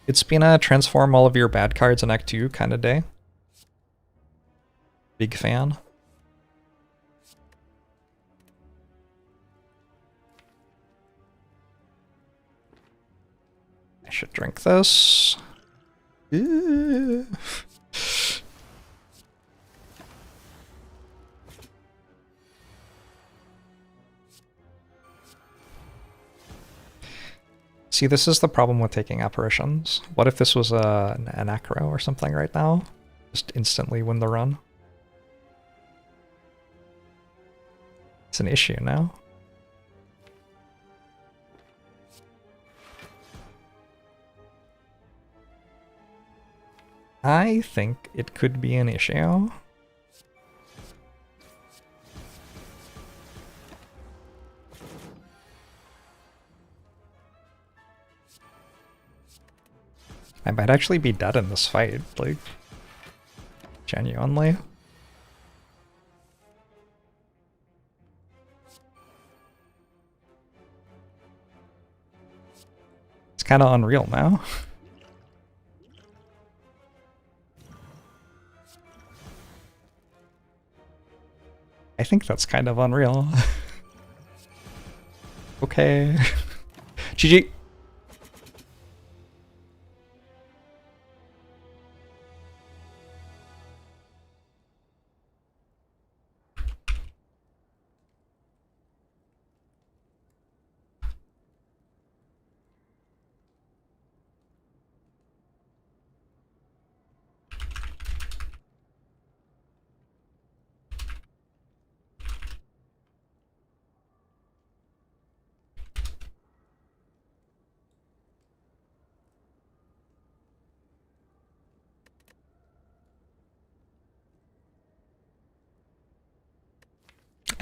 It's been a transform all of your bad cards in Act 2 kind of day. Big fan. I should drink this. See, this is the problem with taking apparitions. What if this was an acro or something right now? Just instantly win the run. It's an issue now. I think it could be an issue. I might actually be dead in this fight, like... Genuinely. It's kind of unreal now. I think that's kind of unreal. Okay. GG.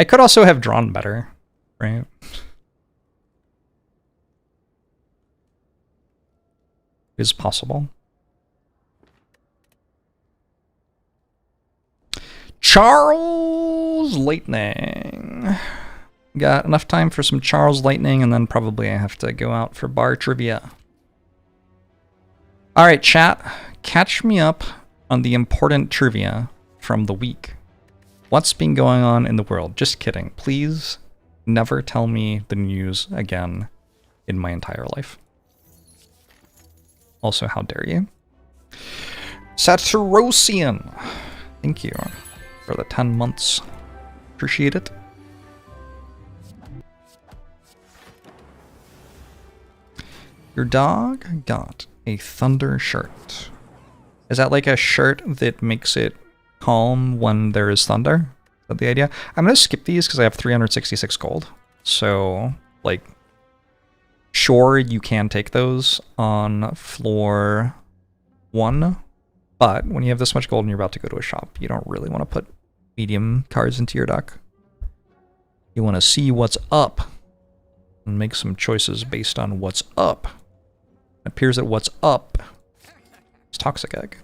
I could also have drawn better, right? Is possible. Charles Lightning. Got enough time for some Charles Lightning, and then probably I have to go out for bar trivia. Alright, chat. Catch me up on the important trivia from the week. What's been going on in the world? Just kidding. Please never tell me the news again in my entire life. Also, how dare you? Saturosian. Thank you for the 10 months. Appreciate it. Your dog got a thunder shirt. Is that like a shirt that makes it calm when there is thunder? Is that the idea? I'm going to skip these because I have 366 gold. So, like, sure, you can take those on floor 1. But when you have this much gold and you're about to go to a shop, you don't really want to put medium cards into your deck. You want to see what's up and make some choices based on what's up. It appears that what's up is Toxic Egg.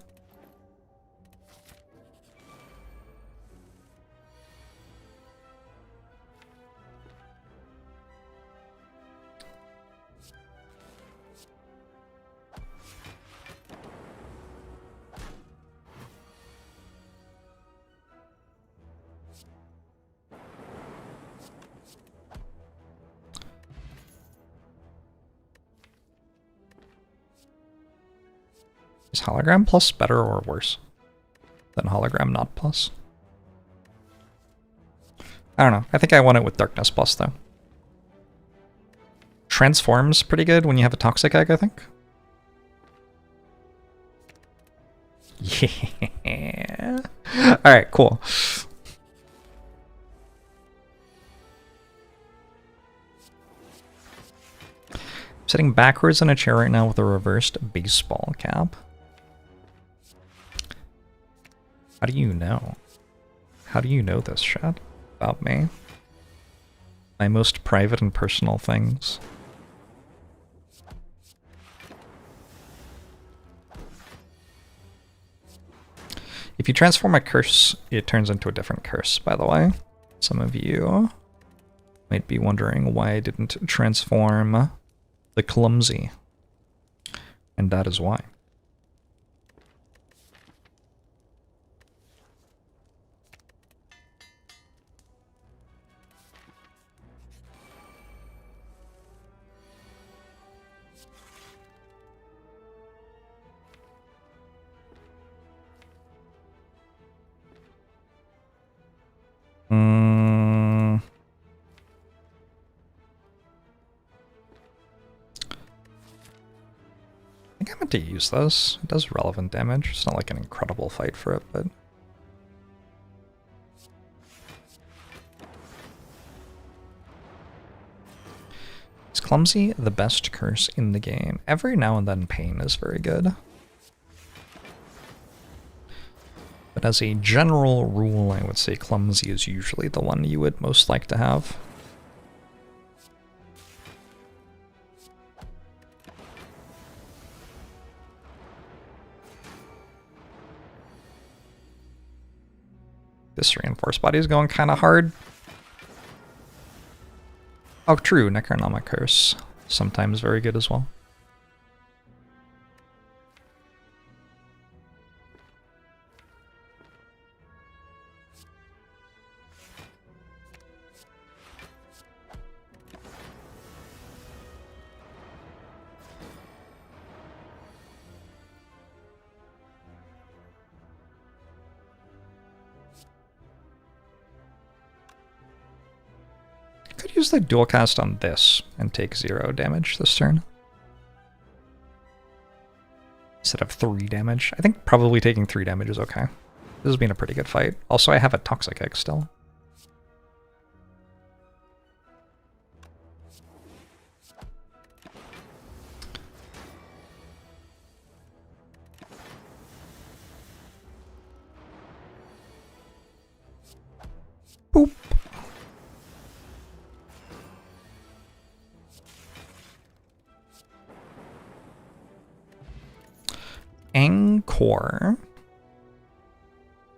Is Hologram Plus better or worse than Hologram Not Plus? I don't know. I think I want it with Darkness Plus, though. Transforms pretty good when you have a Toxic Egg, I think. Yeah. Alright, cool. I'm sitting backwards in a chair right now with a reversed baseball cap. How do you know? How do you know this, Chad? About me? My most private and personal things. If you transform a curse, it turns into a different curse, by the way. Some of you might be wondering why I didn't transform the Clumsy. And that is why. I think I meant to use this. It does relevant damage. It's not like an incredible fight for it, but... Is Clumsy the best curse in the game? Every now and then Pain is very good. But as a general rule, I would say Clumsy is usually the one you would most like to have. This reinforced body is going kind of hard. Oh, true. Necronomic Curse. Sometimes very good as well. Could use the dual cast on this and take 0 damage this turn. Instead of 3 damage. I think probably taking 3 damage is okay. This has been a pretty good fight. Also, I have a Toxic Egg still. Boop. Encore.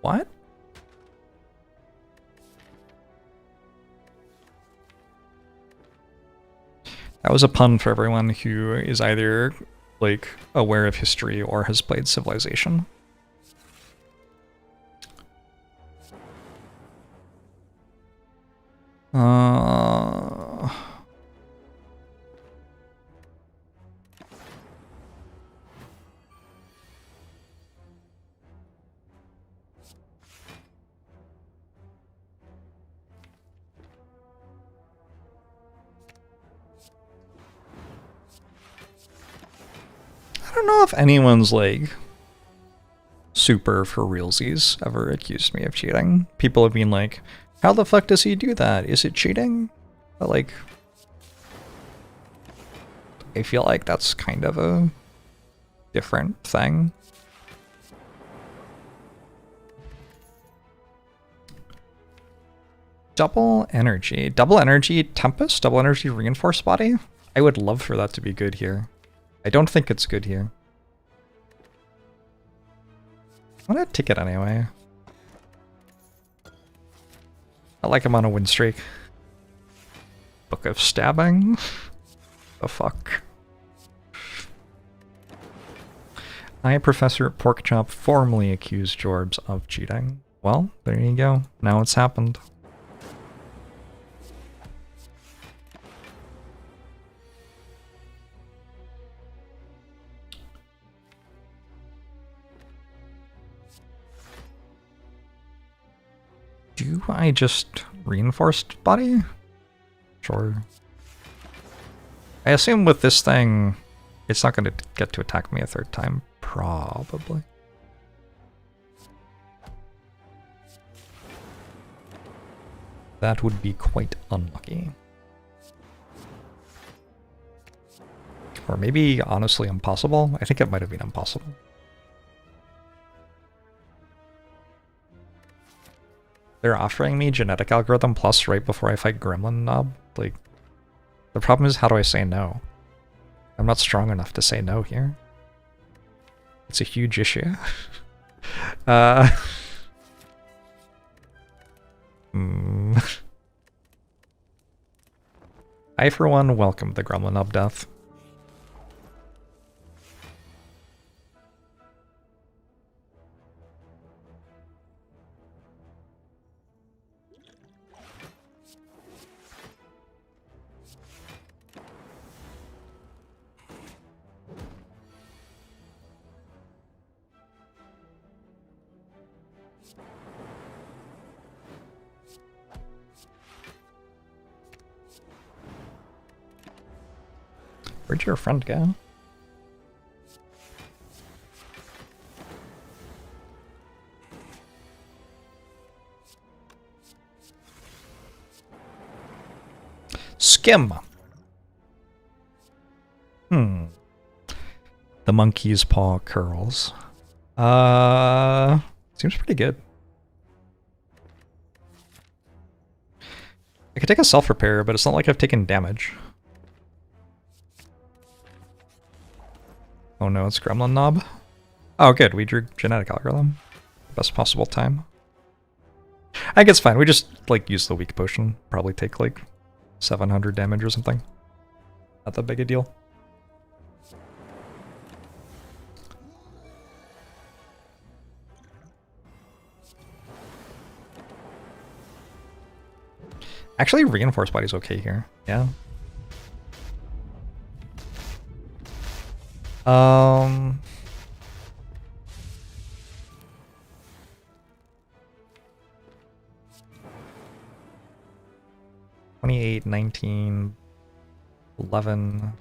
What? That was a pun for everyone who is either, like, aware of history or has played Civilization. I don't know if anyone's, like, super for realsies ever accused me of cheating. People have been like, how the fuck does he do that? Is it cheating? But, like, I feel like that's kind of a different thing. Double energy. Double energy Tempest? Double energy reinforced body? I would love for that to be good here. I don't think it's good here. I'm gonna take it anyway. I like him on a win streak. Book of Stabbing? The fuck? I, Professor Porkchop, formally accused Jorbs of cheating. Well, there you go. Now it's happened. Do I just reinforced body? Sure. I assume with this thing, it's not going to get to attack me a third time. Probably. That would be quite unlucky. Or maybe, honestly, impossible. I think it might have been impossible. They're offering me Genetic Algorithm Plus right before I fight Gremlin Knob. Like, the problem is, how do I say no? I'm not strong enough to say no here. It's a huge issue. I, for one, welcome the Gremlin Knob death. Where'd your friend go? Skim. The monkey's paw curls. Seems pretty good. I could take a self-repair, but it's not like I've taken damage. Oh no, it's Gremlin Knob. Oh good, we drew Genetic Algorithm. Best possible time. I guess fine. We just like use the weak potion. Probably take like 700 damage or something. Not that big a deal. Actually, reinforced body's okay here. Yeah. 28, 19, 11.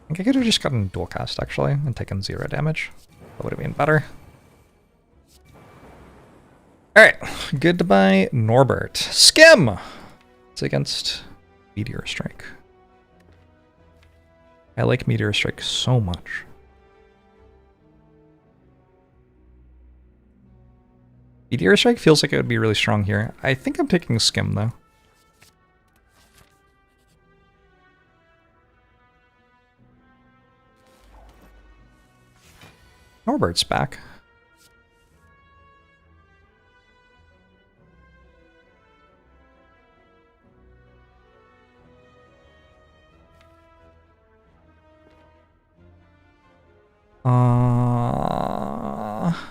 I think I could have just gotten dual cast actually and taken 0 damage. That would have been better. Alright, goodbye Norbert. Skim! It's against Meteor Strike. I like Meteor Strike so much. Meteor Strike feels like it would be really strong here. I think I'm taking Skim though. Norbert's back.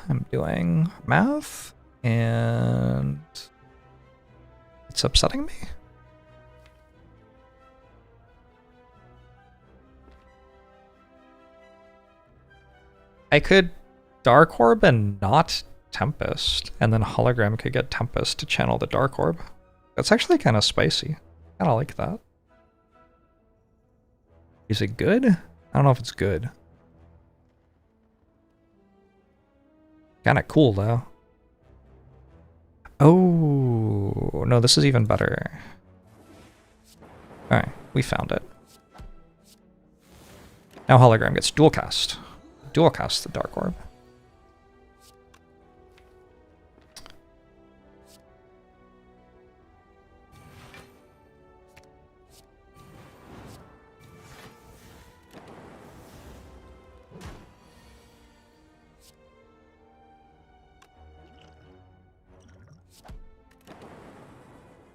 I'm doing math, and it's upsetting me. I could Dark Orb and not Tempest, and then Hologram could get Tempest to channel the Dark Orb. That's actually kind of spicy. I don't like that. Is it good? I don't know if it's good. Kind of cool, though. Oh, no, this is even better. Alright, we found it. Now Hologram gets dual cast. Dual cast the Dark Orb.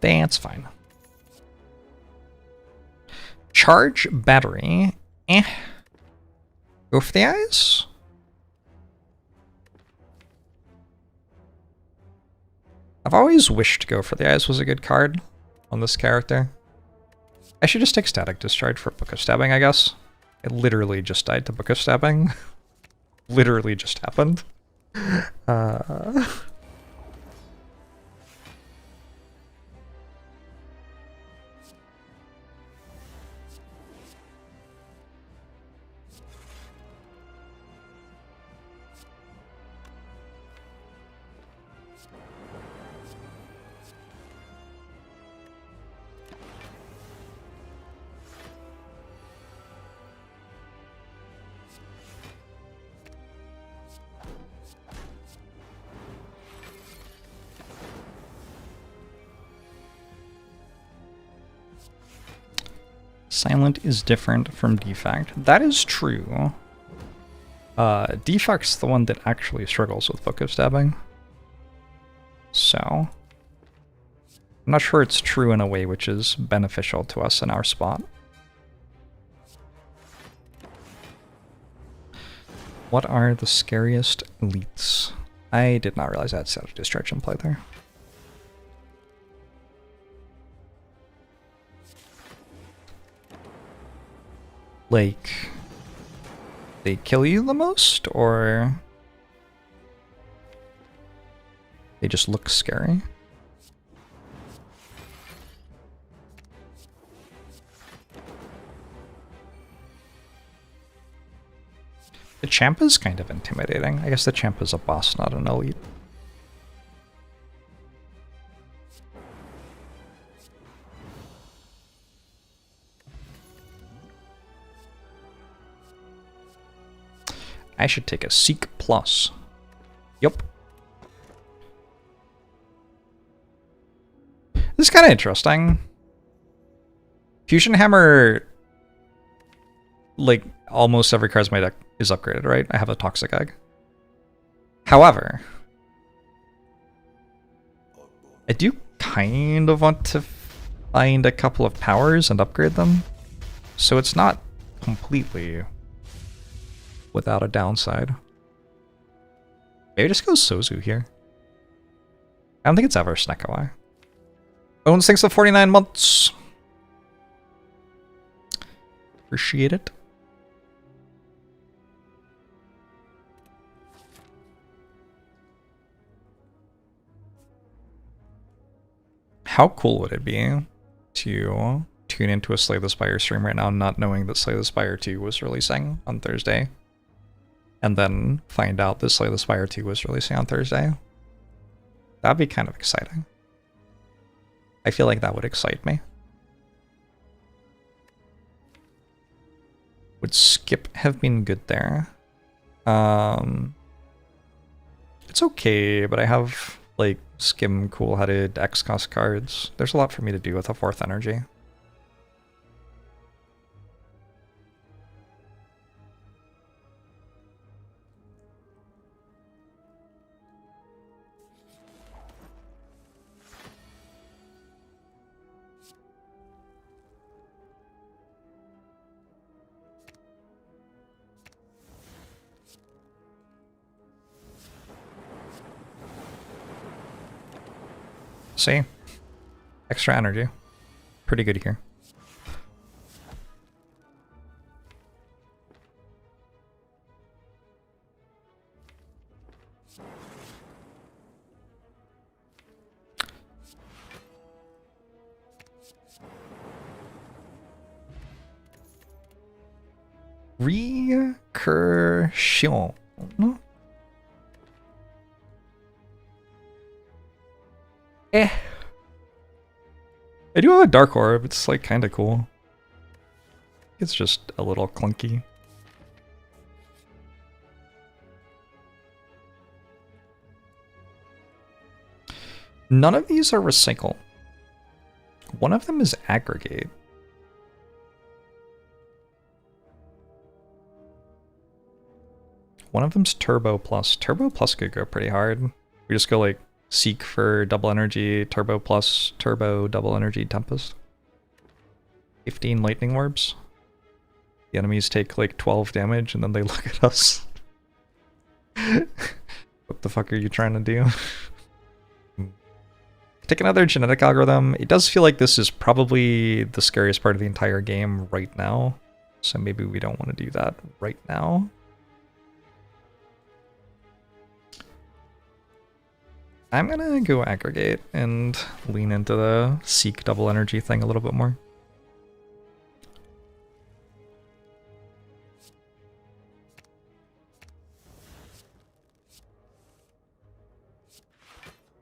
That's fine. Charge battery. Go for the eyes. I've always wished Go for the Eyes was a good card on this character. I should just take Static Discharge for Book of Stabbing, I guess. It literally just died to Book of Stabbing. Literally just happened. Silent is different from Defect. That is true. Defect's the one that actually struggles with Book of Stabbing. So, I'm not sure it's true in a way which is beneficial to us in our spot. What are the scariest elites? I did not realize I had Static Discharge in play there. Like, they kill you the most, or they just look scary? The Champa's kind of intimidating. I guess the Champa's a boss, not an elite. I should take a Seek Plus. Yup. This is kind of interesting. Fusion Hammer like, almost every card in my deck is upgraded, right? I have a Toxic Egg. However, I do kind of want to find a couple of powers and upgrade them, so it's not completely without a downside. Maybe just go Sozu here. I don't think it's ever Snekawai. Owns thanks for 49 months. Appreciate it. How cool would it be to tune into a Slay the Spire stream right now, not knowing that Slay the Spire 2 was releasing on Thursday, and then find out that Slay the Spire 2 was releasing on Thursday? That'd be kind of exciting. I feel like that would excite me. Would Skip have been good there? It's okay, but I have like Skim cool-headed X-Cost cards. There's a lot for me to do with a 4th energy. See? Extra energy. Pretty good here. Recursion. I do have a Dark Orb, it's like kinda cool. It's just a little clunky. None of these are recycle. One of them is aggregate. One of them's Turbo Plus. Turbo Plus could go pretty hard. We just go like Seek for double energy, Turbo Plus, Turbo, double energy, Tempest. 15 lightning orbs. The enemies take like 12 damage and then they look at us. What the fuck are you trying to do? Take another genetic algorithm. It does feel like this is probably the scariest part of the entire game right now. So maybe we don't want to do that right now. I'm gonna go aggregate and lean into the Seek double energy thing a little bit more.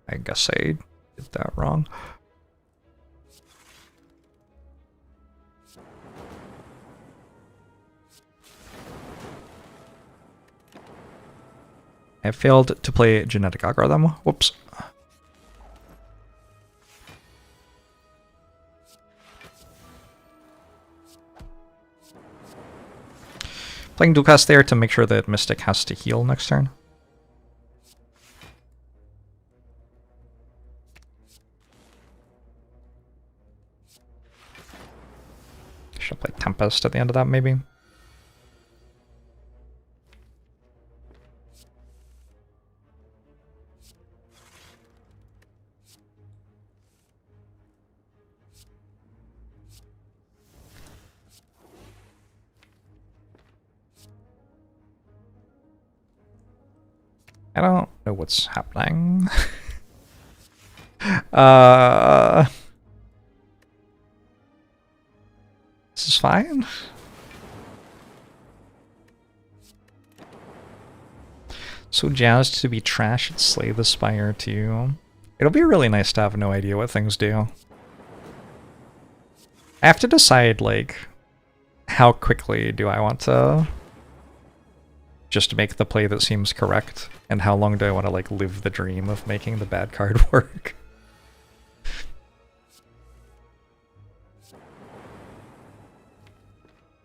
I guess I did that wrong. I failed to play genetic algorithm. Whoops. Playing dual cast there to make sure that Mystic has to heal next turn. Should play Tempest at the end of that, maybe. I don't know what's happening. This is fine. So jazzed to be trash and Slay the Spire too. It'll be really nice to have no idea what things do. I have to decide, like, how quickly do I want to just make the play that seems correct, and how long do I want to, like, live the dream of making the bad card work?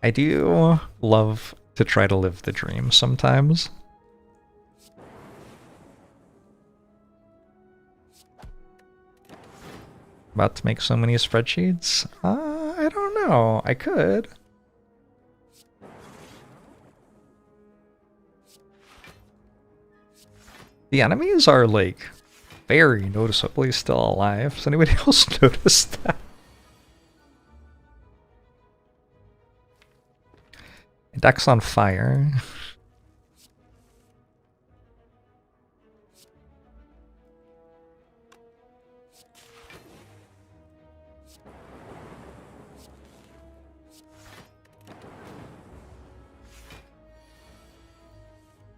I do love to try to live the dream sometimes. About to make so many spreadsheets? I don't know. I could. The enemies are, like, very noticeably still alive. Has anybody else noticed that? Deck's on fire.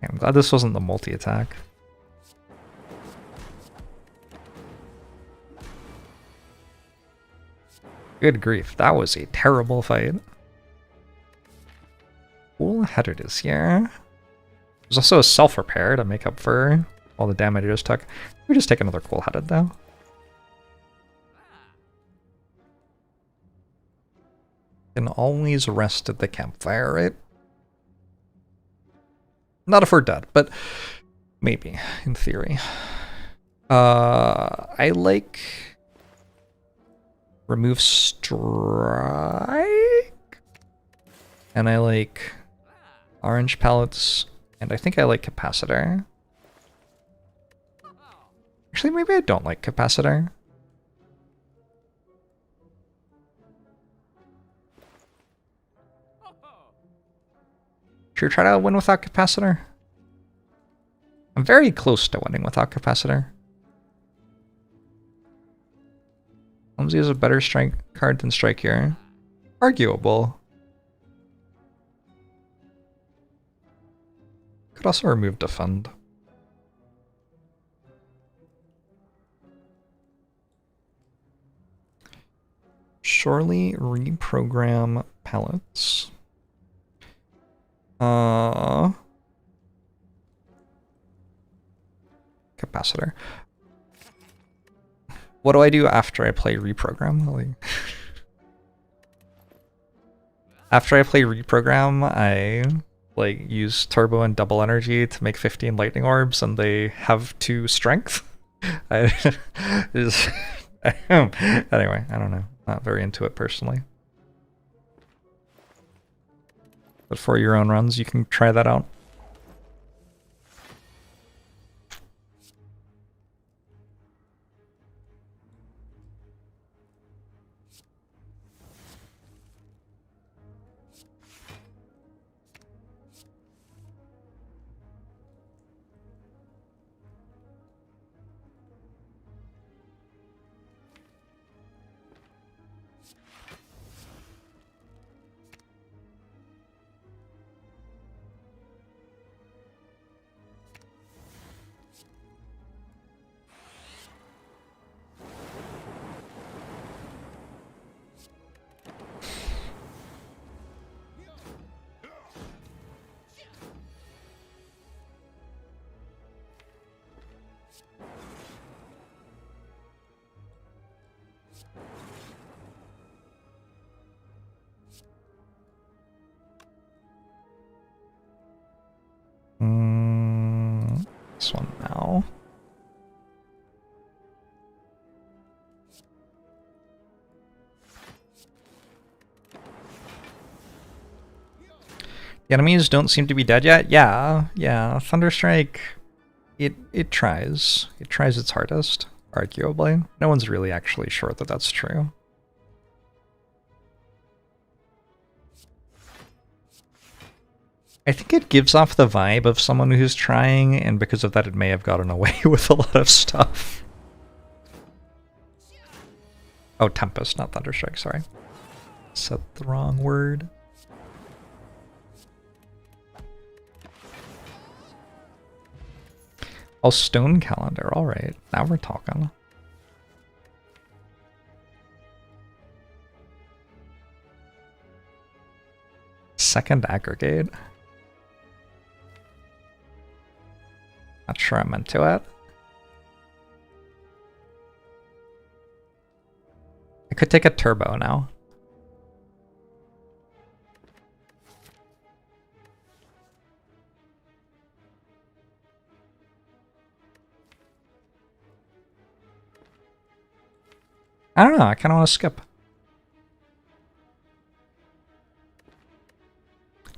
I'm glad this wasn't the multi-attack. Good grief, that was a terrible fight. Cool-headed is here. There's also a self-repair to make up for all the damage I just took. We just take another cool-headed though. Can always rest at the campfire, right? Not if we're dead, but maybe, in theory. I like remove strike, and I like orange pellets, and I think I like capacitor. Actually, maybe I don't like capacitor. Should we try to win without capacitor? I'm very close to winning without capacitor. Clumsy is a better strike card than strike here. Arguable. Could also remove defend. Surely reprogram pellets. Capacitor. What do I do after I play reprogram? Like, after I play reprogram, I like use turbo and double energy to make 15 lightning orbs, and they have 2 strength. Anyway, I don't know. Not very into it personally. But for your own runs, you can try that out. This one now. The enemies don't seem to be dead yet? Yeah. Thunderstrike, it tries. It tries its hardest, arguably. No one's really actually sure that that's true. I think it gives off the vibe of someone who's trying, and because of that it may have gotten away with a lot of stuff. Oh, Tempest, not Thunderstrike, sorry. Said the wrong word. Oh, Stone Calendar, alright. Now we're talking. Second Aggregate. Not sure I'm into it. I could take a turbo now. I don't know, I kind of want to skip.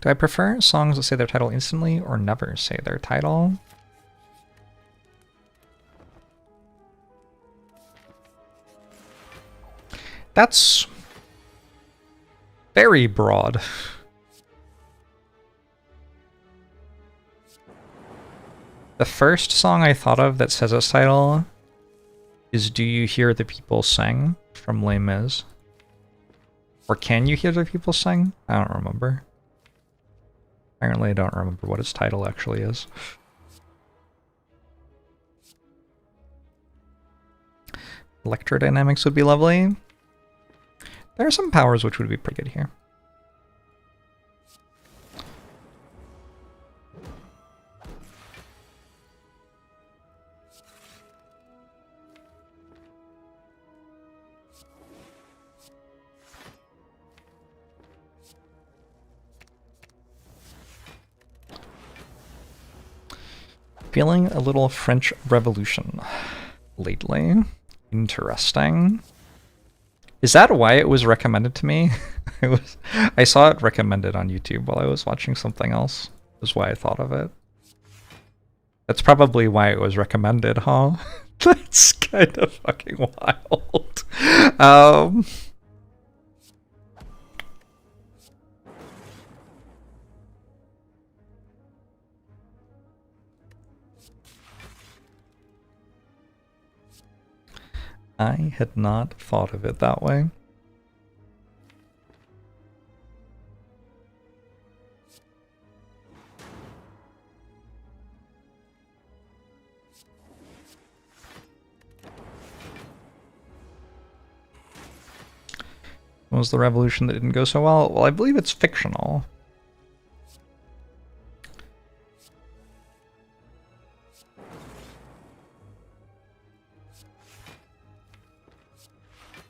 Do I prefer songs that say their title instantly or never say their title? That's very broad. The first song I thought of that says its title is Do You Hear the People Sing from Les Mis. Or Can You Hear the People Sing? I don't remember. Apparently I don't remember what its title actually is. Electrodynamics would be lovely. There are some powers which would be pretty good here. Feeling a little French Revolution lately. Interesting. Is that why it was recommended to me? I saw it recommended on YouTube while I was watching something else. Is why I thought of it. That's probably why it was recommended, huh? That's kind of fucking wild. I had not thought of it that way. What was the revolution that didn't go so well? Well, I believe it's fictional.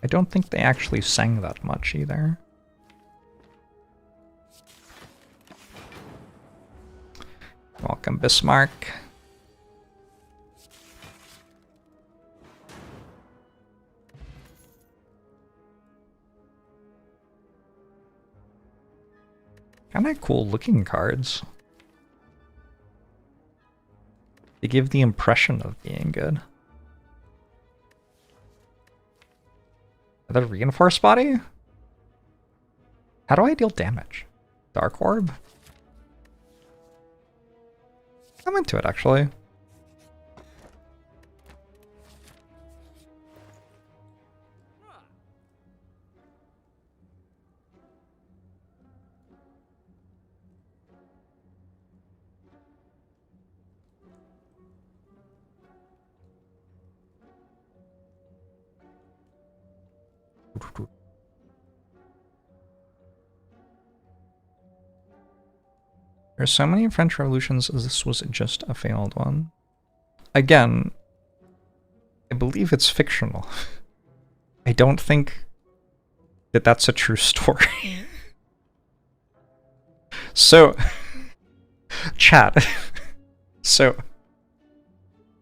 I don't think they actually sang that much either. Welcome, Bismarck. Kinda cool looking cards. They give the impression of being good. The reinforced body? How do I deal damage? Dark Orb? I'm into it, actually. There's so many French revolutions as this was just a failed one. Again, I believe it's fictional. I don't think that that's a true story. So, chat. So,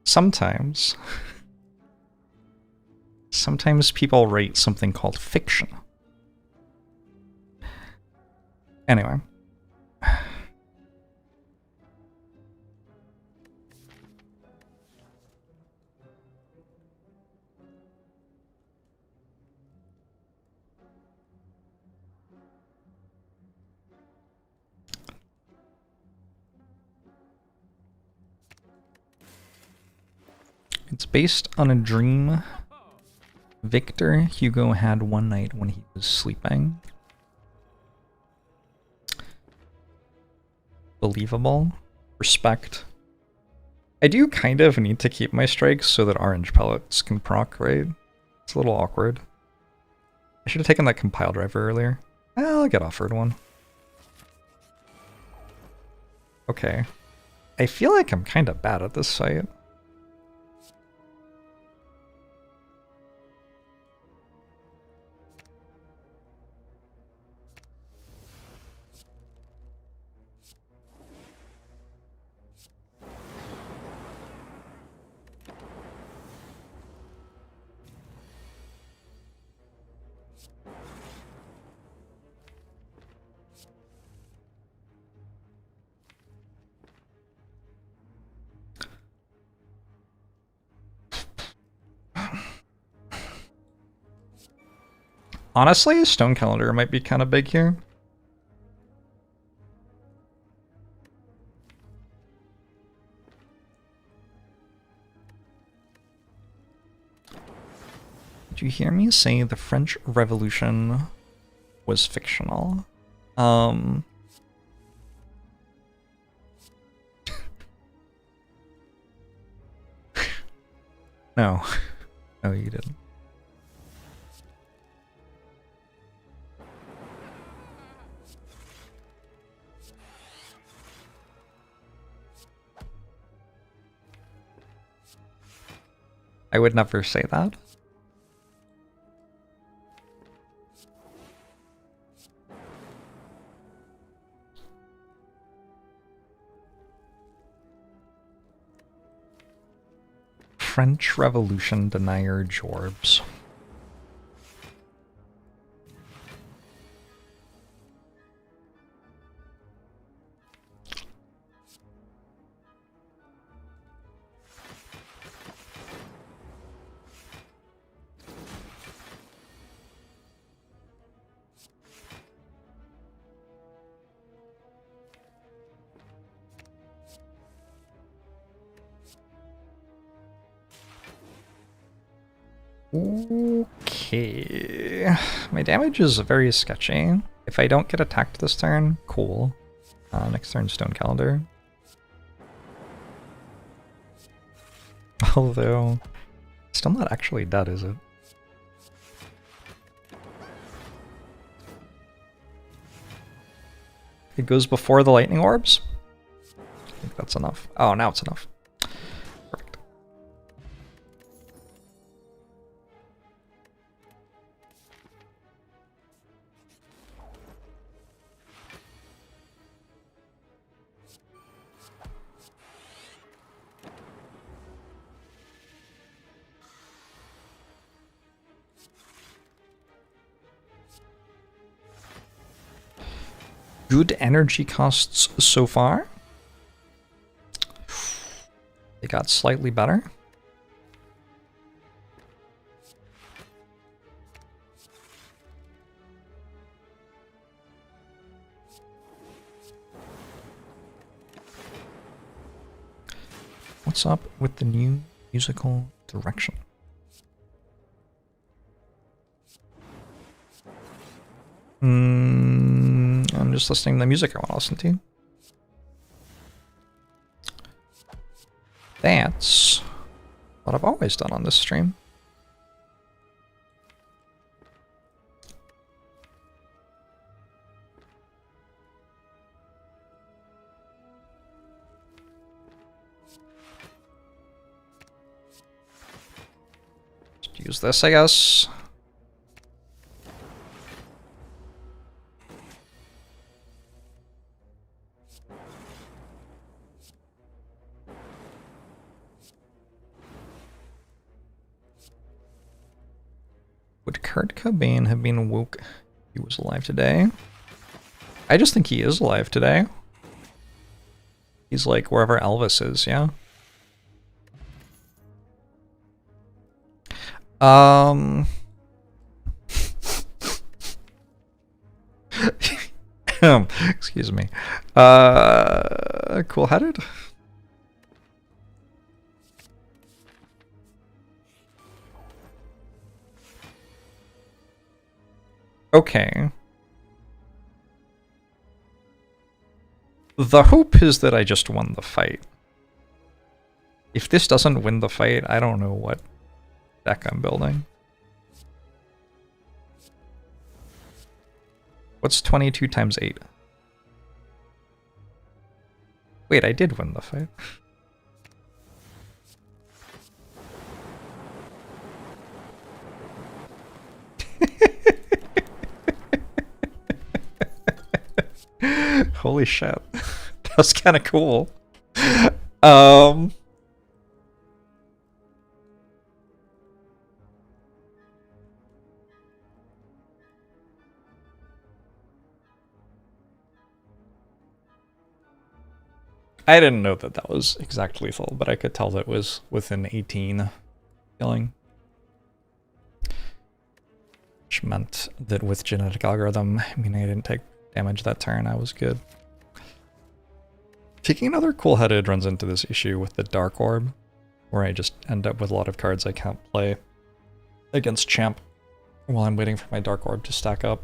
sometimes people write something called fiction. Anyway. It's based on a dream Victor Hugo had one night when he was sleeping. Believable. Respect. I do kind of need to keep my strikes so that orange pellets can proc, right? It's a little awkward. I should have taken that compile driver earlier. I'll get offered one. Okay. I feel like I'm kind of bad at this site. Honestly, Stone Calendar might be kind of big here. Did you hear me say the French Revolution was fictional? No. No, you didn't. I would never say that. French Revolution denier Jorbs. Okay, my damage is very sketchy. If I don't get attacked this turn, cool. Next turn, Stone Calendar. Although, still not actually dead, is it? It goes before the lightning orbs? I think that's enough. Oh, now it's enough. Perfect. Good energy costs so far. They got slightly better. What's up with the new musical direction? I'm just listening to the music I want to listen to. That's what I've always done on this stream. Just use this, I guess. Would Kurt Cobain have been woke if he was alive today? I just think he is alive today. He's like wherever Elvis is, yeah? Excuse me. Cool-headed? Okay. The hope is that I just won the fight. If this doesn't win the fight, I don't know what deck I'm building. What's 22 times 8? Wait, I did win the fight. Holy shit. That was kind of cool. I didn't know that that was exact lethal, but I could tell that it was within 18 killing. which meant that with genetic algorithm, meaning I didn't take damage that turn, I was good. Taking another cool-headed runs into this issue with the Dark Orb, where I just end up with a lot of cards I can't play against champ while I'm waiting for my Dark Orb to stack up.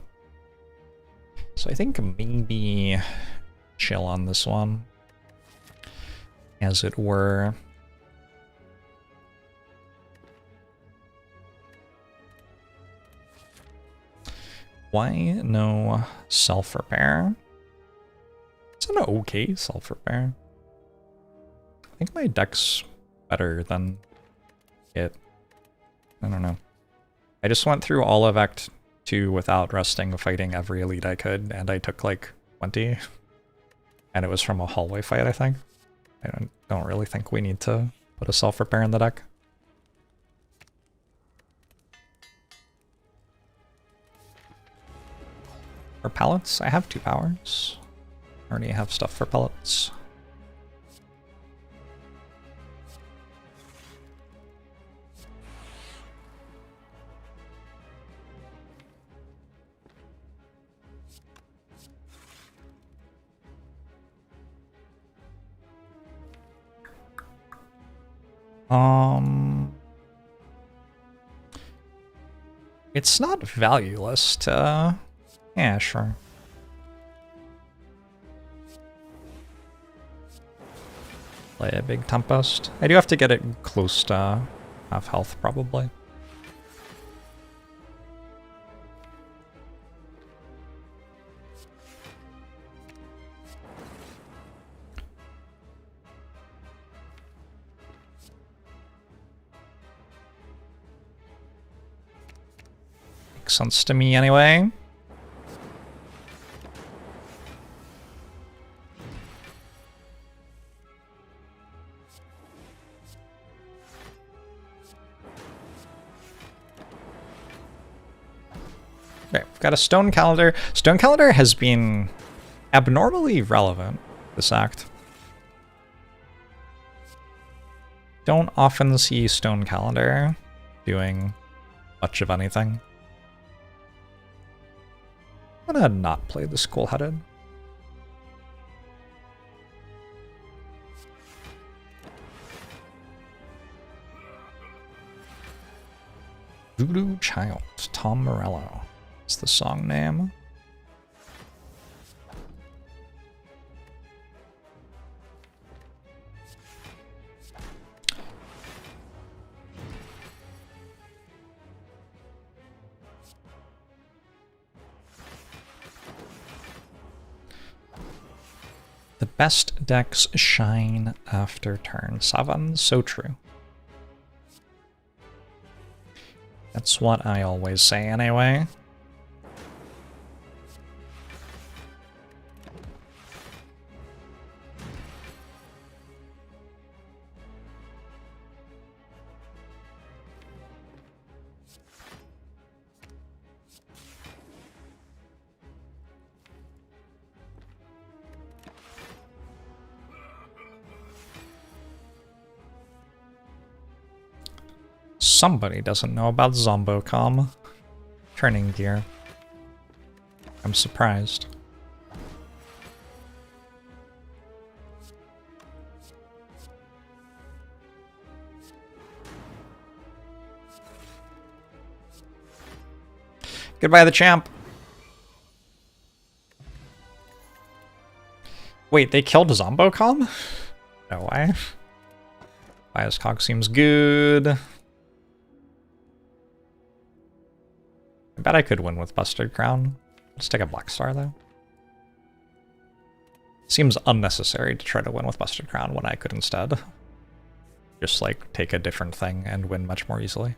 So I think maybe chill on this one, as it were. Why no self-repair? It's an okay self-repair. I think my deck's better than it. I don't know. I just went through all of Act 2 without resting, fighting every elite I could, and I took like 20. And it was from a hallway fight, I think. I don't really think we need to put a self-repair in the deck. For pellets, I have 2 powers. I already have stuff for pellets. It's not valueless to... Yeah, sure. Play a big Tempest. I do have to get it close to half health, probably. Makes sense to me anyway. Okay, we've got a Stone Calendar. Stone Calendar has been abnormally relevant this act. Don't often see Stone Calendar doing much of anything. I'm gonna not play the Skull-Headed. Voodoo Child, Tom Morello. It's the song name. The best decks shine after turn 7. So true. That's what I always say anyway. Somebody doesn't know about Zombocom. Turning gear. I'm surprised. Goodbye, the champ. Wait, they killed Zombocom? No way. Bioscog seems good. I bet I could win with Busted Crown. Let's take a Black Star, though. Seems unnecessary to try to win with Busted Crown when I could instead just, like, take a different thing and win much more easily.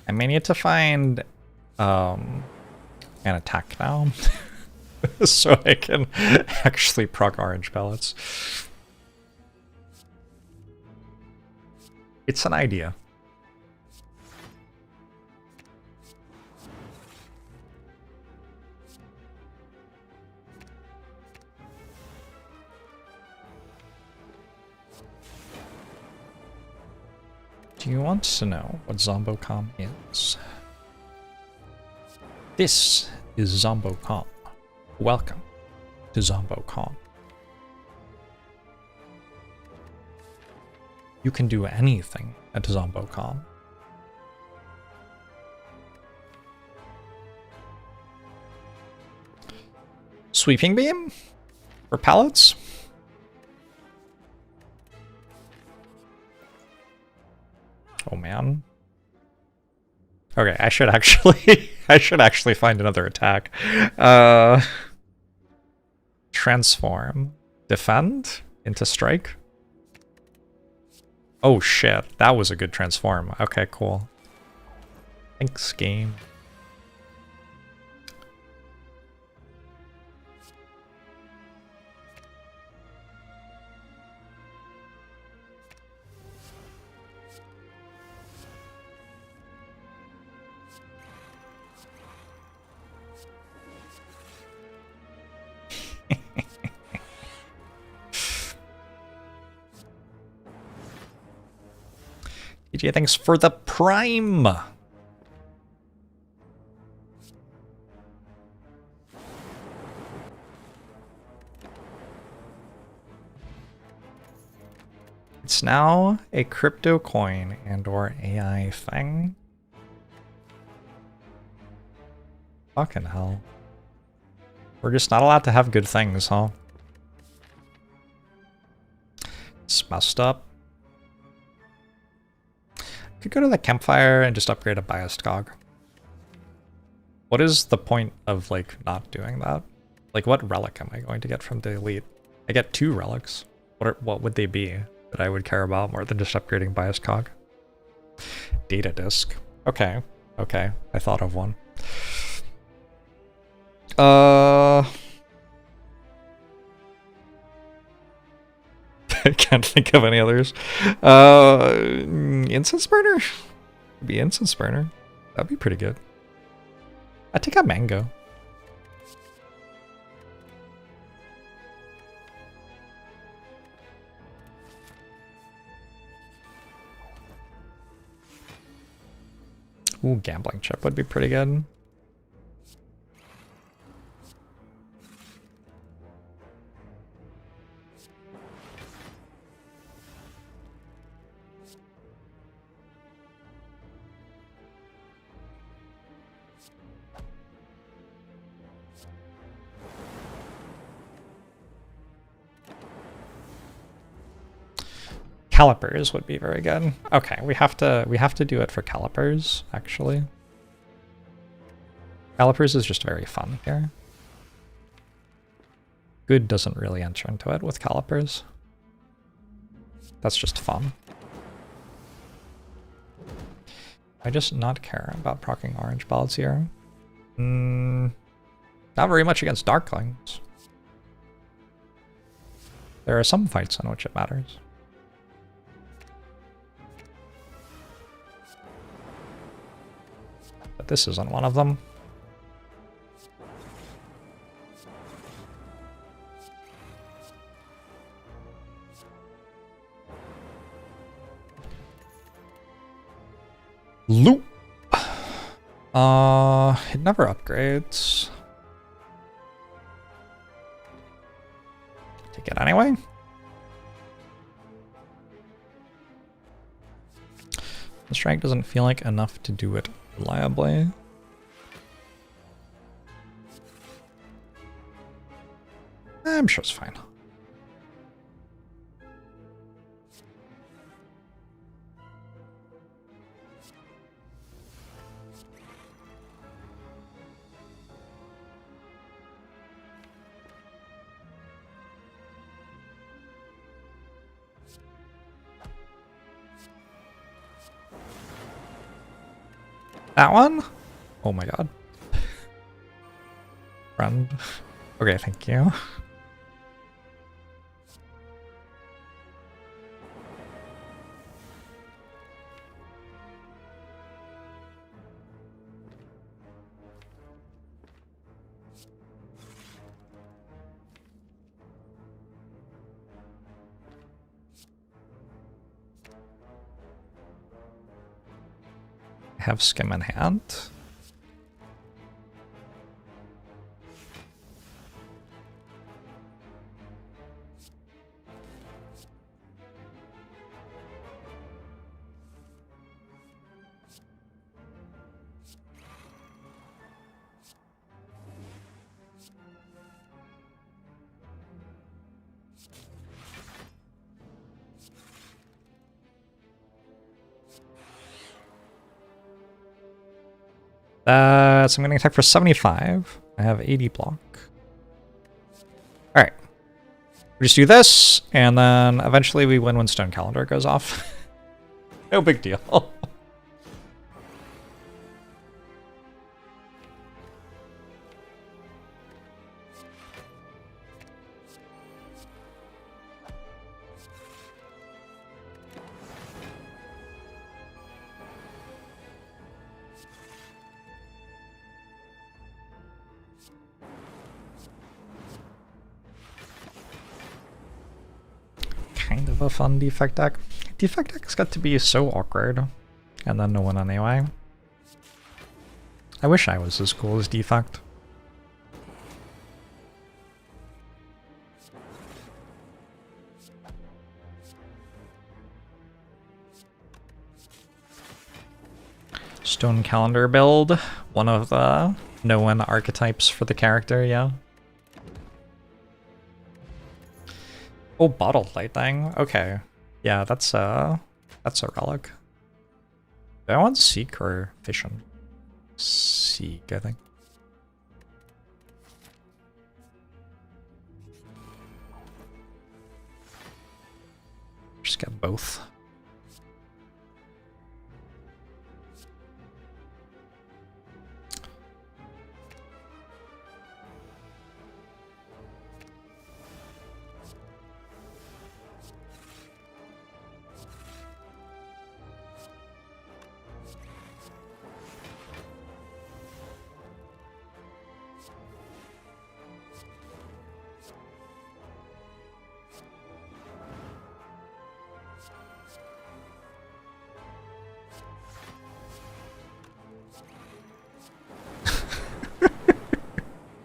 I may need to find an attack now so I can actually proc orange pellets. It's an idea. Do you want to know what Zombocom is? This is Zombocom. Welcome to Zombocom. You can do anything at Zombocom. Sweeping beam? For pallets? Oh man. Okay, I should actually find another attack. Transform. Defend into strike. Oh shit, that was a good transform. Okay, cool. Thanks, game. DJ, thanks for the prime. It's now a crypto coin and or AI thing. Fucking hell. We're just not allowed to have good things, huh? It's messed up. Could go to the campfire and just upgrade a biased cog. What is the point of, like, not doing that? Like, what relic am I going to get from the elite? I get 2 relics. What would they be that I would care about more than just upgrading biased cog? Data disk. Okay. Okay. I thought of one. I can't think of any others. Incense burner? Be incense burner. That'd be pretty good. I'd take a mango. Ooh, gambling chip would be pretty good. Calipers would be very good. Okay, we have to do it for calipers, actually. Calipers is just very fun here. Good doesn't really enter into it with calipers. That's just fun. I just not care about proccing orange balls here. Not very much against darklings. There are some fights in which it matters. But this isn't one of them. Loop. It never upgrades. Take it anyway. The strike doesn't feel like enough to do it reliably. I'm sure it's fine. That one? Oh my god. Friend. Okay, thank you. have skim in hand. So I'm going to attack for 75. I have 80 block. Alright. We just do this, and then eventually we win when Stone Calendar goes off. No big deal. Kind of a fun Defect deck. Defect decks got to be so awkward, and then no one anyway. I wish I was as cool as Defect. Stone Calendar build, one of the no-win archetypes for the character, yeah. Oh, Bottled Lightning. Okay. Yeah, that's a relic. Do I want Seek or Fission? Seek, I think. Just get both.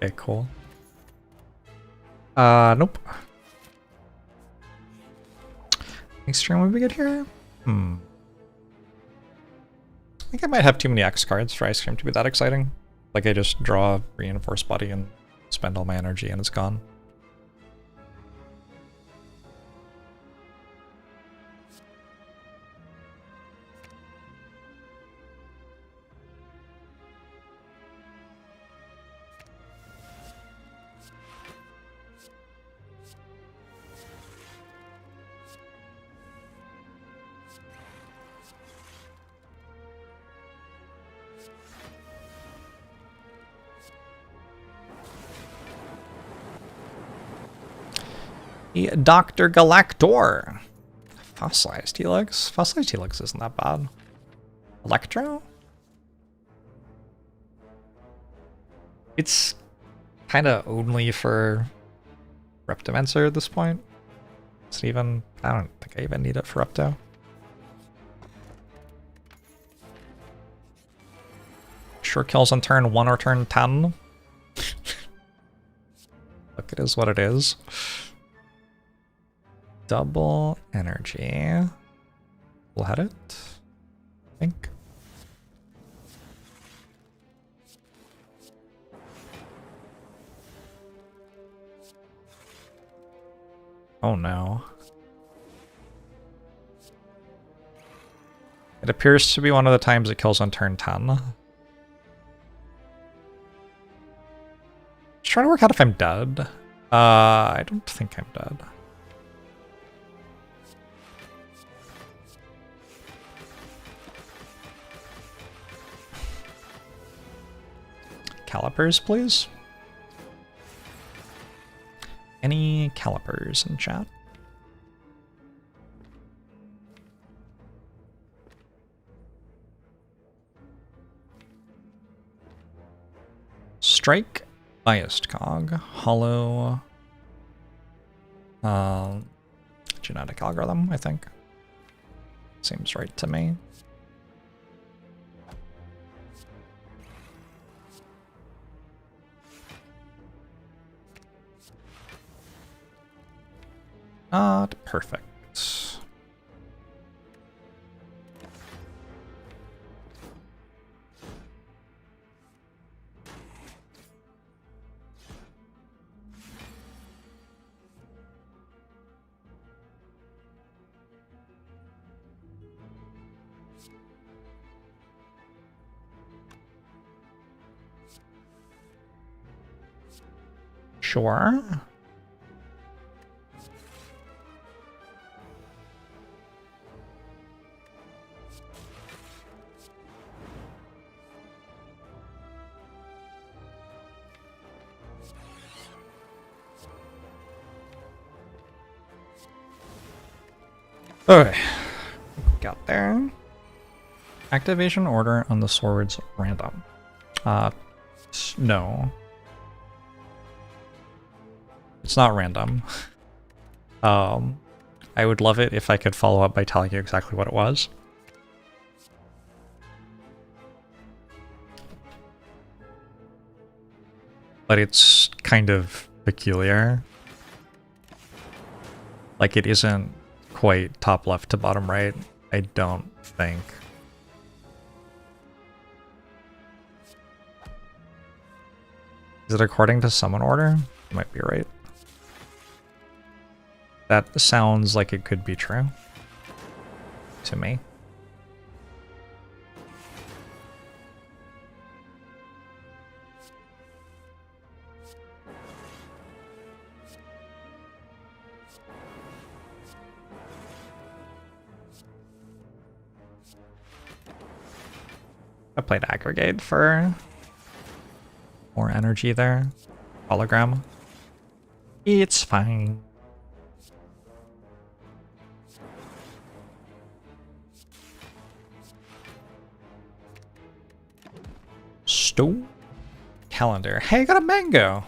Okay, cool. Nope. Next turn would be good here? I think I might have too many X cards for Ice Cream to be that exciting. Like I just draw a Reinforced Body and spend all my energy and it's gone. Dr. Galactor. Fossilized Helix. Fossilized Helix isn't that bad. Electro? It's kind of only for Reptimancer at this point. It's even, I don't think I even need it for Repto. Sure kills on turn 1 or turn 10. Look, it is what it is. Double energy. We'll head it, I think. Oh no. It appears to be one of the times it kills on turn 10. Just trying to work out if I'm dead. I don't think I'm dead. Calipers, please. Any calipers in chat? Strike, biased cog, hollow, genetic algorithm, I think. Seems right to me. Not perfect. Sure. Okay. Got there. Activation order on the swords random. No. It's not random. I would love it if I could follow up by telling you exactly what it was. But it's kind of peculiar. Like, it isn't quite top left to bottom right, I don't think. Is it according to summon order? You might be right. That sounds like it could be true to me. I played aggregate for more energy there. Hologram. It's fine. Stow. Calendar. Hey, I got a mango.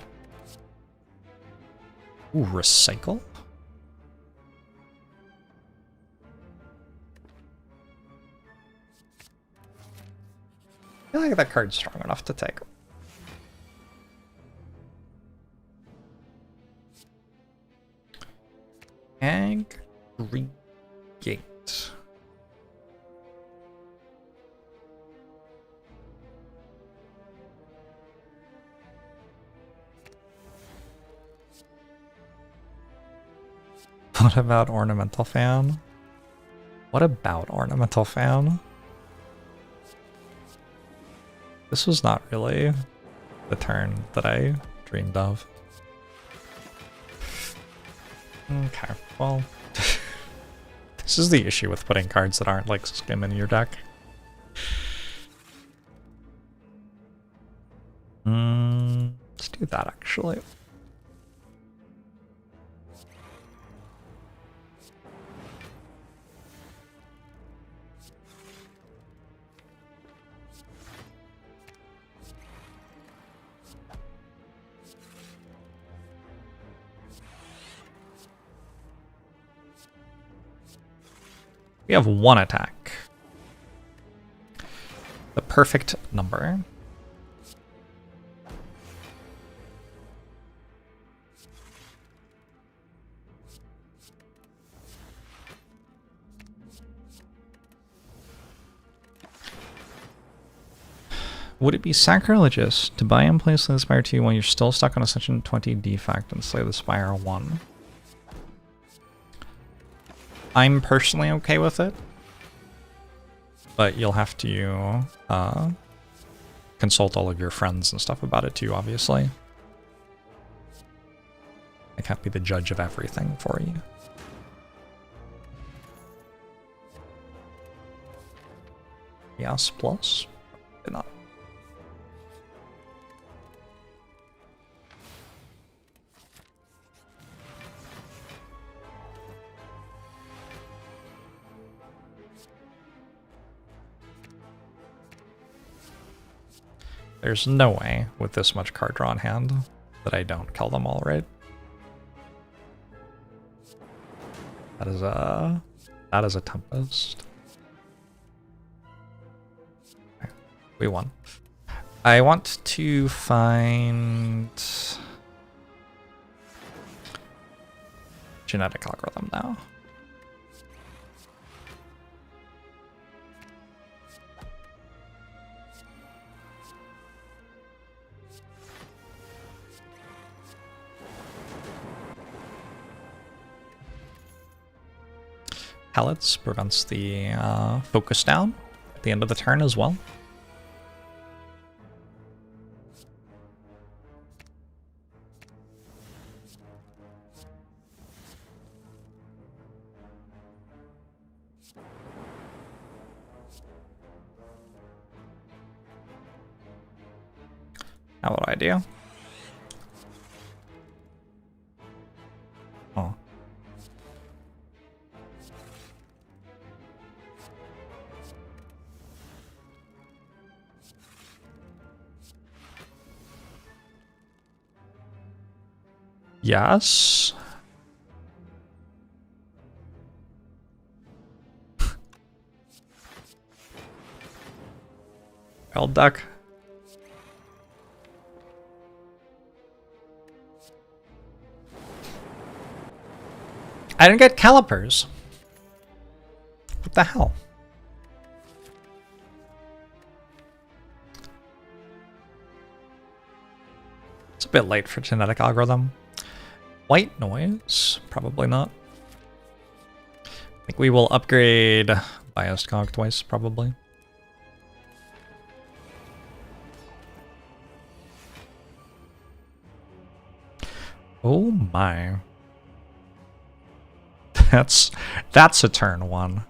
Ooh, recycle. I feel like that card's strong enough to take. Aggregate. What about Ornamental Fan? What about Ornamental Fan? This was not really the turn that I dreamed of. Okay, well, this is the issue with putting cards that aren't like skim in your deck. Let's do that actually. We have one attack. The perfect number. Would it be sacrilegious to buy and play Slay the Spire 2 while you're still stuck on Ascension 20 Defect and Slay the Spire 1? I'm personally okay with it, but you'll have to consult all of your friends and stuff about it too, obviously. I can't be the judge of everything for you. Yes, plus? Probably not. There's no way, with this much card draw in hand, that I don't kill them all, right? That is a Tempest. Okay, we won. I want to find genetic algorithm now. Pellets prevents the focus down at the end of the turn as well. Now what do I do? Oh. Yes. Wild duck. I didn't get calipers. What the hell? It's a bit late for genetic algorithm. White noise? Probably not. I think we will upgrade biased cog twice, probably. Oh my. That's a turn one.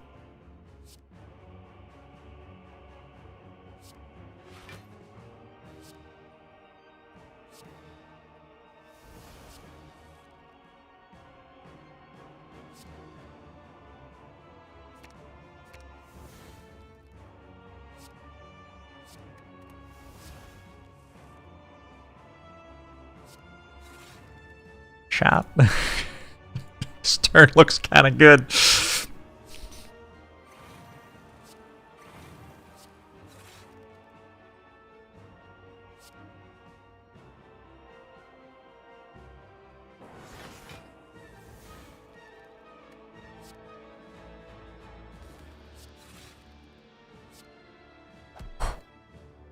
Chat. This turn looks kind of good.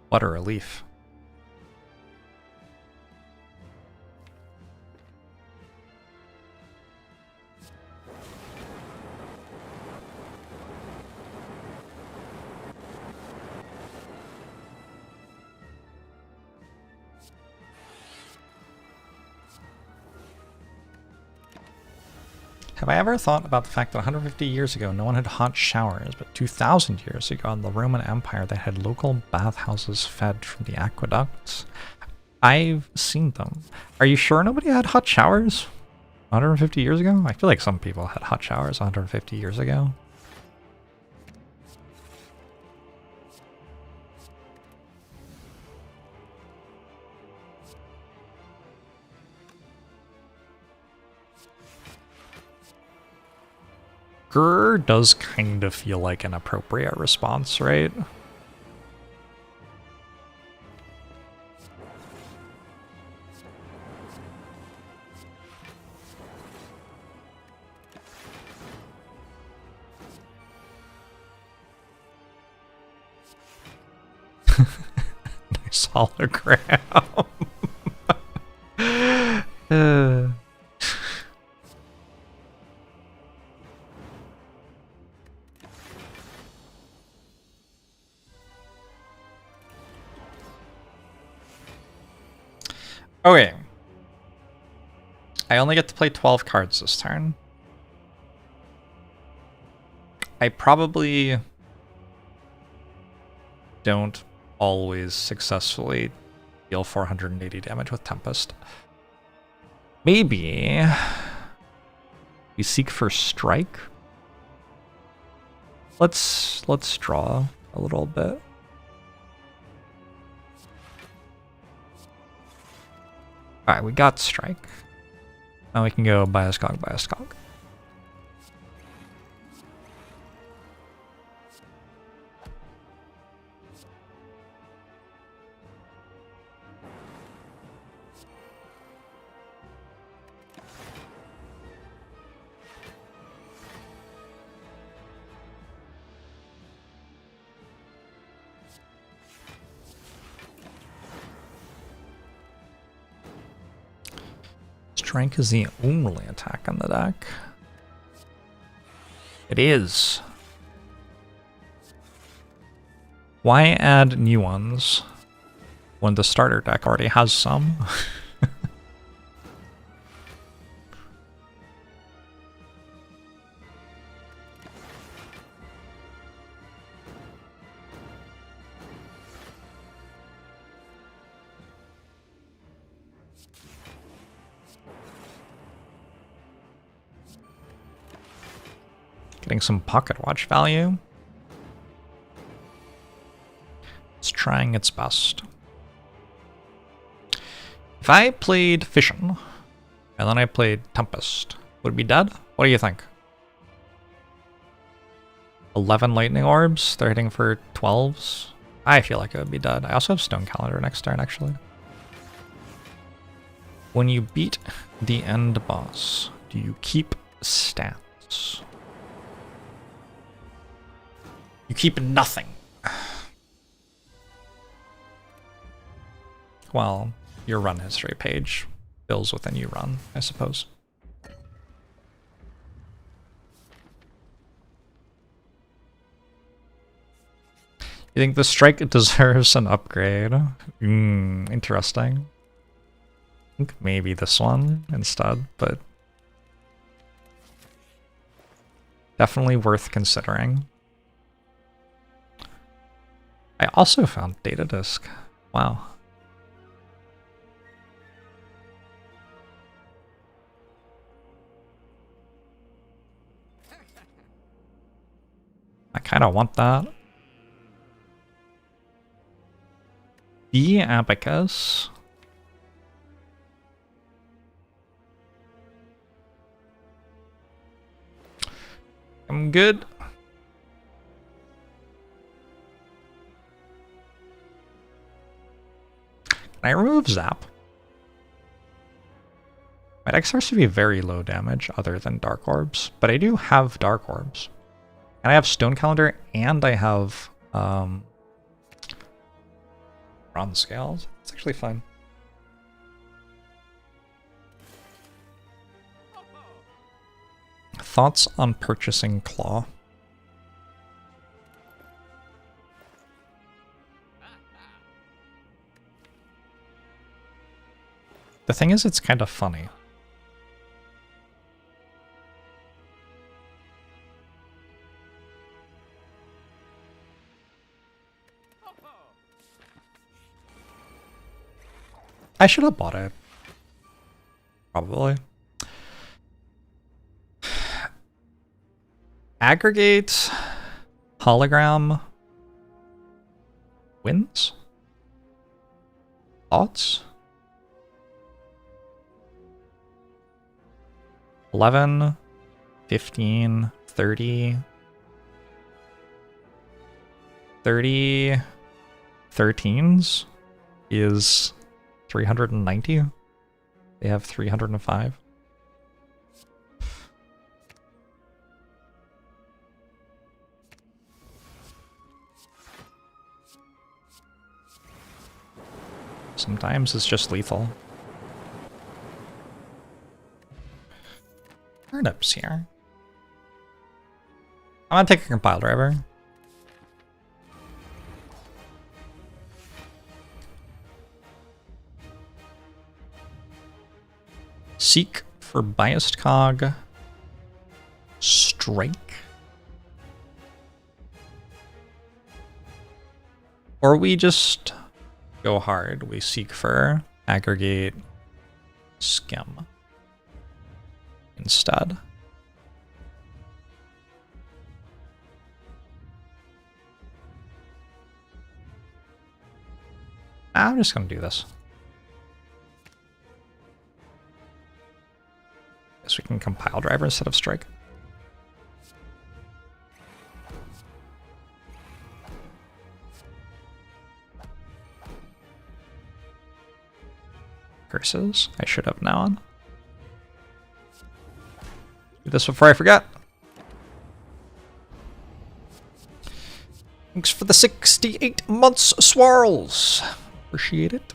What a relief. Have I ever thought about the fact that 150 years ago no one had hot showers, but 2,000 years ago in the Roman Empire they had local bathhouses fed from the aqueducts? I've seen them. Are you sure nobody had hot showers 150 years ago? I feel like some people had hot showers 150 years ago. Grr does kind of feel like an appropriate response, right? Nice hologram. Okay. I only get to play 12 cards this turn. I probably don't always successfully deal 480 damage with Tempest. Maybe we seek for strike. Let's draw a little bit. Alright, we got strike. Now we can go bias cog, bias cog. Strike is the only attack on the deck. It is. Why add new ones when the starter deck already has some? Getting some pocket watch value. It's trying its best. If I played Fission, and then I played Tempest, would it be dead? What do you think? 11 lightning orbs, they're hitting for 12s. I feel like it would be dead. I also have Stone Calendar next turn, actually. When you beat the end boss, do you keep stats? You keep nothing. Well, your run history page fills with a new run, I suppose. You think the strike deserves an upgrade? Interesting. I think maybe this one instead, but definitely worth considering. I also found Data Disk. Wow. I kind of want that. The Abacus. I'm good. Can I remove Zap? My deck starts to be very low damage other than Dark Orbs, but I do have Dark Orbs. And I have Stone Calendar and I have Bronze Scales. It's actually fine. Thoughts on purchasing Claw? The thing is, it's kind of funny. I should have bought it. Probably. Aggregate hologram wins? Thoughts? 11, 15, 30, 30 13s is 390. They have 305. Sometimes it's just lethal. Turnips here. I'm gonna take a compile driver. Seek for biased cog. Strike. Or we just go hard. We seek for aggregate skim instead. I'm just gonna do this. Guess we can compile driver instead of strike. Curses. I should have known. Do this before I forget. Thanks for the 68 months, Swirls. Appreciate it.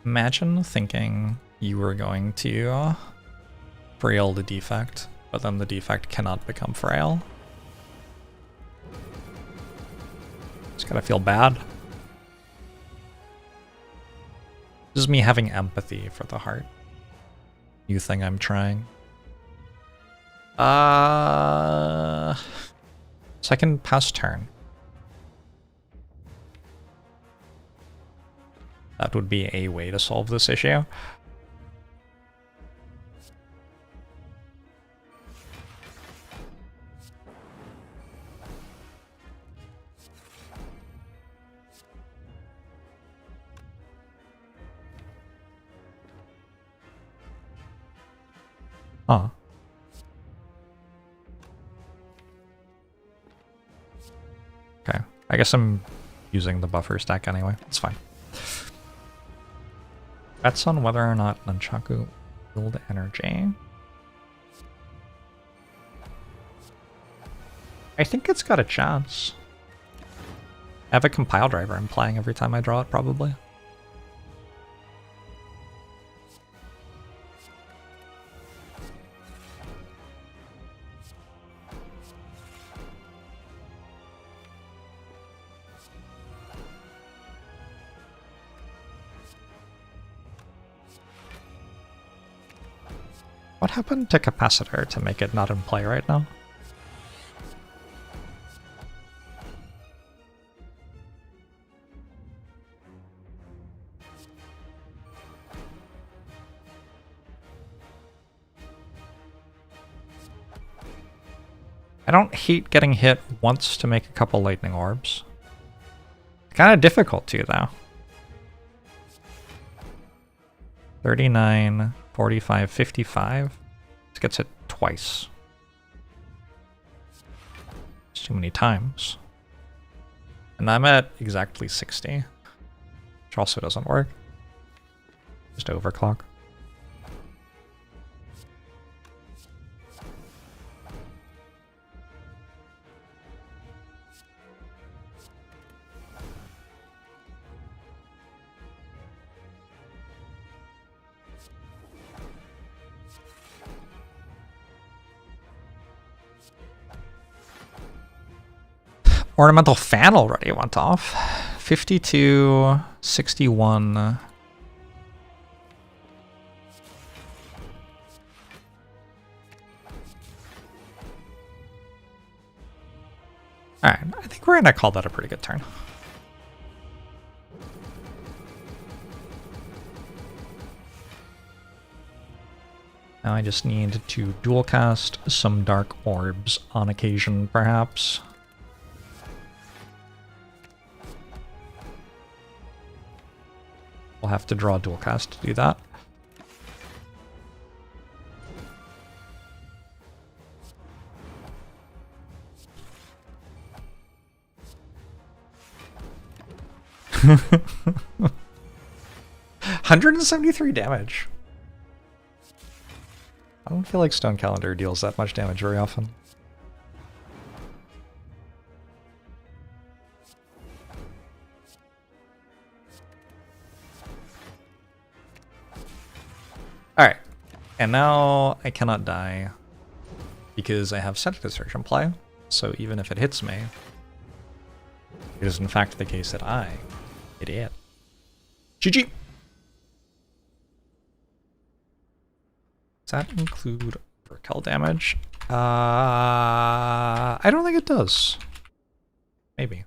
Imagine thinking you were going to frail the defect, but then the defect cannot become frail. Just gotta feel bad. This is me having empathy for the heart. You think I'm trying? Second pass turn. That would be a way to solve this issue. Huh. Okay, I guess I'm using the buffer stack anyway. It's fine. Bets on whether or not Nunchaku build energy. I think it's got a chance. I have a compile driver I'm playing every time I draw it, probably. What happened to Capacitor to make it not in play right now? I don't hate getting hit once to make a couple lightning orbs. It's kind of difficult too, though. 39, 45, 55. This gets hit twice. It's too many times. And I'm at exactly 60, which also doesn't work. Just overclock. Ornamental fan already went off. 52, 61. Alright, I think we're gonna call that a pretty good turn. Now I just need to dual cast some dark orbs on occasion, perhaps. We'll have to draw a dual cast to do that. $173 damage. I don't feel like Stone Calendar deals that much damage very often. Alright, and now I cannot die because I have Scepter Surge in play, so even if it hits me, it is in fact the case that I hit it. GG! Does that include overkill damage? I don't think it does. Maybe.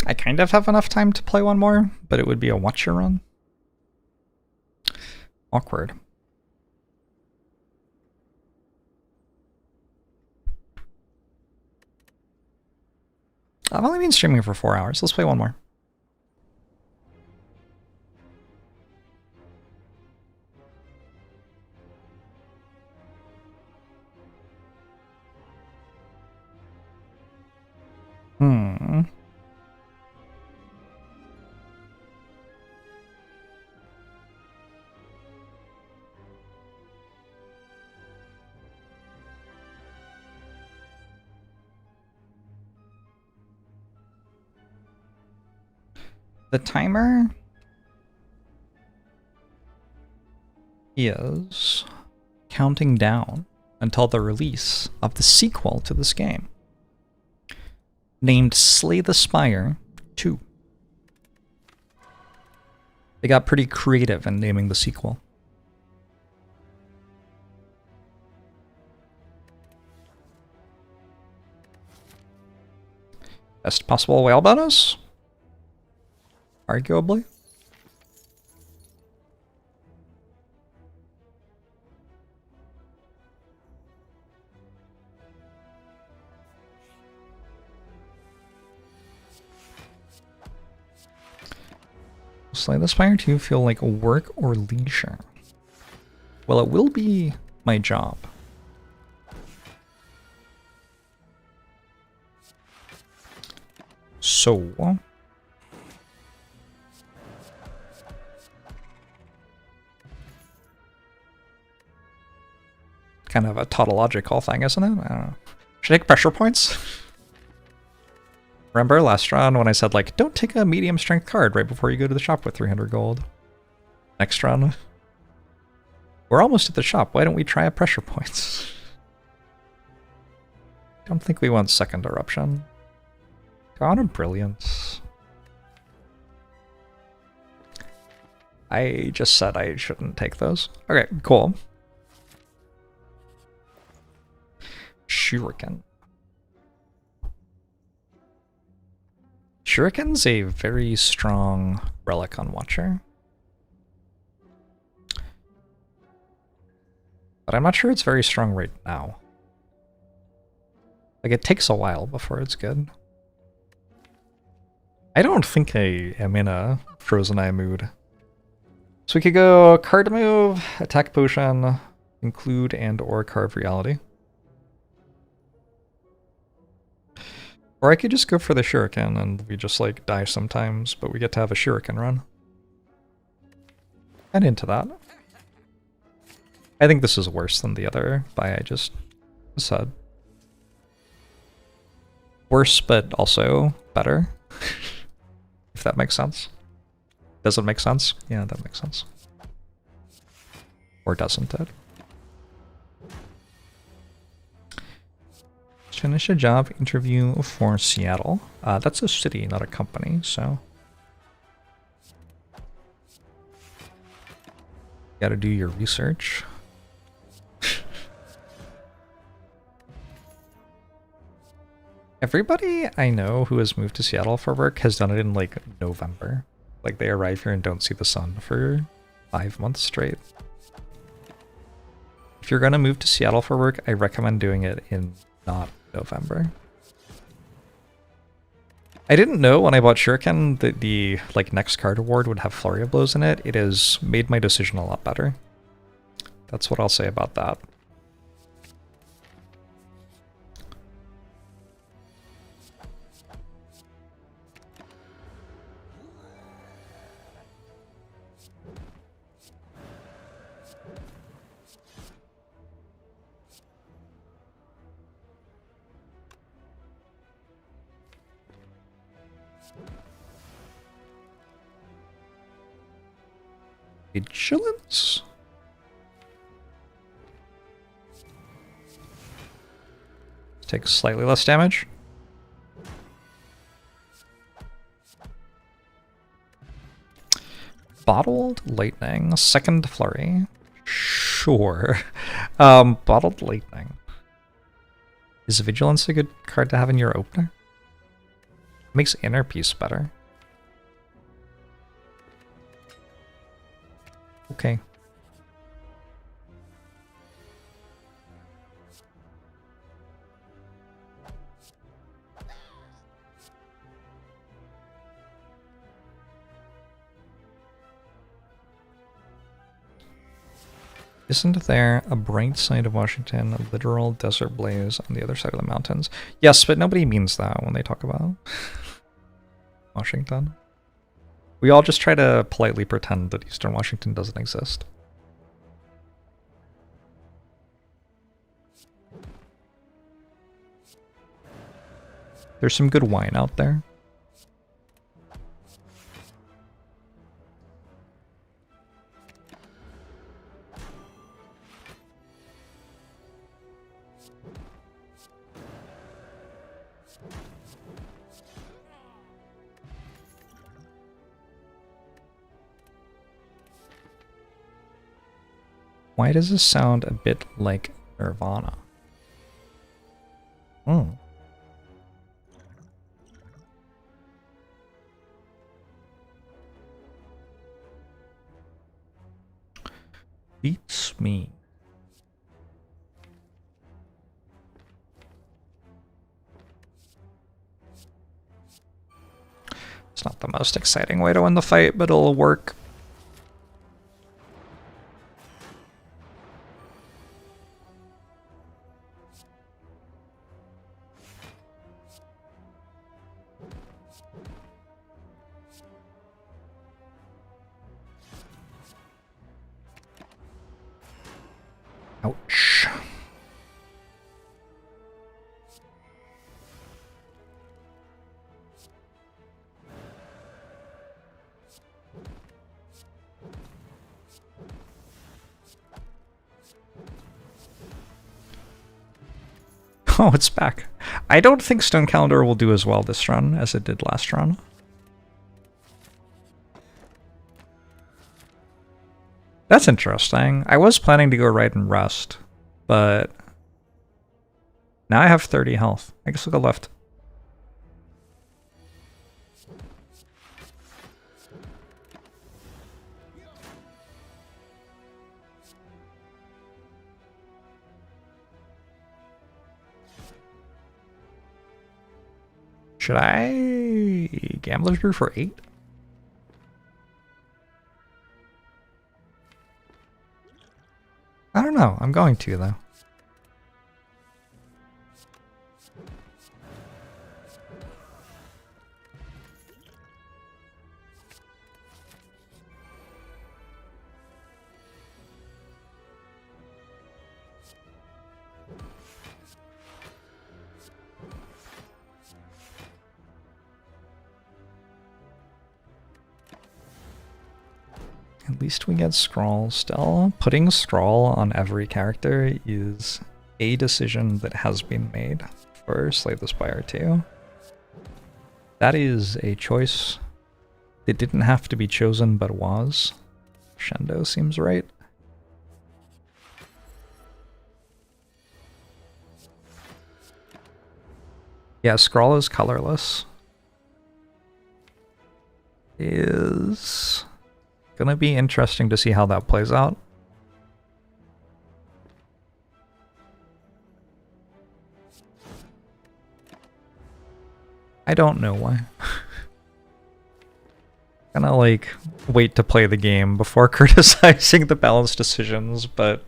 I kind of have enough time to play one more, but it would be a watcher run. Awkward. I've only been streaming for 4 hours. Let's play one more. thing. The timer is counting down until the release of the sequel to this game, named Slay the Spire 2. They got pretty creative in naming the sequel. Best possible whale bonus? Arguably. Slay the Spire 2 feel like work or leisure? Well, it will be my job. So... kind of a tautological thing, isn't it? I don't know. Should I take pressure points? Remember last round when I said, like, don't take a medium strength card right before you go to the shop with 300 gold? Next round. We're almost at the shop. Why don't we try a pressure points? Don't think we want second eruption. Go on a brilliance. I just said I shouldn't take those. Okay, cool. Shuriken. Shuriken's a very strong relic on Watcher. But I'm not sure it's very strong right now. Like, it takes a while before it's good. I don't think I am in a Frozen Eye mood. So we could go card move, attack potion, include and or carve reality. Or I could just go for the Shuriken and we just like die sometimes, but we get to have a Shuriken run. And into that. I think this is worse than the other buy I just said. Worse, but also better. If that makes sense. Does it make sense? Yeah, that makes sense. Or doesn't it? Finish a job interview for Seattle. That's a city, not a company, so... Gotta do your research. Everybody I know who has moved to Seattle for work has done it in, like, November. Like, they arrive here and don't see the sun for 5 months straight. If you're gonna move to Seattle for work, I recommend doing it in not November. I didn't know when I bought Shuriken that the like next card award would have Flurry of Blows in it. It has made my decision a lot better. That's what I'll say about that. Vigilance? Takes slightly less damage. Bottled Lightning, second flurry. Sure. Bottled Lightning. Is Vigilance a good card to have in your opener? Makes Inner Peace better. Okay. Isn't there a bright side of Washington, a literal desert blaze on the other side of the mountains? Yes, but nobody means that when they talk about it. Washington. We all just try to politely pretend that Eastern Washington doesn't exist. There's some good wine out there. Why does this sound a bit like Nirvana? Hmm. Beats me. It's not the most exciting way to win the fight, but it'll work. Ouch. Oh, it's back. I don't think Stone Calendar will do as well this run as it did last run. That's interesting. I was planning to go right and rest, but now I have 30 health. I guess I'll go left. Should I Gambler's Brew for 8? I don't know. I'm going to, though. At least we get Scrawl still. Putting Scrawl on every character is a decision that has been made for Slay the Spire 2. That is a choice that didn't have to be chosen but was. Shendo seems right. Yeah, Scrawl is colorless. Is gonna be interesting to see how that plays out. I don't know why. Gonna like wait to play the game before criticizing the balance decisions, but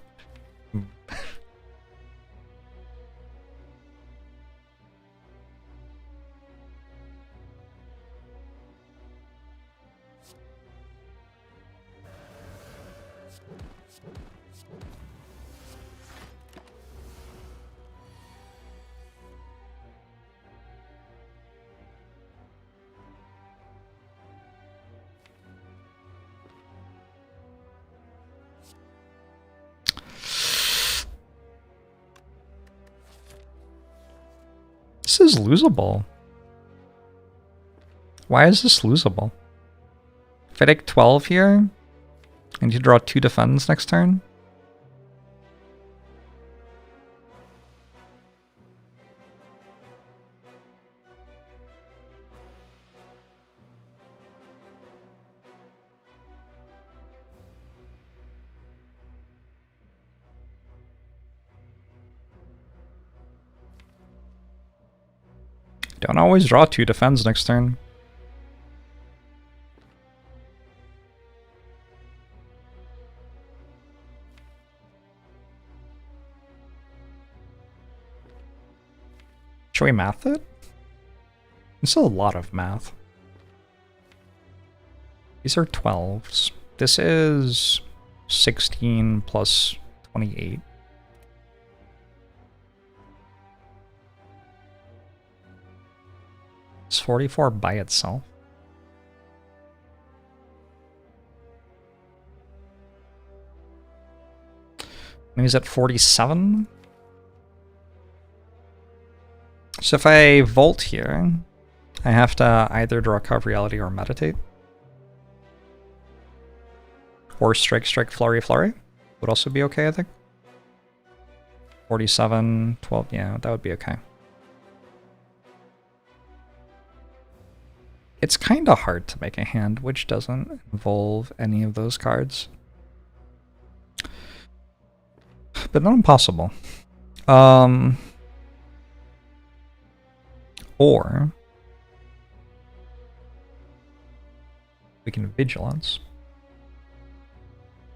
this is losable. Why is this losable? If I take 12 here, I need to draw 2 defends next turn. Don't always draw 2 defends next turn. Should we math it? It's still a lot of math. These are 12s. This is 16 plus 28. It's 44 by itself. Maybe it's at 47? So if I vault here, I have to either draw Carve Reality or meditate. Or strike, flurry, flurry. Would also be okay, I think. 47, 12, yeah, that would be okay. It's kind of hard to make a hand which doesn't involve any of those cards. But not impossible. Or we can Vigilance.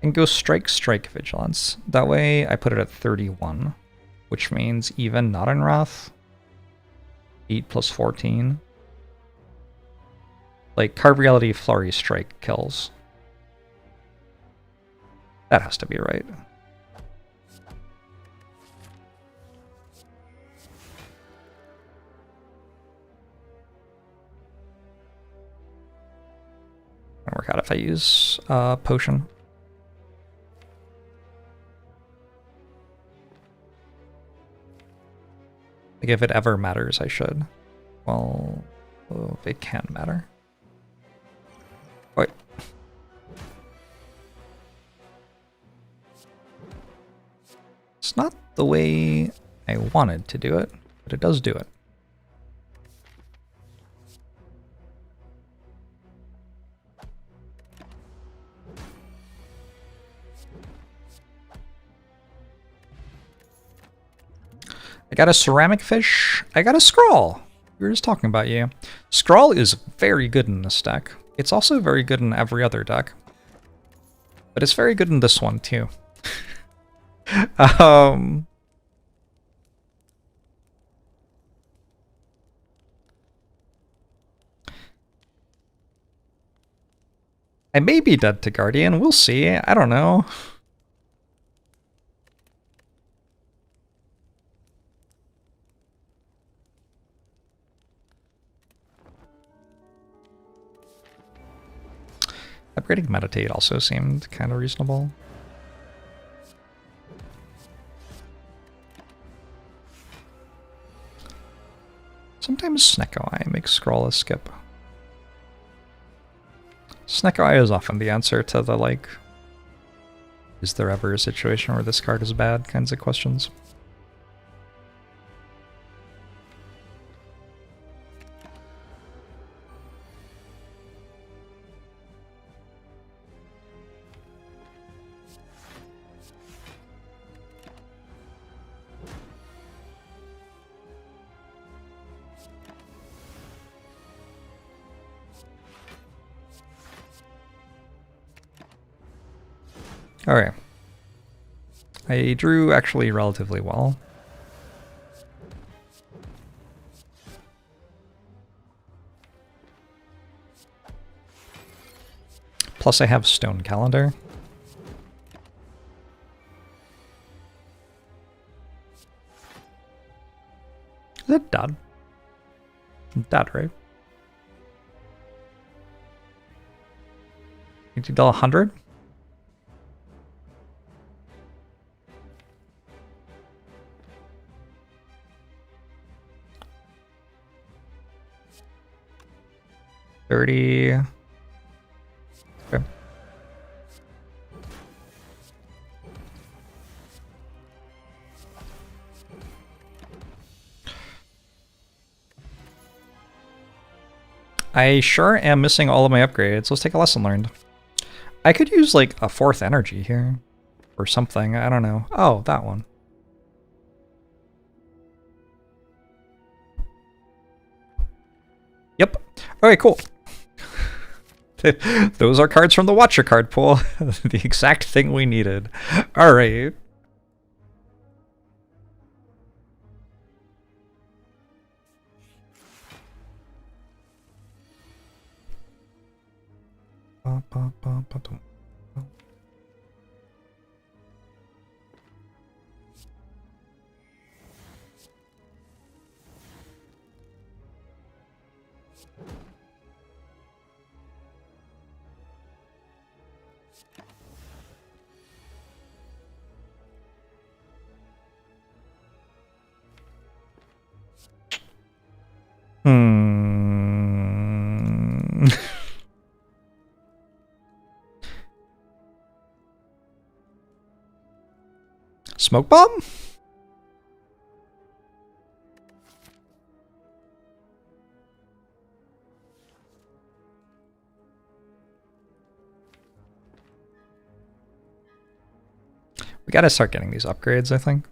And go strike, Vigilance. That way I put it at 31, which means even not in Wrath. 8 plus 14. Like, Carve Reality, Flurry, Strike kills. That has to be right. I'll work out if I use Potion. Like, if it ever matters, I should. Well, it can matter. Wait. It's not the way I wanted to do it, but it does do it. I got a ceramic fish. I got a scroll. We were just talking about you. Scroll is very good in this deck. It's also very good in every other deck. But it's very good in this one too. I may be dead to Guardian. We'll see. I don't know. Upgrading Meditate also seemed kind of reasonable. Sometimes Snecko Eye makes Scroll a skip. Snecko Eye is often the answer to the, like, is there ever a situation where this card is bad kinds of questions. Alright. I drew actually relatively well. Plus I have Stone Calendar. Is it dead? Dead, right? You deal 100? $30. Okay. I sure am missing all of my upgrades. Let's take a lesson learned. I could use like a 4th energy here. Or something, I don't know. Oh, that one. Yep. Alright, cool. Those are cards from the Watcher card pool. The exact thing we needed. Alright. Smoke bomb? We gotta start getting these upgrades, I think.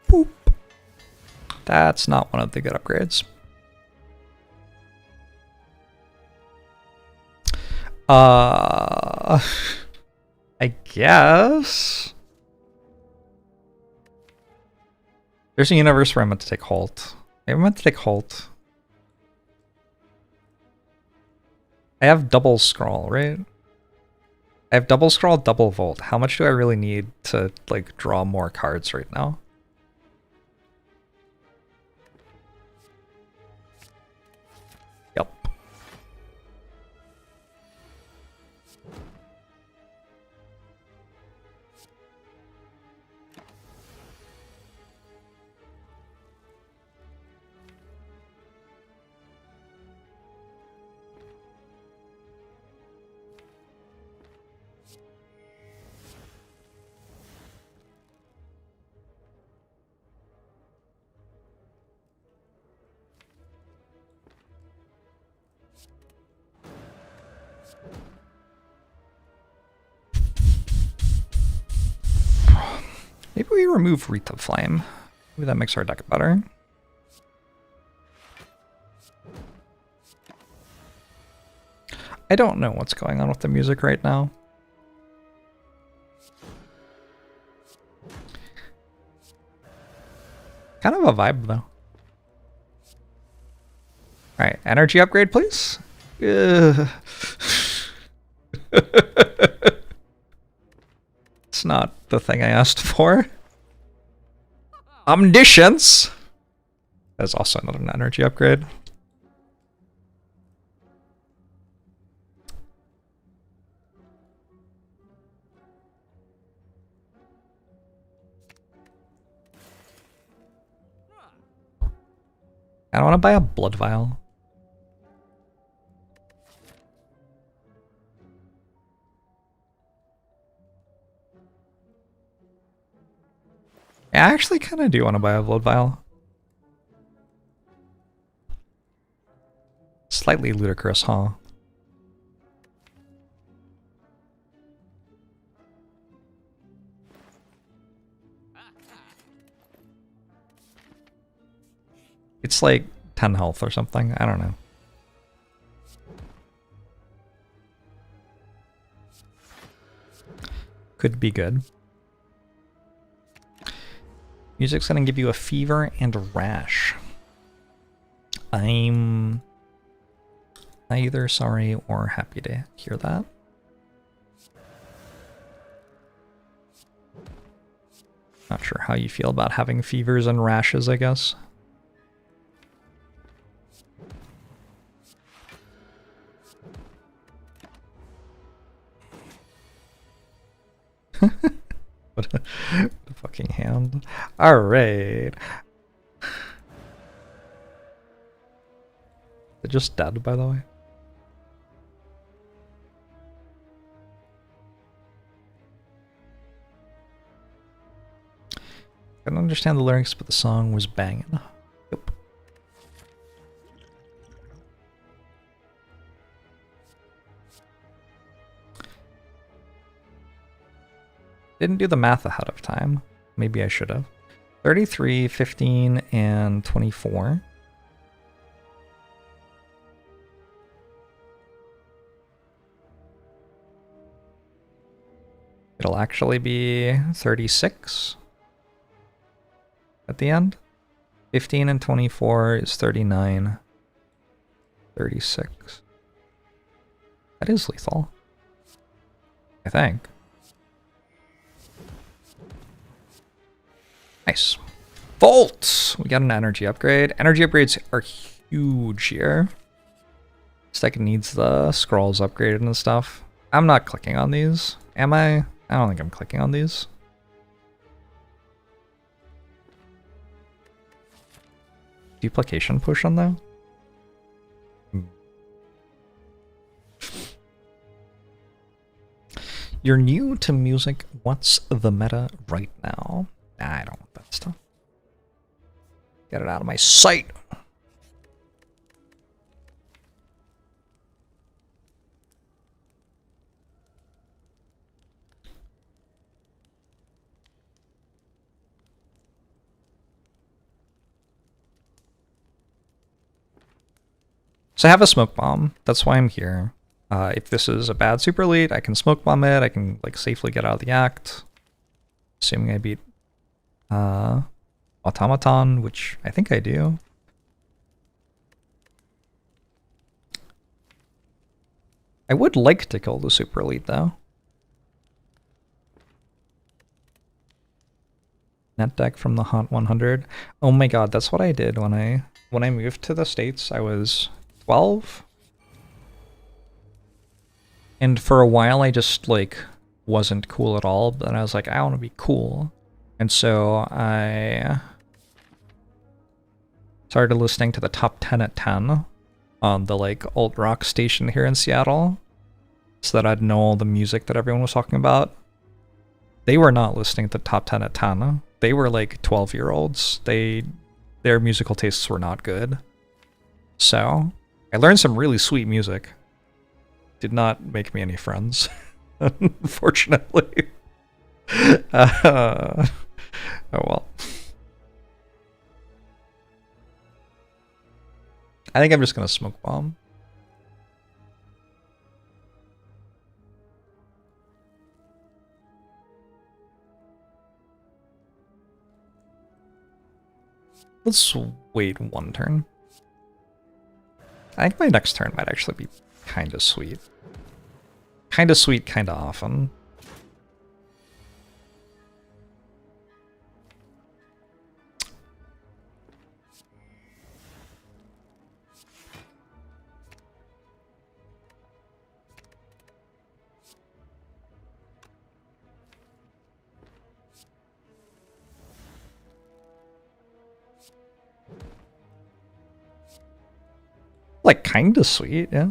Boop. That's not one of the good upgrades. I guess. There's a universe where I meant to take Halt. I meant to take Halt. I have double scroll, right? I have double scroll, double volt. How much do I really need to like draw more cards right now? Yep. Maybe we remove Wreath of Flame. Maybe that makes our deck better. I don't know what's going on with the music right now. Kind of a vibe though. Alright, energy upgrade please. It's not the thing I asked for. Omniscience! That's also not an energy upgrade. I don't want to buy a blood vial. I actually kind of do want to buy a blood vial. Slightly ludicrous, huh? It's like 10 health or something. I don't know. Could be good. Music's gonna give you a fever and a rash. I'm either sorry or happy to hear that. Not sure how you feel about having fevers and rashes, I guess. What a fucking hand. Alright. They're just dead, by the way. I don't understand the lyrics, but the song was banging. Yep. Didn't do the math ahead of time. Maybe I should have. 33, 15, and 24. It'll actually be 36 at the end. 15 and 24 is 39. 36. That is lethal, I think. Nice. Volt! We got an energy upgrade. Energy upgrades are huge here. Stack needs the scrolls upgraded and stuff. I'm not clicking on these. Am I? I don't think I'm clicking on these. Duplication potion though? You're new to music. What's the meta right now? Nah, I don't want that stuff. Get it out of my sight. So I have a smoke bomb. That's why I'm here. If this is a bad super elite, I can smoke bomb it. I can like safely get out of the act. Assuming I beat Automaton, which I think I do. I would like to kill the super elite though. Net deck from the Hot 100. Oh my god, that's what I did when I moved to the States. I was 12. And for a while I just like wasn't cool at all, but I was like, I want to be cool. And so I started listening to the top 10 at 10 on the like alt rock station here in Seattle, so that I'd know all the music that everyone was talking about. They were not listening to the top 10 at 10. They were like 12-year-olds. Their musical tastes were not good. So I learned some really sweet music. Did not make me any friends, unfortunately. Oh well. I think I'm just gonna smoke bomb. Let's wait one turn. I think my next turn might actually be kind of sweet. Kind of sweet, kind of often. Like, kind of sweet, yeah.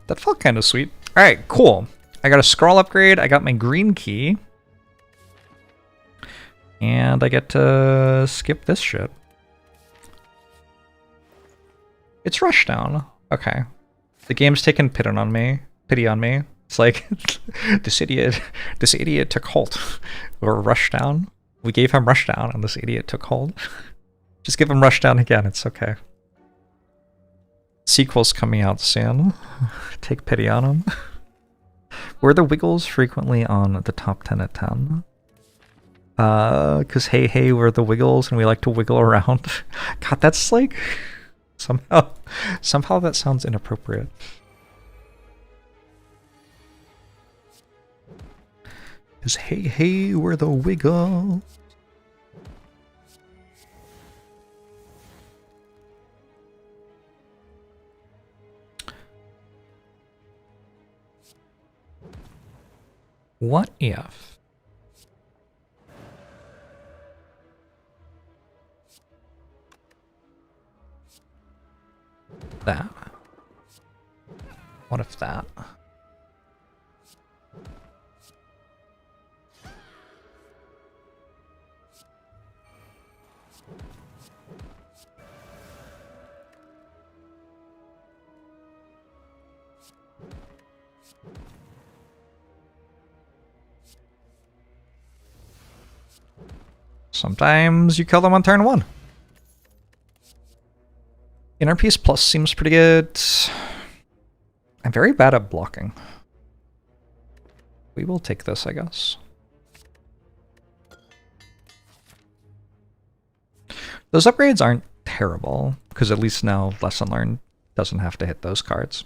That felt kind of sweet. Alright, cool. I got a scroll upgrade, I got my green key. And I get to skip this shit. It's Rushdown. Okay. The game's taken pity on me. It's like this idiot took hold. Or Rushdown. We gave him Rushdown and this idiot took hold. Just give him Rushdown again, it's okay. Sequel's coming out soon. Take pity on him. Were the Wiggles frequently on the top 10 at 10? Cause hey, we're the Wiggles and we like to wiggle around. God, that's like somehow that sounds inappropriate. Cause hey, we're the Wiggles. What if that? What if that? Sometimes you kill them on turn 1. Inner Peace Plus seems pretty good. I'm very bad at blocking. We will take this, I guess. Those upgrades aren't terrible, because at least now Lesson Learned doesn't have to hit those cards.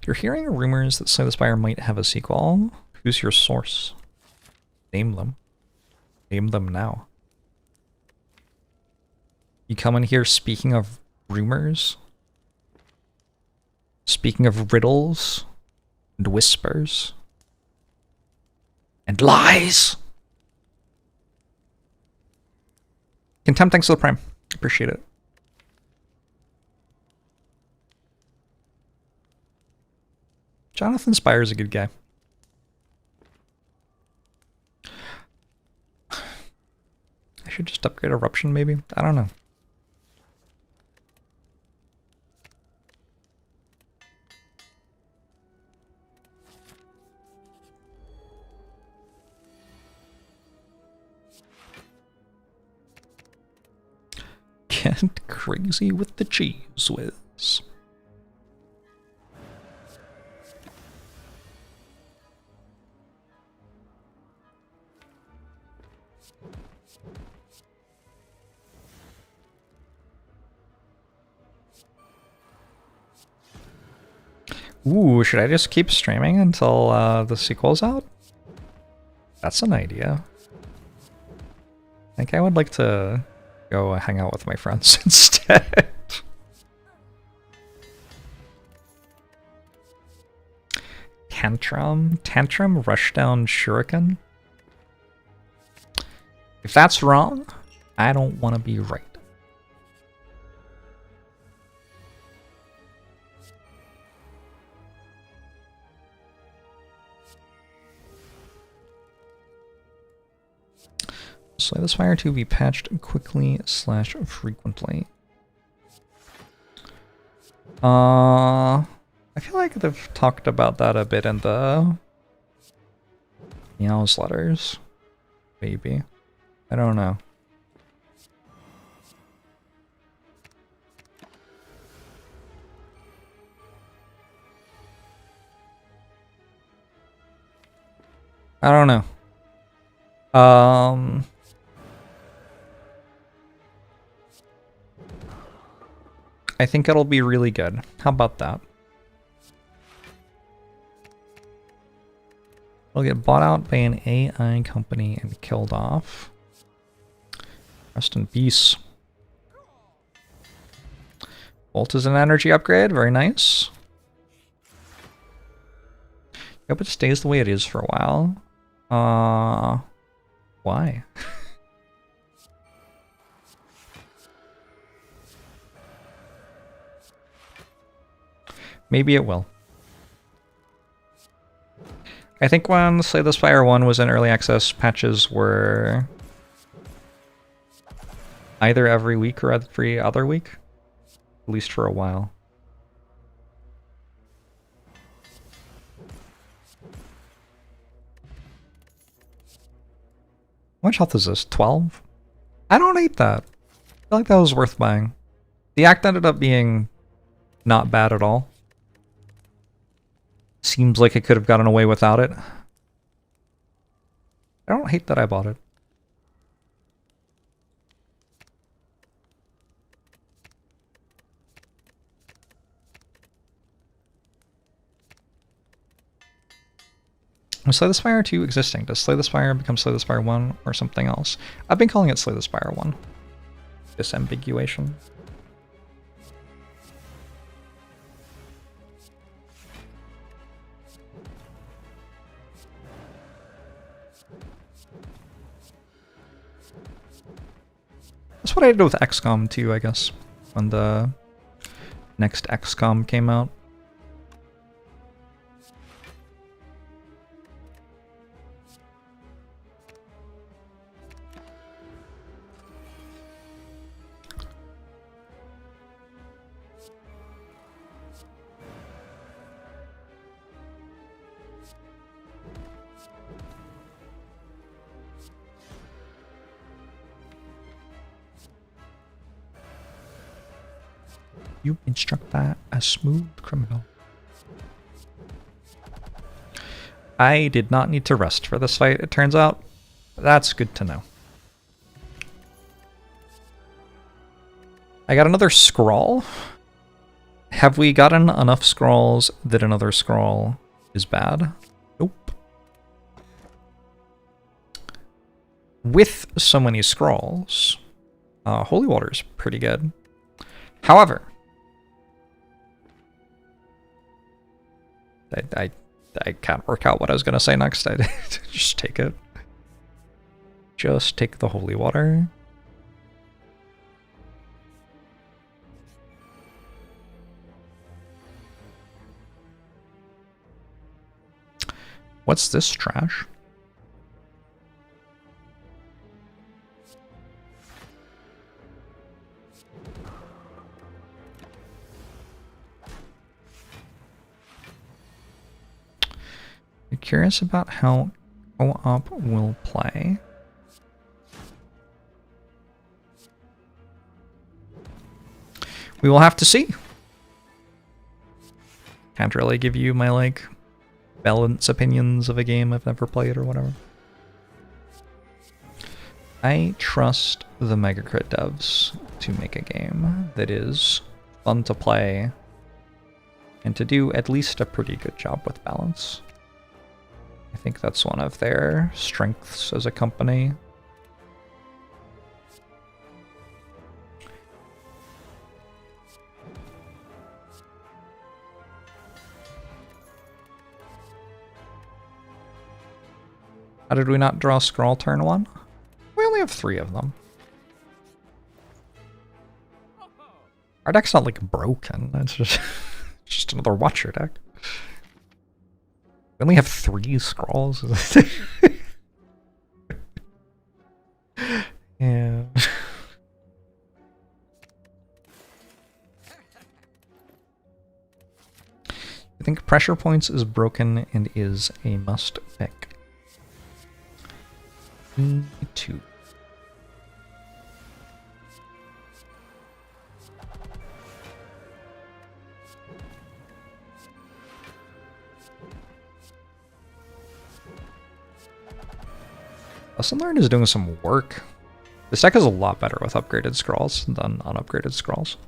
You're hearing rumors that Slay the Spire might have a sequel. Who's your source? Name them. Name them now. You come in here speaking of rumors? Speaking of riddles and whispers and lies. Contempt, thanks for the prime. Appreciate it. Jonathan Spire is a good guy. I should just upgrade Eruption, maybe? I don't know. Get crazy with the cheese whiz. Ooh, should I just keep streaming until the sequel's out? That's an idea. I think I would like to go hang out with my friends instead. Tantrum? Tantrum Rushdown Shuriken? If that's wrong, I don't want to be right. Slay the Spire to be patched quickly / frequently. I feel like they've talked about that a bit in the newsletters. Maybe. I don't know. I don't know. I think it'll be really good. How about that? It'll get bought out by an AI company and killed off. Rest in peace. Bolt is an energy upgrade. Very nice. Hope it stays the way it is for a while. Why? Maybe it will. I think when Slay the Spire 1 was in early access, patches were either every week or every other week, at least for a while. How much health is this? 12? I don't hate that. I feel like that was worth buying. The act ended up being not bad at all. Seems like I could have gotten away without it. I don't hate that I bought it. Was Slay the Spire 2 existing? Does Slay the Spire become Slay the Spire 1 or something else? I've been calling it Slay the Spire 1. Disambiguation. what I did with XCOM too, I guess, when the next XCOM came out. You instruct that a smooth criminal. I did not need to rest for this fight, it turns out. That's good to know. I got another scroll. Have we gotten enough scrolls that another scroll is bad? Nope. With so many scrolls, holy water's pretty good. However, I can't work out what I was going to say next. I just take it. Just take the holy water. What's this trash? I'm curious about how co-op will play. We will have to see. Can't really give you my, like, balanced opinions of a game I've never played or whatever. I trust the Megacrit devs to make a game that is fun to play and to do at least a pretty good job with balance. I think that's one of their strengths as a company. How did we not draw scroll turn 1? We only have 3 of them. Our deck's not like broken, it's just, just another Watcher deck. We only have 3 scrolls. Yeah. I think Pressure Points is broken and is a must pick. Me too. Lesson Learned is doing some work. This deck is a lot better with upgraded scrolls than unupgraded scrolls.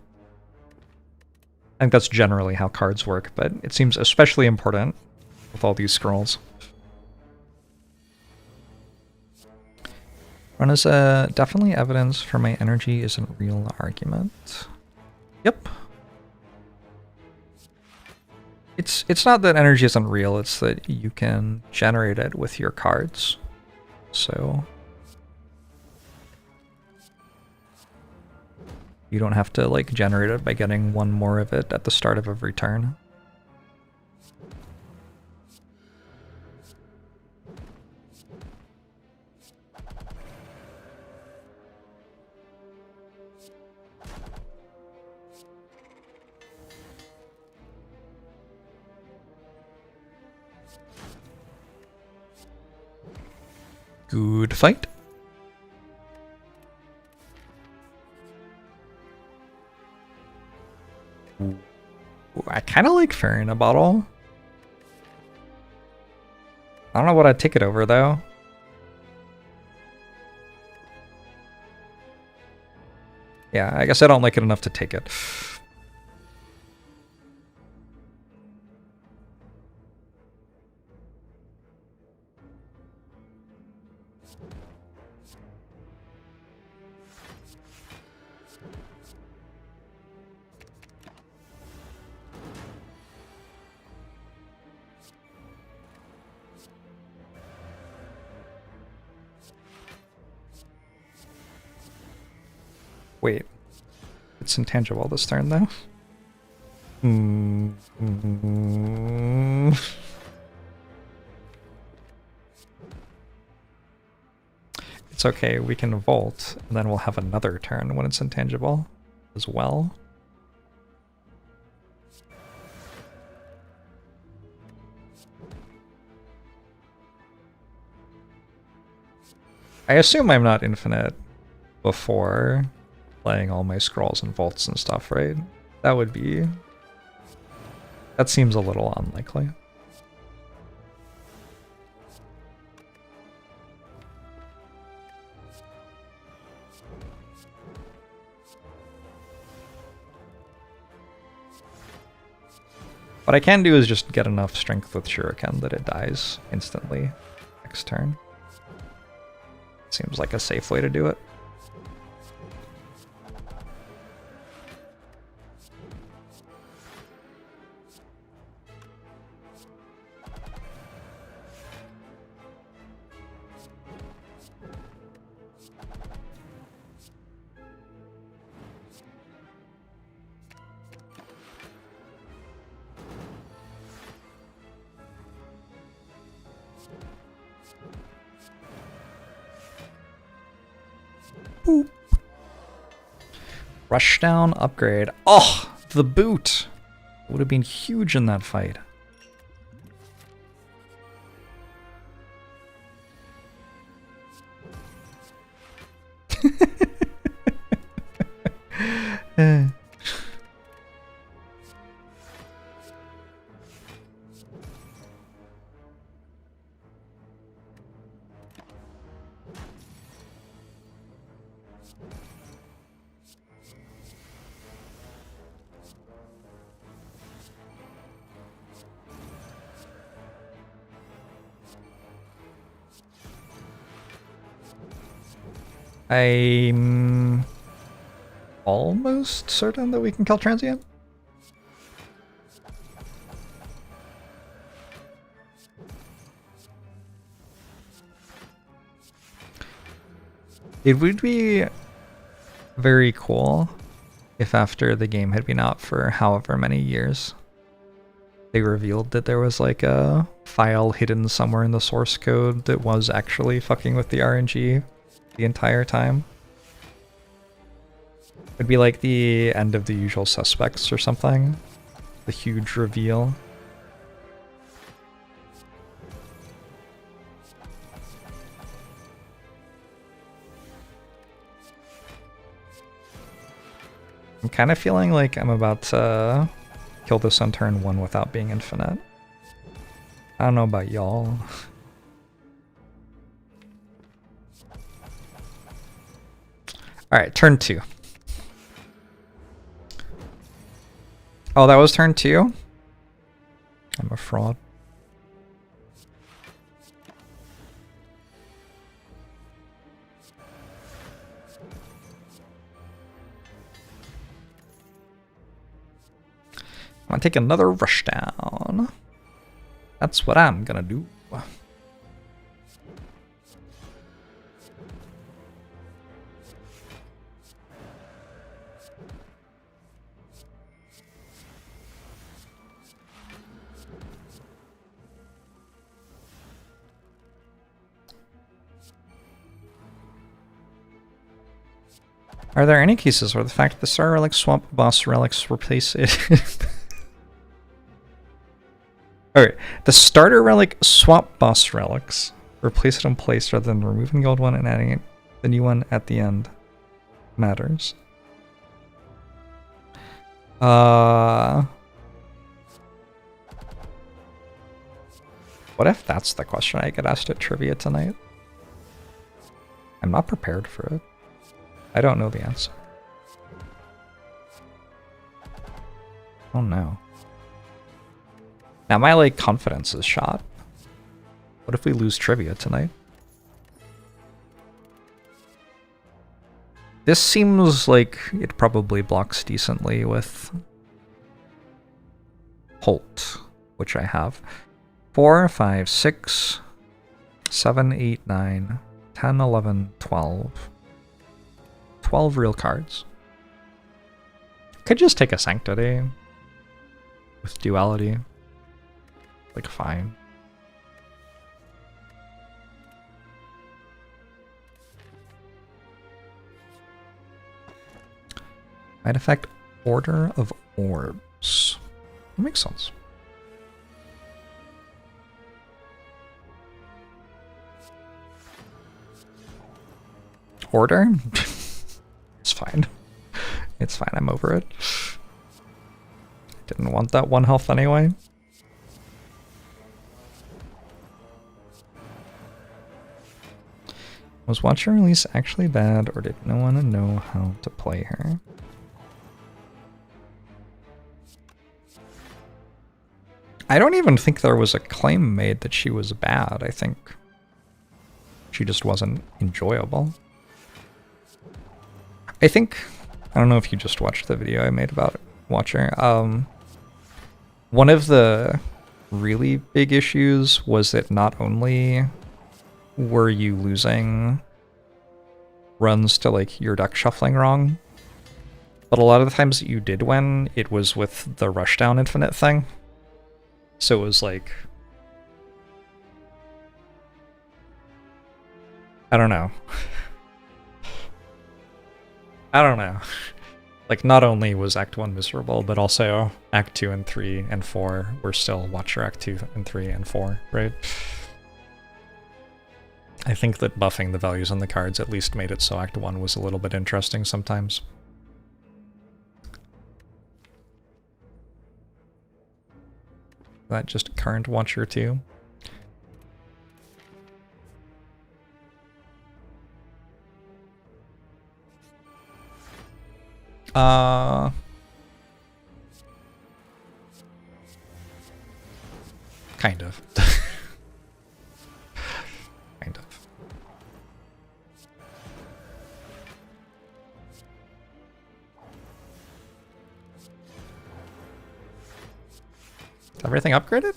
I think that's generally how cards work, but it seems especially important with all these scrolls. Run is definitely evidence for my energy isn't real argument. Yep. It's not that energy isn't real, it's that you can generate it with your cards. So you don't have to like generate it by getting 1 more of it at the start of every turn. Good fight. Ooh, I kind of like Fairy in a Bottle. I don't know what I'd take it over, though. Yeah, I guess I don't like it enough to take it. Wait. It's intangible this turn, though. It's okay, we can Volt, and then we'll have another turn when it's intangible as well. I assume I'm not infinite before playing all my scrolls and Volts and stuff, right? That would be... That seems a little unlikely. What I can do is just get enough strength with Shuriken that it dies instantly next turn. Seems like a safe way to do it. Boop. Rushdown upgrade. Oh, the boot would have been huge in that fight. I'm almost certain that we can kill Transient. It would be very cool if after the game had been out for however many years, they revealed that there was like a file hidden somewhere in the source code that was actually fucking with the RNG the entire time. It'd be like the end of The Usual Suspects or something. The huge reveal. I'm kind of feeling like I'm about to kill this on turn 1 without being infinite. I don't know about y'all. Alright, turn 2. Oh, that was turn 2? I'm a fraud. I'm gonna take another rushdown. That's what I'm gonna do. Are there any cases where the fact that the star relics swap boss relics replace it? Alright, the starter relic swap boss relics, replace it in place rather than removing the old one and adding it, the new one at the end matters. What if that's the question I get asked at trivia tonight? I'm not prepared for it. I don't know the answer. Oh no. Now my like confidence is shot. What if we lose trivia tonight? This seems like it probably blocks decently with Holt, which I have. 4, 5, 6, 7, 8, 9, 10, 11, 12. 12 real cards. Could just take a Sanctity with duality. Like, fine. Might affect Order of Orbs. That makes sense. Order? It's fine. It's fine, I'm over it. Didn't want that 1 health anyway. Was Watcher Release actually bad, or did no one know how to play her? I don't even think there was a claim made that she was bad. I think she just wasn't enjoyable. I don't know if you just watched the video I made about Watcher. One of the really big issues was that not only were you losing runs to like your deck shuffling wrong, but a lot of the times that you did win, it was with the rushdown infinite thing. So it was like, I don't know. I don't know. Like, not only was Act 1 miserable, but also Act 2 and 3 and 4 were still Watcher Act 2 and 3 and 4, right? I think that buffing the values on the cards at least made it so Act 1 was a little bit interesting sometimes. That just current Watcher 2. Kind of. Kind of. Everything upgraded?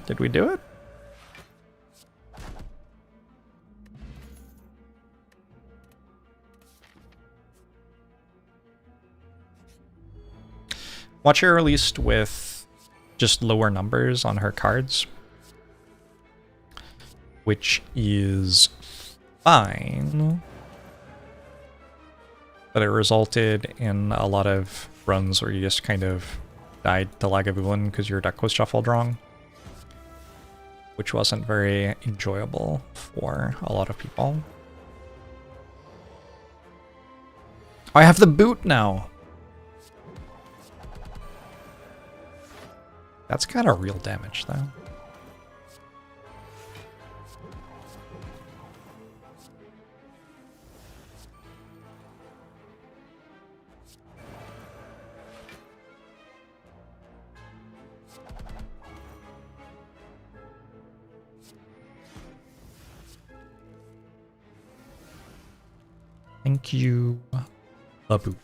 Did we do it? Watcher released with just lower numbers on her cards, which is fine, but it resulted in a lot of runs where you just kind of died to Lagavulin because your deck was shuffled wrong, which wasn't very enjoyable for a lot of people. I have the boot now! That's kind of real damage, though. Thank you, the boot.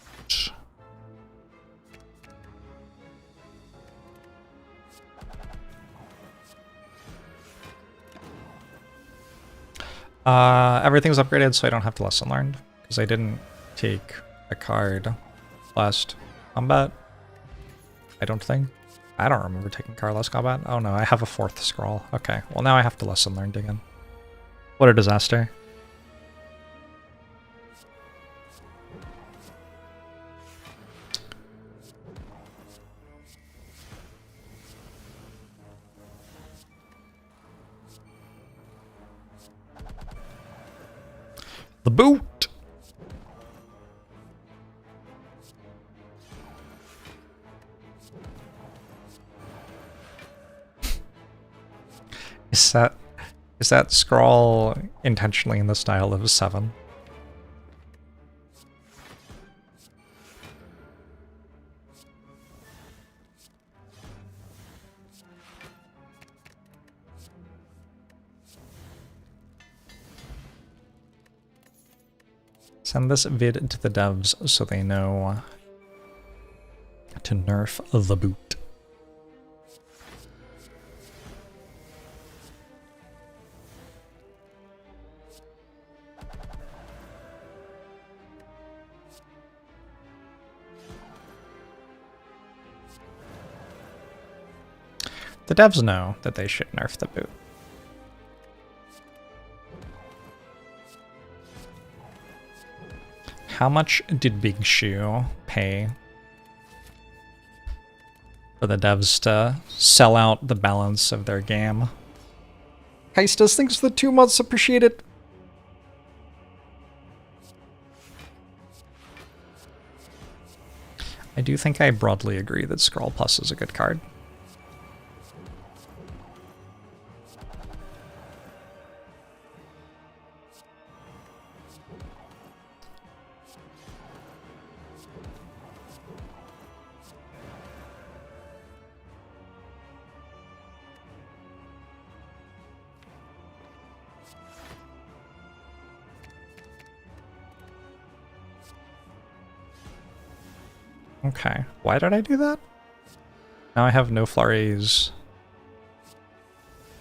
Everything's upgraded, so I don't have to lesson learned, because I didn't take a card last combat. I don't think. I don't remember taking card last combat. Oh no, I have a 4th scroll. Okay, well now I have to lesson learned again. What a disaster. The boot! Is that scroll intentionally in the style of 7? Send this vid to the devs so they know to nerf the boot. The devs know that they should nerf the boot. How much did Big Shoe pay for the devs to sell out the balance of their game? Heistus thinks the 2 months appreciated. I do think I broadly agree that Scroll Plus is a good card. Okay, why did I do that? Now I have no flurries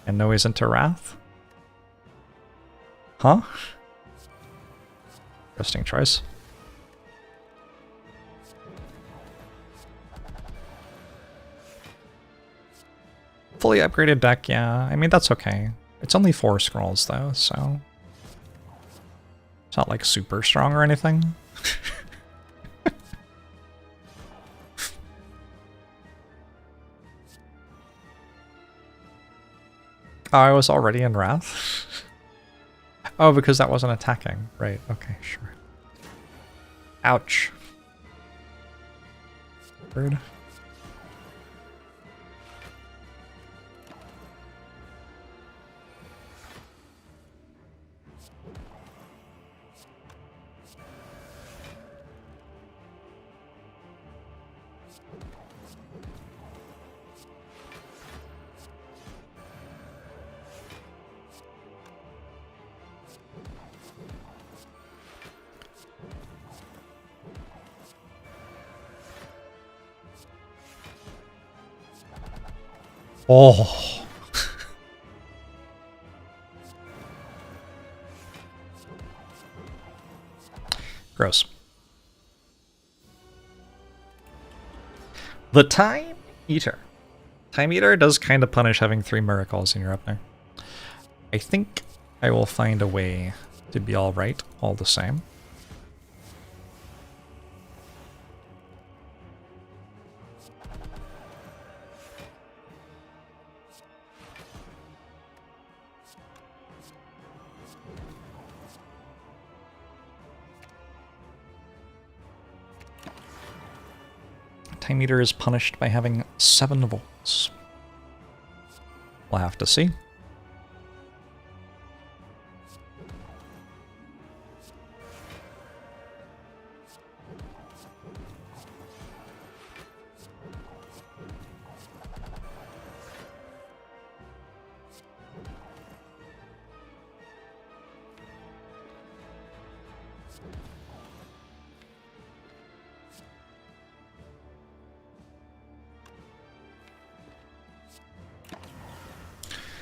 and no ways into Wrath? Huh? Interesting choice. Fully upgraded deck, yeah. I mean, that's okay. It's only 4 scrolls though, so it's not like super strong or anything. Oh, I was already in Wrath? Oh, because that wasn't attacking. Right, okay, sure. Ouch. Bird. Oh. Gross. The Time Eater. Time Eater does kind of punish having 3 miracles in your opener. I think I will find a way to be alright all the same. Time Eater is punished by having 7 volts. We'll have to see.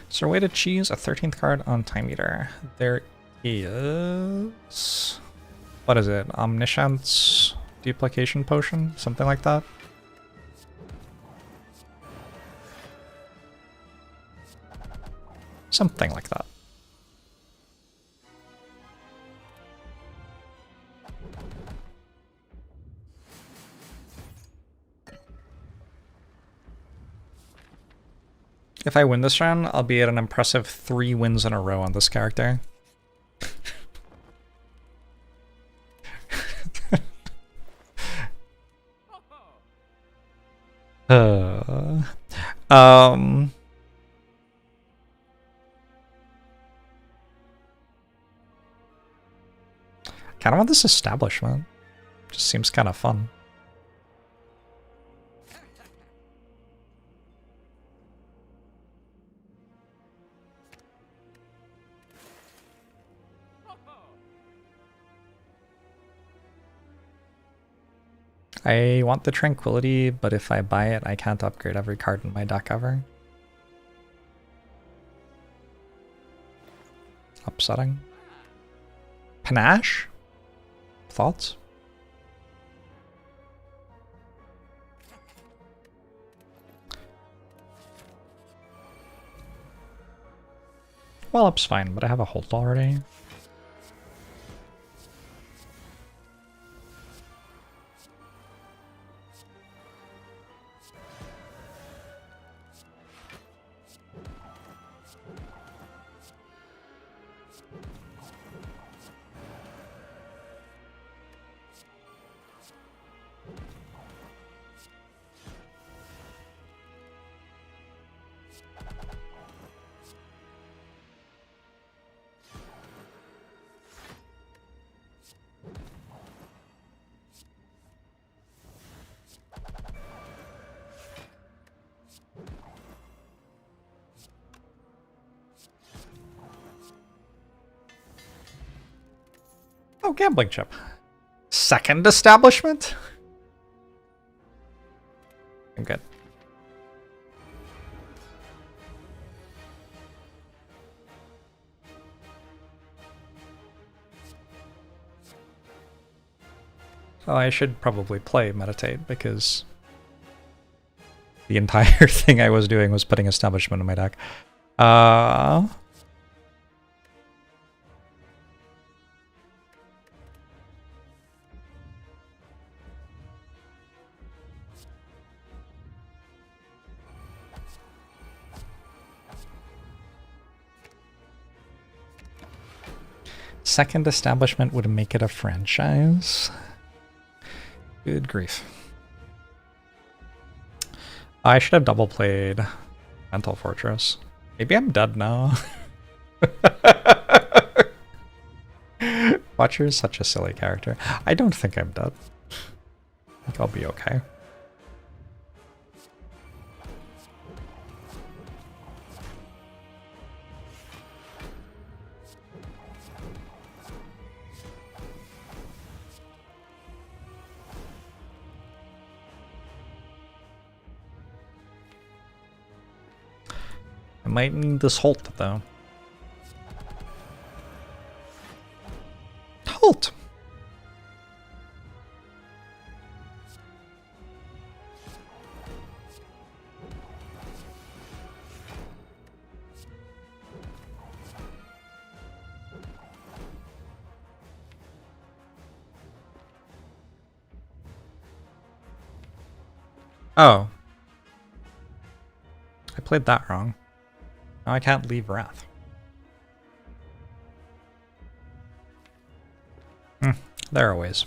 Is there a way to choose a 13th card on Time Eater? There is... What is it? Omniscience Duplication Potion? Something like that? Something like that. If I win this round, I'll be at an impressive 3 wins in a row on this character. Kind of want this establishment. Just seems kind of fun. I want the Tranquility, but if I buy it, I can't upgrade every card in my deck ever. Upsetting. Panache? Thoughts? Wallop's fine, but I have a hold already. Oh, gambling chip. Second establishment? I'm good. So I should probably play Meditate because the entire thing I was doing was putting establishment in my deck. Second establishment would make it a franchise. Good grief. I should have double played Mental Fortress. Maybe I'm dead now. Watcher is such a silly character. I don't think I'm dead. I think I'll be okay. I might need this Holt, though. Holt! Oh. I played that wrong. Now I can't leave Wrath. There are ways.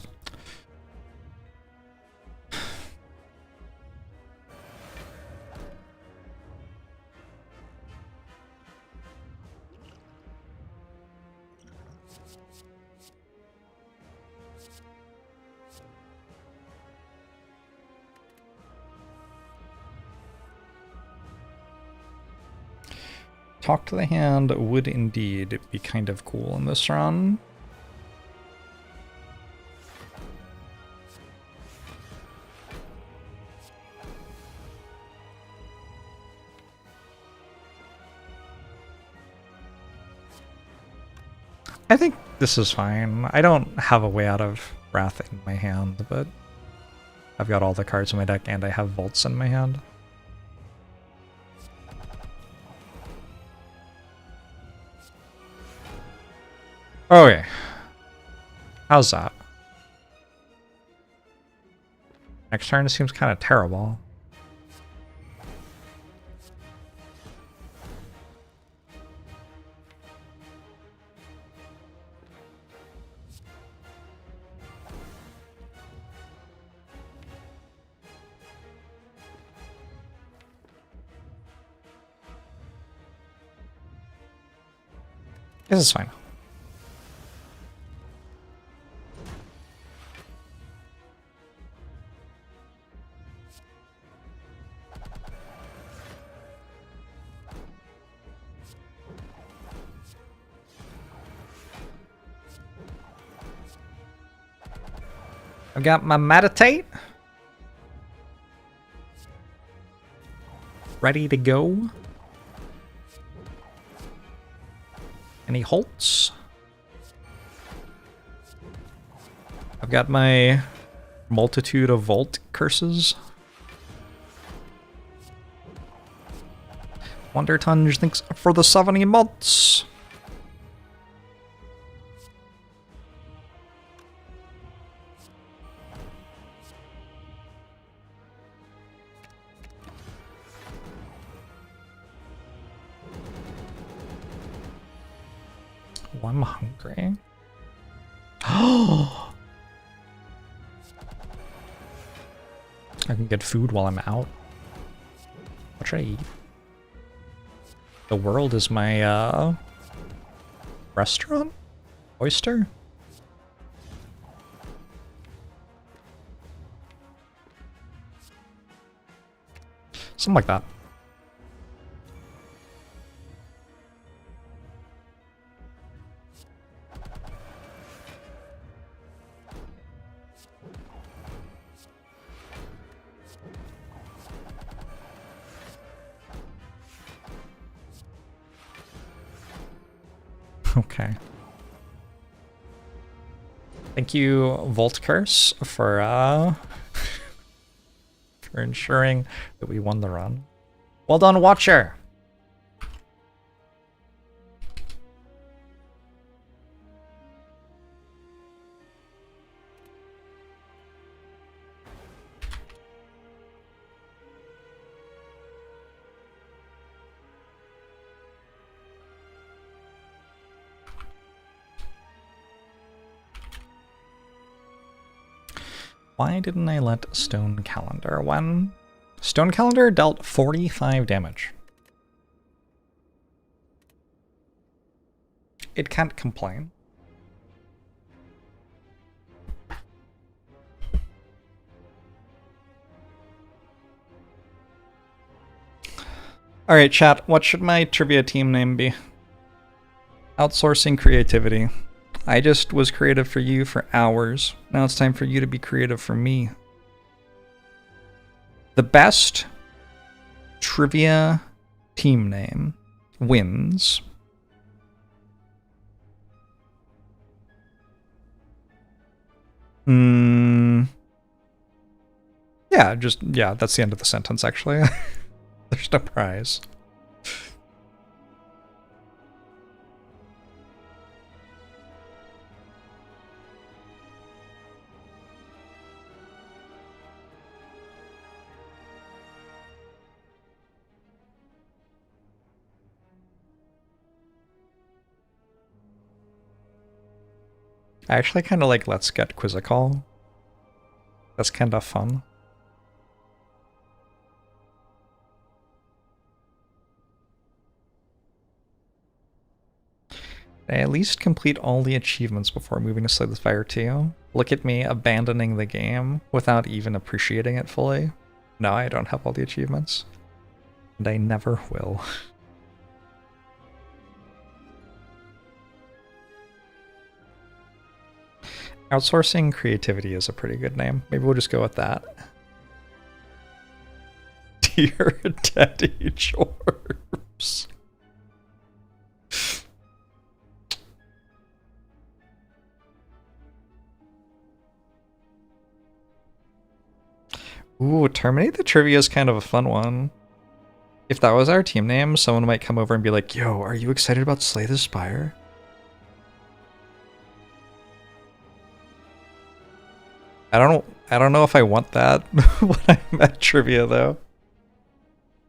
Talk to the Hand would indeed be kind of cool in this run. I think this is fine. I don't have a way out of Wrath in my hand, but I've got all the cards in my deck and I have Volts in my hand. Okay. How's that? Next turn seems kind of terrible. This is fine. I've got my Meditate. Ready to go. Any Holts? I've got my multitude of Volt curses. Wonder Tunge thinks for the 70 months. Oh, I'm hungry. Oh! I can get food while I'm out. What should I eat? The world is my, restaurant? Oyster? Something like that. Okay. Thank you, Volt Curse, for ensuring that we won the run. Well done, Watcher! Why didn't I let Stone Calendar win? Stone Calendar dealt 45 damage. It can't complain. Alright, chat, what should my trivia team name be? Outsourcing creativity. I just was creative for you for hours. Now it's time for you to be creative for me. The best trivia team name wins. Yeah, that's the end of the sentence, actually. There's no prize. I actually kind of like Let's Get Quizzical. That's kind of fun. I at least complete all the achievements before moving to Slay the Spire 2. Look at me abandoning the game without even appreciating it fully. No, I don't have all the achievements. And I never will. Outsourcing creativity is a pretty good name. Maybe we'll just go with that. Dear Daddy Jorbs. Ooh, Terminate the Trivia is kind of a fun one. If that was our team name, someone might come over and be like, yo, are you excited about Slay the Spire? I don't know if I want that when I'm at trivia though.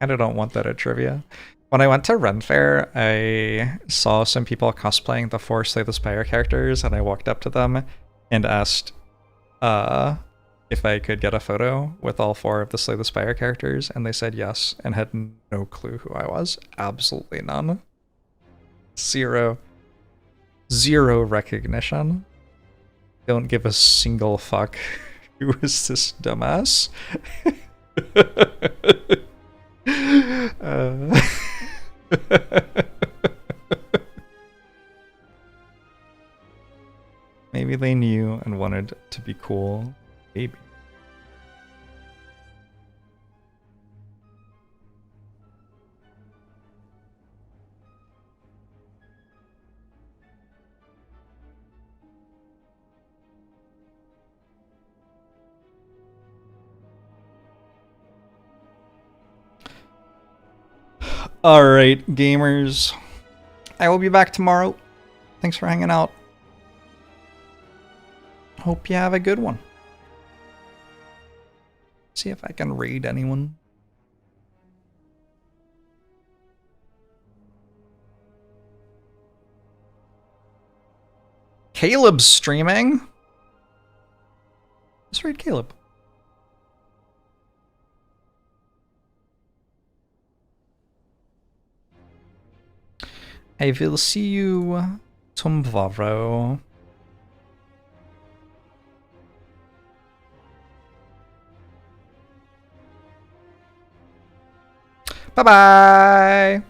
I don't want that at trivia. When I went to Ren Fair, I saw some people cosplaying the 4 Slay the Spire characters, and I walked up to them and asked if I could get a photo with all 4 of the Slay the Spire characters, and they said yes, and had no clue who I was. Absolutely none. Zero recognition. Don't give a single fuck. Who is this dumbass? Maybe they knew and wanted to be cool. Maybe. Alright, gamers. I will be back tomorrow. Thanks for hanging out. Hope you have a good one. See if I can raid anyone. Caleb's streaming. Let's read Caleb. I will see you tomorrow. Bye-bye.